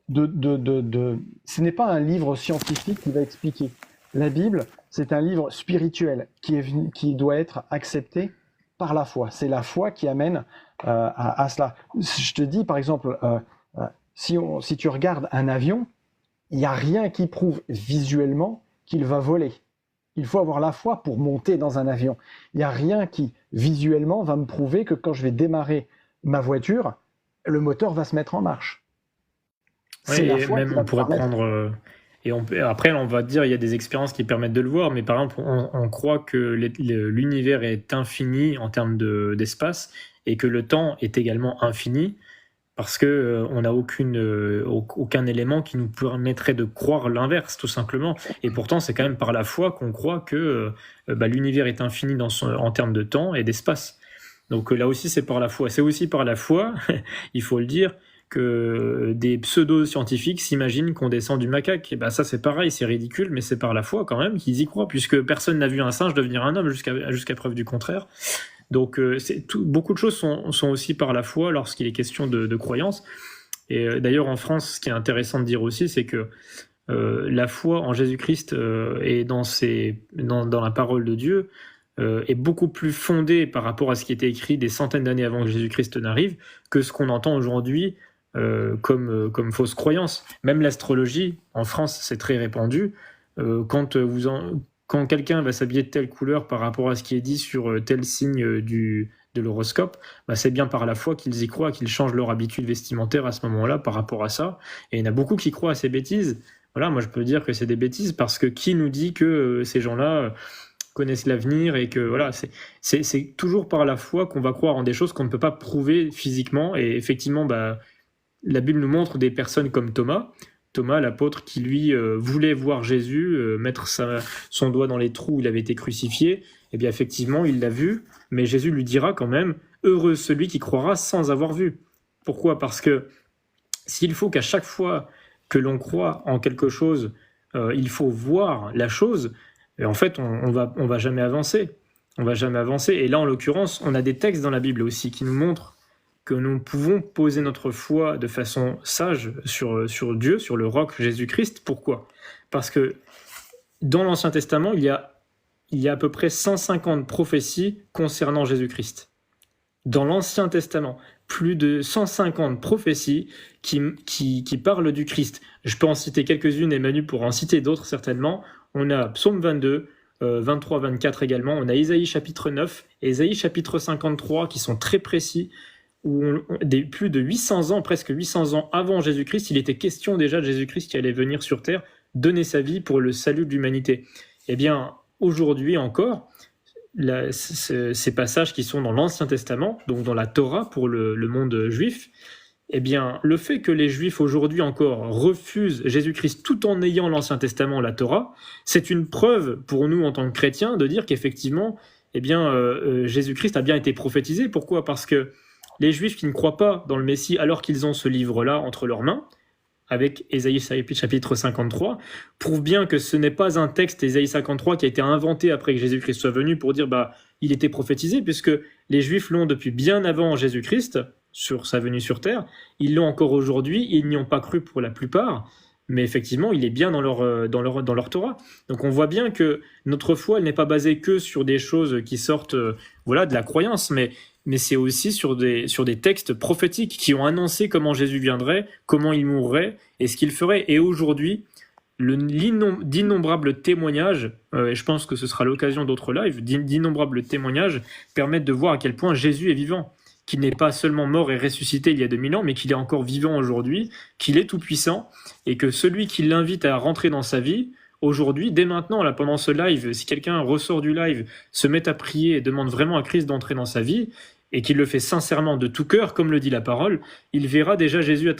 Speaker 2: ce n'est pas un livre scientifique qui va expliquer. La Bible, c'est un livre spirituel qui doit être accepté par la foi. C'est la foi qui amène à cela. Je te dis, par exemple, si tu regardes un avion, il n'y a rien qui prouve visuellement qu'il va voler. Il faut avoir la foi pour monter dans un avion. Il n'y a rien qui, visuellement, va me prouver que quand je vais démarrer ma voiture, le moteur va se mettre en marche.
Speaker 1: C'est la foi même on pourrait prendre... après, on va dire il y a des expériences qui permettent de le voir, mais par exemple, on croit que l'univers est infini en termes d'espace et que le temps est également infini parce qu'on n'a aucun élément qui nous permettrait de croire l'inverse, tout simplement. Et pourtant, c'est quand même par la foi qu'on croit que l'univers est infini en termes de temps et d'espace. Donc là aussi, c'est par la foi. C'est aussi par la foi, il faut le dire, que des pseudo-scientifiques s'imaginent qu'on descend du macaque. Et ben ça, c'est pareil, c'est ridicule, mais c'est par la foi quand même qu'ils y croient, puisque personne n'a vu un singe devenir un homme jusqu'à preuve du contraire. Donc beaucoup de choses sont aussi par la foi lorsqu'il est question de croyance. Et d'ailleurs, en France, ce qui est intéressant de dire aussi, c'est que la foi en Jésus-Christ et dans la parole de Dieu est beaucoup plus fondée par rapport à ce qui était écrit des centaines d'années avant que Jésus-Christ n'arrive que ce qu'on entend aujourd'hui comme fausse croyance. Même l'astrologie, en France, c'est très répandu. Quand quelqu'un va s'habiller de telle couleur par rapport à ce qui est dit sur tel signe de l'horoscope, c'est bien par la foi qu'ils y croient, qu'ils changent leur habitude vestimentaire à ce moment-là par rapport à ça. Et il y en a beaucoup qui croient à ces bêtises. Voilà, moi je peux dire que c'est des bêtises parce que qui nous dit que ces gens-là connaissent l'avenir et que voilà, c'est toujours par la foi qu'on va croire en des choses qu'on ne peut pas prouver physiquement. Et effectivement, la Bible nous montre des personnes comme Thomas, l'apôtre qui lui voulait voir Jésus, mettre son doigt dans les trous où il avait été crucifié. Eh bien effectivement, il l'a vu, mais Jésus lui dira quand même « Heureux celui qui croira sans avoir vu ». Pourquoi ? Parce que s'il faut qu'à chaque fois que l'on croit en quelque chose, il faut voir la chose, et en fait, on va jamais avancer. On va jamais avancer. Et là, en l'occurrence, on a des textes dans la Bible aussi qui nous montrent que nous pouvons poser notre foi de façon sage sur Dieu, sur le roc Jésus-Christ. Pourquoi ? Parce que dans l'Ancien Testament, il y a à peu près 150 prophéties concernant Jésus-Christ. Dans l'Ancien Testament, plus de 150 prophéties qui parlent du Christ. Je peux en citer quelques-unes, et Manu pourra en citer d'autres certainement. On a Psaume 22, 23, 24 également. On a Ésaïe chapitre 9 et Ésaïe chapitre 53 qui sont très précis, où plus de 800 ans, presque 800 ans avant Jésus-Christ, il était question déjà de Jésus-Christ qui allait venir sur terre, donner sa vie pour le salut de l'humanité. Eh bien, aujourd'hui encore, ces passages qui sont dans l'Ancien Testament, donc dans la Torah pour le monde juif, eh bien, le fait que les Juifs aujourd'hui encore refusent Jésus-Christ tout en ayant l'Ancien Testament, la Torah, c'est une preuve pour nous en tant que chrétiens de dire qu'effectivement, eh bien, Jésus-Christ a bien été prophétisé. Pourquoi ? Parce que les Juifs qui ne croient pas dans le Messie alors qu'ils ont ce livre-là entre leurs mains, avec Ésaïe chapitre 53, prouvent bien que ce n'est pas un texte, Ésaïe 53, qui a été inventé après que Jésus-Christ soit venu pour dire il était prophétisé, puisque les Juifs l'ont depuis bien avant Jésus-Christ, sur sa venue sur terre. Ils l'ont encore aujourd'hui, ils n'y ont pas cru pour la plupart, mais effectivement, il est bien dans leur Torah. Donc on voit bien que notre foi, elle n'est pas basée que sur des choses qui sortent de la croyance, mais c'est aussi sur des textes prophétiques qui ont annoncé comment Jésus viendrait, comment il mourrait et ce qu'il ferait. Et aujourd'hui, d'innombrables témoignages, et je pense que ce sera l'occasion d'autres lives, d'innombrables témoignages permettent de voir à quel point Jésus est vivant, qu'il n'est pas seulement mort et ressuscité il y a 2000 ans, mais qu'il est encore vivant aujourd'hui, qu'il est tout-puissant, et que celui qui l'invite à rentrer dans sa vie, aujourd'hui, dès maintenant, là, pendant ce live, si quelqu'un ressort du live, se met à prier et demande vraiment à Christ d'entrer dans sa vie, et qu'il le fait sincèrement de tout cœur, comme le dit la parole, il verra déjà Jésus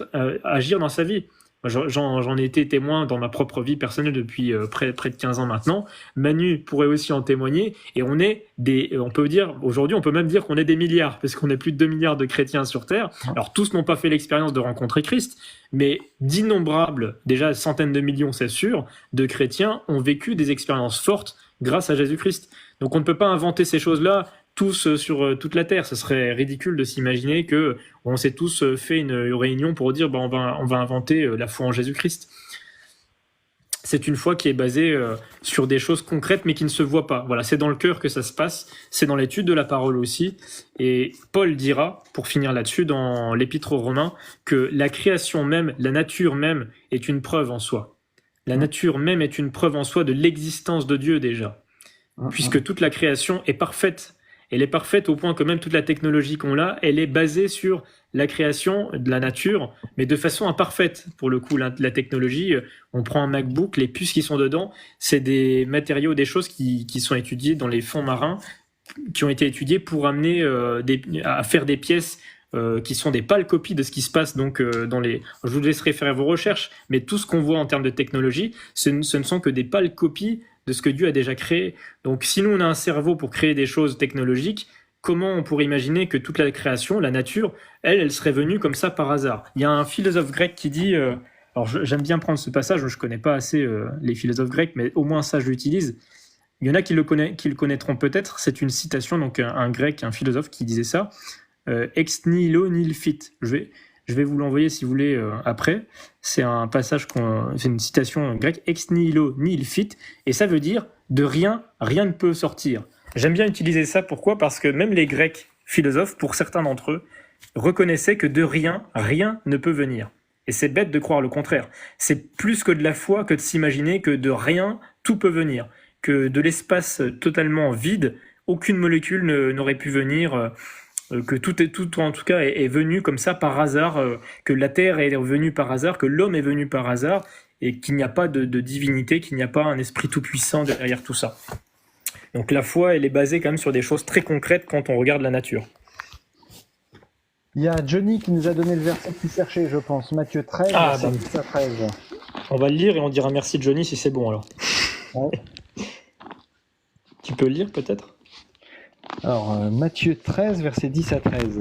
Speaker 1: agir dans sa vie. J'en ai été témoin dans ma propre vie personnelle depuis près de 15 ans maintenant. Manu pourrait aussi en témoigner. Et on peut dire, aujourd'hui, on peut même dire qu'on est des milliards, parce qu'on est plus de 2 milliards de chrétiens sur Terre. Alors, tous n'ont pas fait l'expérience de rencontrer Christ, mais d'innombrables, déjà centaines de millions, c'est sûr, de chrétiens ont vécu des expériences fortes grâce à Jésus-Christ. Donc, on ne peut pas inventer ces choses-là tous sur toute la Terre. Ce serait ridicule de s'imaginer que on s'est tous fait une réunion pour dire on va inventer la foi en Jésus-Christ. C'est une foi qui est basée sur des choses concrètes mais qui ne se voient pas. Voilà, c'est dans le cœur que ça se passe, c'est dans l'étude de la parole aussi. Et Paul dira, pour finir là-dessus, dans l'Épître aux Romains, que la création même, la nature même, est une preuve en soi. La nature même est une preuve en soi de l'existence de Dieu déjà, puisque toute la création est parfaite. Elle est parfaite au point que même toute la technologie qu'on a, elle est basée sur la création de la nature, mais de façon imparfaite. Pour le coup, la technologie, on prend un MacBook, les puces qui sont dedans, c'est des matériaux, des choses qui sont étudiées dans les fonds marins, qui ont été étudiées pour amener à faire des pièces qui sont des pâles copies de ce qui se passe donc dans les... Je vous laisserai faire vos recherches, mais tout ce qu'on voit en termes de technologie, ce ne sont que des pâles copies de ce que Dieu a déjà créé. Donc si nous on a un cerveau pour créer des choses technologiques, comment on pourrait imaginer que toute la création, la nature, elle serait venue comme ça par hasard? Il y a un philosophe grec qui dit... alors j'aime bien prendre ce passage, je connais pas assez les philosophes grecs, mais au moins ça je l'utilise. Il y en a qui le connaîtront peut-être, c'est une citation, donc un grec, un philosophe qui disait ça, ex nihilo nihil fit. Je vais vous l'envoyer si vous voulez après. C'est un passage, c'est une citation grecque, ex nihilo nihil fit, et ça veut dire de rien, rien ne peut sortir. J'aime bien utiliser ça, pourquoi? Parce que même les Grecs philosophes, pour certains d'entre eux, reconnaissaient que de rien, rien ne peut venir. Et c'est bête de croire le contraire. C'est plus que de la foi que de s'imaginer que de rien, tout peut venir. Que de l'espace totalement vide, aucune molécule n'aurait pu venir... que tout en tout cas est venu comme ça par hasard, que la Terre est venue par hasard, que l'homme est venu par hasard, et qu'il n'y a pas de divinité, qu'il n'y a pas un esprit tout-puissant derrière tout ça. Donc la foi, elle est basée quand même sur des choses très concrètes quand on regarde la nature.
Speaker 2: Il y a Johnny qui nous a donné le verset qu'il cherchait, je pense, Matthieu 13, verset 10 à 13.
Speaker 1: On va le lire et on dira merci Johnny si c'est bon alors.
Speaker 2: Ouais.
Speaker 1: Tu peux le lire peut-être ?
Speaker 2: Alors, Matthieu 13, verset 10 à 13.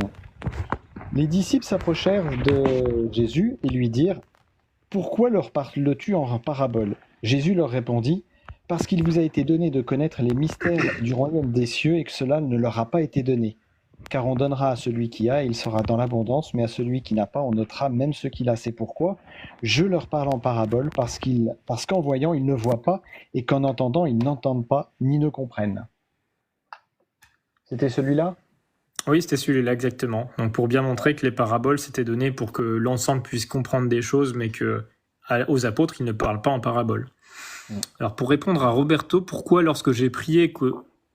Speaker 2: Les disciples s'approchèrent de Jésus et lui dirent « Pourquoi leur parles-tu en parabole ?» Jésus leur répondit « Parce qu'il vous a été donné de connaître les mystères du royaume des cieux et que cela ne leur a pas été donné. Car on donnera à celui qui a et il sera dans l'abondance, mais à celui qui n'a pas, on ôtera même ce qu'il a. C'est pourquoi je leur parle en parabole, parce qu'en voyant, ils ne voient pas et qu'en entendant, ils n'entendent pas ni ne comprennent. » C'était celui-là ?
Speaker 1: Oui, c'était celui-là exactement. Donc pour bien montrer que les paraboles s'étaient données pour que l'ensemble puisse comprendre des choses, mais que aux apôtres, ils ne parlent pas en paraboles. Alors pour répondre à Roberto, pourquoi lorsque j'ai prié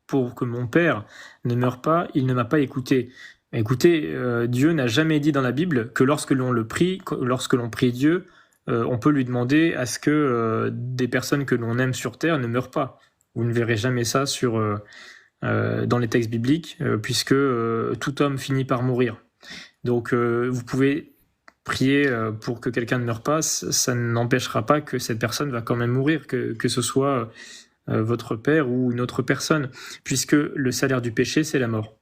Speaker 1: pour que mon père ne meure pas, il ne m'a pas écouté? Écoutez, Dieu n'a jamais dit dans la Bible que lorsque l'on prie Dieu, on peut lui demander à ce que des personnes que l'on aime sur terre ne meurent pas. Vous ne verrez jamais ça dans les textes bibliques, puisque tout homme finit par mourir. Donc vous pouvez prier pour que quelqu'un ne meure pas, ça n'empêchera pas que cette personne va quand même mourir, que ce soit votre père ou une autre personne, puisque le salaire du péché, c'est la mort.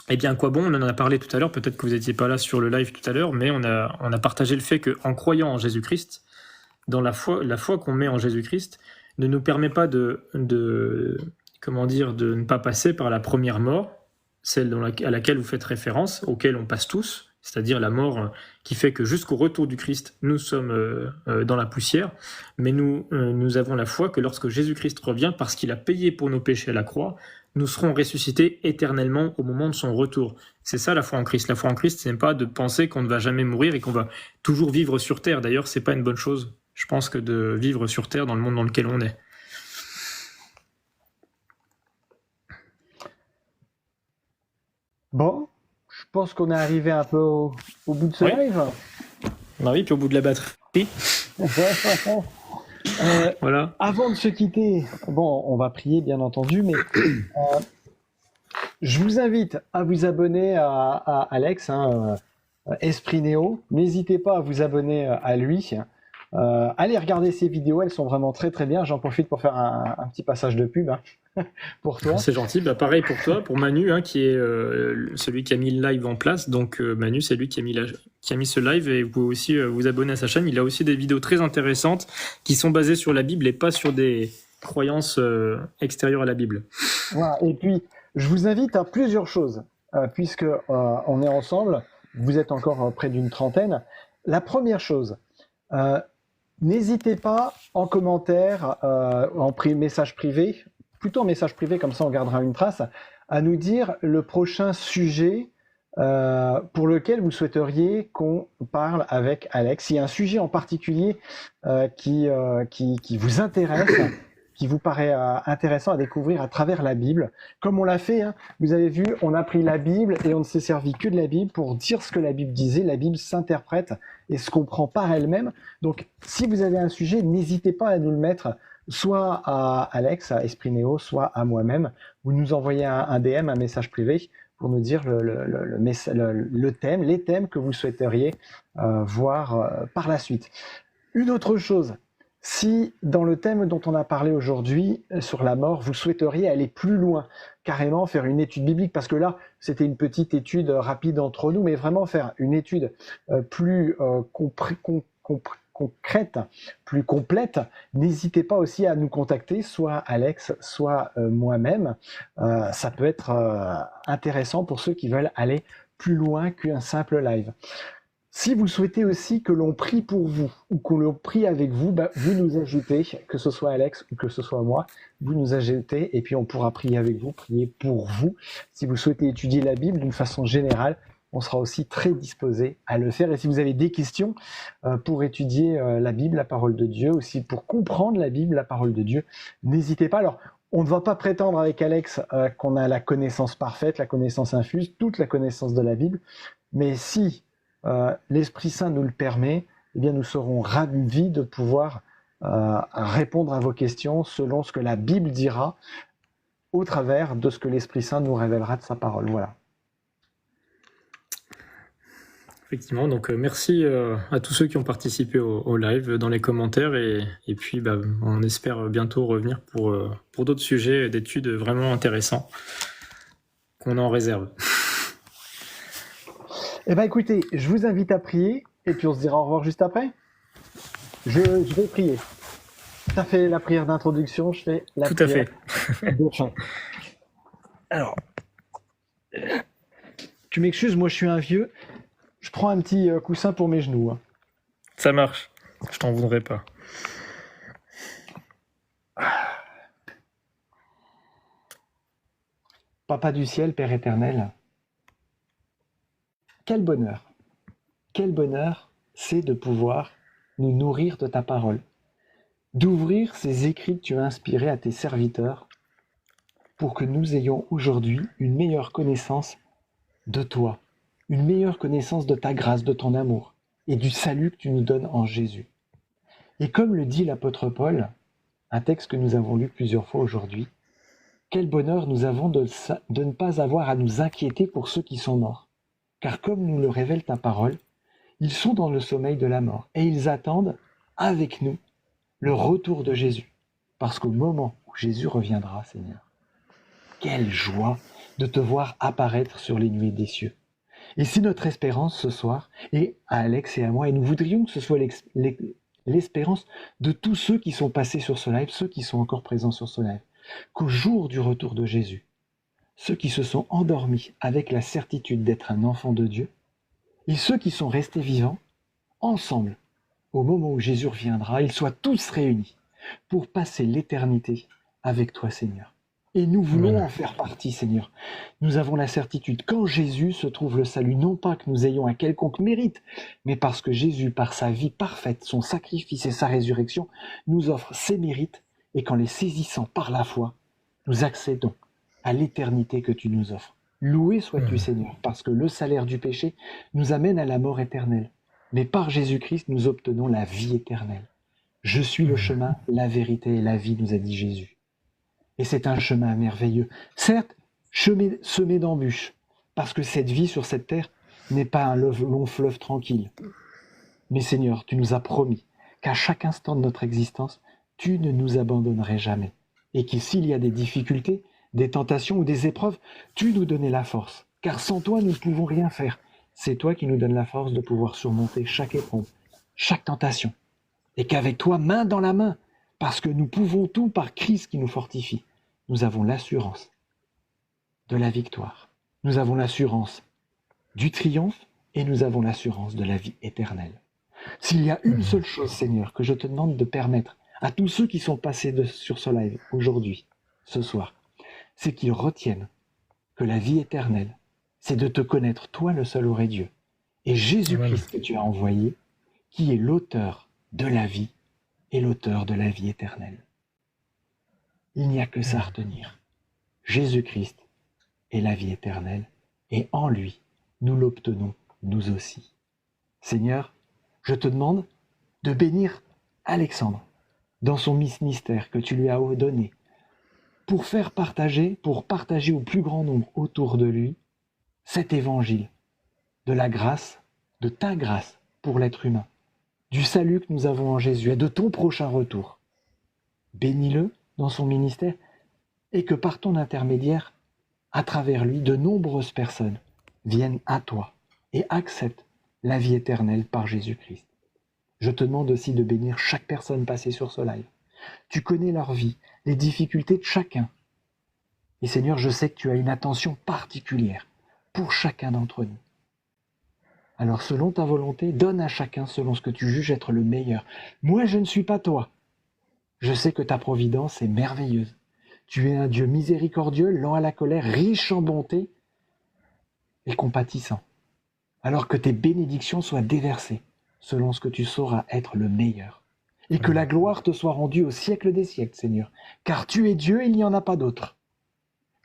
Speaker 1: Eh bien, quoi bon, on en a parlé tout à l'heure, peut-être que vous n'étiez pas là sur le live tout à l'heure, mais on a partagé le fait qu'en croyant en Jésus-Christ, dans la foi qu'on met en Jésus-Christ, ne nous permet pas de ne pas passer par la première mort, celle à laquelle vous faites référence, auquel on passe tous, c'est-à-dire la mort qui fait que jusqu'au retour du Christ, nous sommes dans la poussière, mais nous avons la foi que lorsque Jésus-Christ revient, parce qu'il a payé pour nos péchés à la croix, nous serons ressuscités éternellement au moment de son retour. C'est ça la foi en Christ. La foi en Christ, ce n'est pas de penser qu'on ne va jamais mourir et qu'on va toujours vivre sur terre. D'ailleurs, c'est pas une bonne chose, je pense, que de vivre sur terre dans le monde dans lequel on est.
Speaker 2: Bon, je pense qu'on est arrivé un peu au bout de ce live.
Speaker 1: Oui, puis au bout de la batterie. Voilà.
Speaker 2: Avant de se quitter, bon, on va prier bien entendu, mais je vous invite à vous abonner à Alex, Esprit Néo. N'hésitez pas à vous abonner à lui. Allez regarder ses vidéos, elles sont vraiment très très bien. J'en profite pour faire un petit passage de pub pour toi.
Speaker 1: C'est gentil. Pareil pour toi, pour Manu, qui est celui qui a mis le live en place. Donc Manu, c'est lui qui a mis ce live, et vous pouvez aussi vous abonner à sa chaîne. Il a aussi des vidéos très intéressantes qui sont basées sur la Bible et pas sur des croyances extérieures à la Bible.
Speaker 2: Voilà. Et puis, je vous invite à plusieurs choses, puisque on est ensemble, vous êtes encore près d'une trentaine. La première chose, euh, n'hésitez pas en commentaire, message privé, plutôt en message privé, comme ça on gardera une trace, à nous dire le prochain sujet pour lequel vous souhaiteriez qu'on parle avec Alex. S'il y a un sujet en particulier qui vous intéresse, qui vous paraît intéressant à découvrir à travers la Bible, comme on l'a fait, hein, vous avez vu, on a pris la Bible et on ne s'est servi que de la Bible pour dire ce que la Bible disait. La Bible s'interprète et se comprend par elle-même. Donc, si vous avez un sujet, n'hésitez pas à nous le mettre, soit à Alex, à Esprit Néo, soit à moi-même. Vous nous envoyez un DM, un message privé, pour nous dire le thème, les thèmes que vous souhaiteriez voir par la suite. Une autre chose, si dans le thème dont on a parlé aujourd'hui sur la mort, vous souhaiteriez aller plus loin, carrément faire une étude biblique, parce que là, c'était une petite étude rapide entre nous, mais vraiment faire une étude plus concrète, plus complète, n'hésitez pas aussi à nous contacter, soit Alex, soit moi-même. Ça peut être intéressant pour ceux qui veulent aller plus loin qu'un simple live. Si vous souhaitez aussi que l'on prie pour vous ou que l'on prie avec vous, vous nous ajoutez, que ce soit Alex ou que ce soit moi, vous nous ajoutez et puis on pourra prier avec vous, prier pour vous. Si vous souhaitez étudier la Bible d'une façon générale, on sera aussi très disposé à le faire. Et si vous avez des questions pour étudier la Bible, la parole de Dieu, aussi pour comprendre la Bible, la parole de Dieu, n'hésitez pas. Alors, on ne va pas prétendre avec Alex qu'on a la connaissance parfaite, la connaissance infuse, toute la connaissance de la Bible, mais si l'Esprit Saint nous le permet, eh bien nous serons ravis de pouvoir répondre à vos questions selon ce que la Bible dira au travers de ce que l'Esprit Saint nous révélera de sa parole. Voilà.
Speaker 1: Effectivement, donc merci à tous ceux qui ont participé au live dans les commentaires et puis on espère bientôt revenir pour d'autres sujets d'études vraiment intéressants qu'on a en réserve.
Speaker 2: Eh bien écoutez, je vous invite à prier et puis on se dira au revoir juste après. Je vais prier. Tu as fait la prière d'introduction, je fais la prière de fin. Alors, tu m'excuses, moi je suis un vieux. Je prends un petit coussin pour mes genoux. Hein.
Speaker 1: Ça marche, je t'en voudrais pas.
Speaker 2: Papa du ciel, Père éternel, quel bonheur c'est de pouvoir nous nourrir de ta parole, d'ouvrir ces écrits que tu as inspirés à tes serviteurs pour que nous ayons aujourd'hui une meilleure connaissance de toi, une meilleure connaissance de ta grâce, de ton amour et du salut que tu nous donnes en Jésus. Et comme le dit l'apôtre Paul, un texte que nous avons lu plusieurs fois aujourd'hui, quel bonheur nous avons de ne pas avoir à nous inquiéter pour ceux qui sont morts. Car comme nous le révèle ta parole, ils sont dans le sommeil de la mort et ils attendent avec nous le retour de Jésus. Parce qu'au moment où Jésus reviendra, Seigneur, quelle joie de te voir apparaître sur les nuées des cieux. Et si notre espérance ce soir est à Alex et à moi, et nous voudrions que ce soit l'espérance de tous ceux qui sont passés sur ce live, ceux qui sont encore présents sur ce live, qu'au jour du retour de Jésus, ceux qui se sont endormis avec la certitude d'être un enfant de Dieu, et ceux qui sont restés vivants, ensemble, au moment où Jésus reviendra, ils soient tous réunis pour passer l'éternité avec toi, Seigneur. Et nous voulons en faire partie, Seigneur. Nous avons la certitude qu'en Jésus se trouve le salut, non pas que nous ayons un quelconque mérite, mais parce que Jésus, par sa vie parfaite, son sacrifice et sa résurrection, nous offre ses mérites, et qu'en les saisissant par la foi, nous accédons à l'éternité que tu nous offres. Loué sois-tu, Seigneur, parce que le salaire du péché nous amène à la mort éternelle. Mais par Jésus-Christ, nous obtenons la vie éternelle. Je suis le chemin, la vérité et la vie, nous a dit Jésus. Et c'est un chemin merveilleux. Certes, semé d'embûches, parce que cette vie sur cette terre n'est pas un long fleuve tranquille. Mais Seigneur, tu nous as promis qu'à chaque instant de notre existence, tu ne nous abandonnerais jamais. Et que s'il y a des difficultés, des tentations ou des épreuves, tu nous donnais la force. Car sans toi, nous ne pouvons rien faire. C'est toi qui nous donnes la force de pouvoir surmonter chaque épreuve, chaque tentation. Et qu'avec toi, main dans la main, parce que nous pouvons tout par Christ qui nous fortifie, nous avons l'assurance de la victoire. Nous avons l'assurance du triomphe et nous avons l'assurance de la vie éternelle. S'il y a une seule chose, Seigneur, que je te demande de permettre à tous ceux qui sont passés sur ce live aujourd'hui, ce soir, c'est qu'ils retiennent que la vie éternelle, c'est de te connaître, toi le seul vrai Dieu, et Jésus-Christ que tu as envoyé, qui est l'auteur de la vie et l'auteur de la vie éternelle. Il n'y a que ça à retenir. Jésus-Christ est la vie éternelle, et en lui, nous l'obtenons, nous aussi. Seigneur, je te demande de bénir Alexandre dans son ministère que tu lui as donné, pour partager au plus grand nombre autour de lui cet évangile de la grâce, de ta grâce pour l'être humain, du salut que nous avons en Jésus et de ton prochain retour. Bénis-le dans son ministère et que par ton intermédiaire, à travers lui, de nombreuses personnes viennent à toi et acceptent la vie éternelle par Jésus-Christ. Je te demande aussi de bénir chaque personne passée sur ce live. Tu connais leur vie, les difficultés de chacun. Et Seigneur, je sais que tu as une attention particulière pour chacun d'entre nous. Alors selon ta volonté, donne à chacun selon ce que tu juges être le meilleur. Moi, je ne suis pas toi. Je sais que ta providence est merveilleuse. Tu es un Dieu miséricordieux, lent à la colère, riche en bonté et compatissant. Alors que tes bénédictions soient déversées selon ce que tu sauras être le meilleur. Et que la gloire te soit rendue au siècle des siècles, Seigneur. Car tu es Dieu et il n'y en a pas d'autre.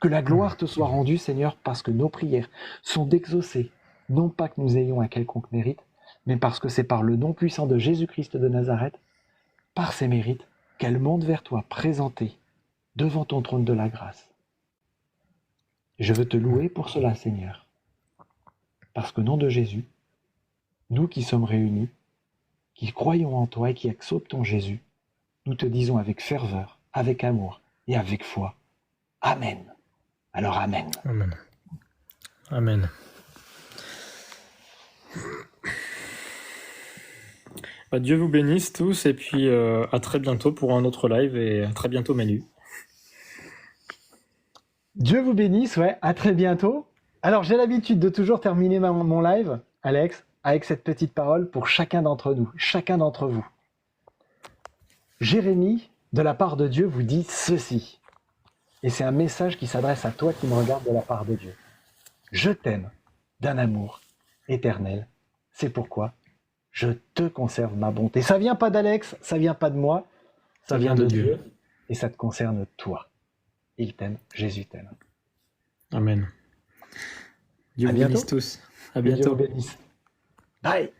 Speaker 2: Que la gloire te soit rendue, Seigneur, parce que nos prières sont exaucées. Non pas que nous ayons un quelconque mérite, mais parce que c'est par le nom puissant de Jésus-Christ de Nazareth, par ses mérites, qu'elle monte vers toi, présentée devant ton trône de la grâce. Je veux te louer pour cela, Seigneur. Parce qu'au nom de Jésus, nous qui sommes réunis, qui croyons en toi et qui acceptons Jésus, nous te disons avec ferveur, avec amour et avec foi. Amen. Alors Amen.
Speaker 1: Amen. Amen. Dieu vous bénisse tous et puis à très bientôt pour un autre live et à très bientôt Manu.
Speaker 2: Dieu vous bénisse, ouais, à très bientôt. Alors j'ai l'habitude de toujours terminer mon live, Alex, avec cette petite parole pour chacun d'entre nous, chacun d'entre vous. Jérémie, de la part de Dieu, vous dit ceci. Et c'est un message qui s'adresse à toi qui me regarde de la part de Dieu. Je t'aime d'un amour éternel. C'est pourquoi je te conserve ma bonté. Ça vient pas d'Alex, ça vient pas de moi, ça vient de Dieu. Et ça te concerne toi. Il t'aime, Jésus t'aime.
Speaker 1: Amen. Dieu vous bénisse tous. À bientôt.
Speaker 2: Dieu vous bénisse. Bye.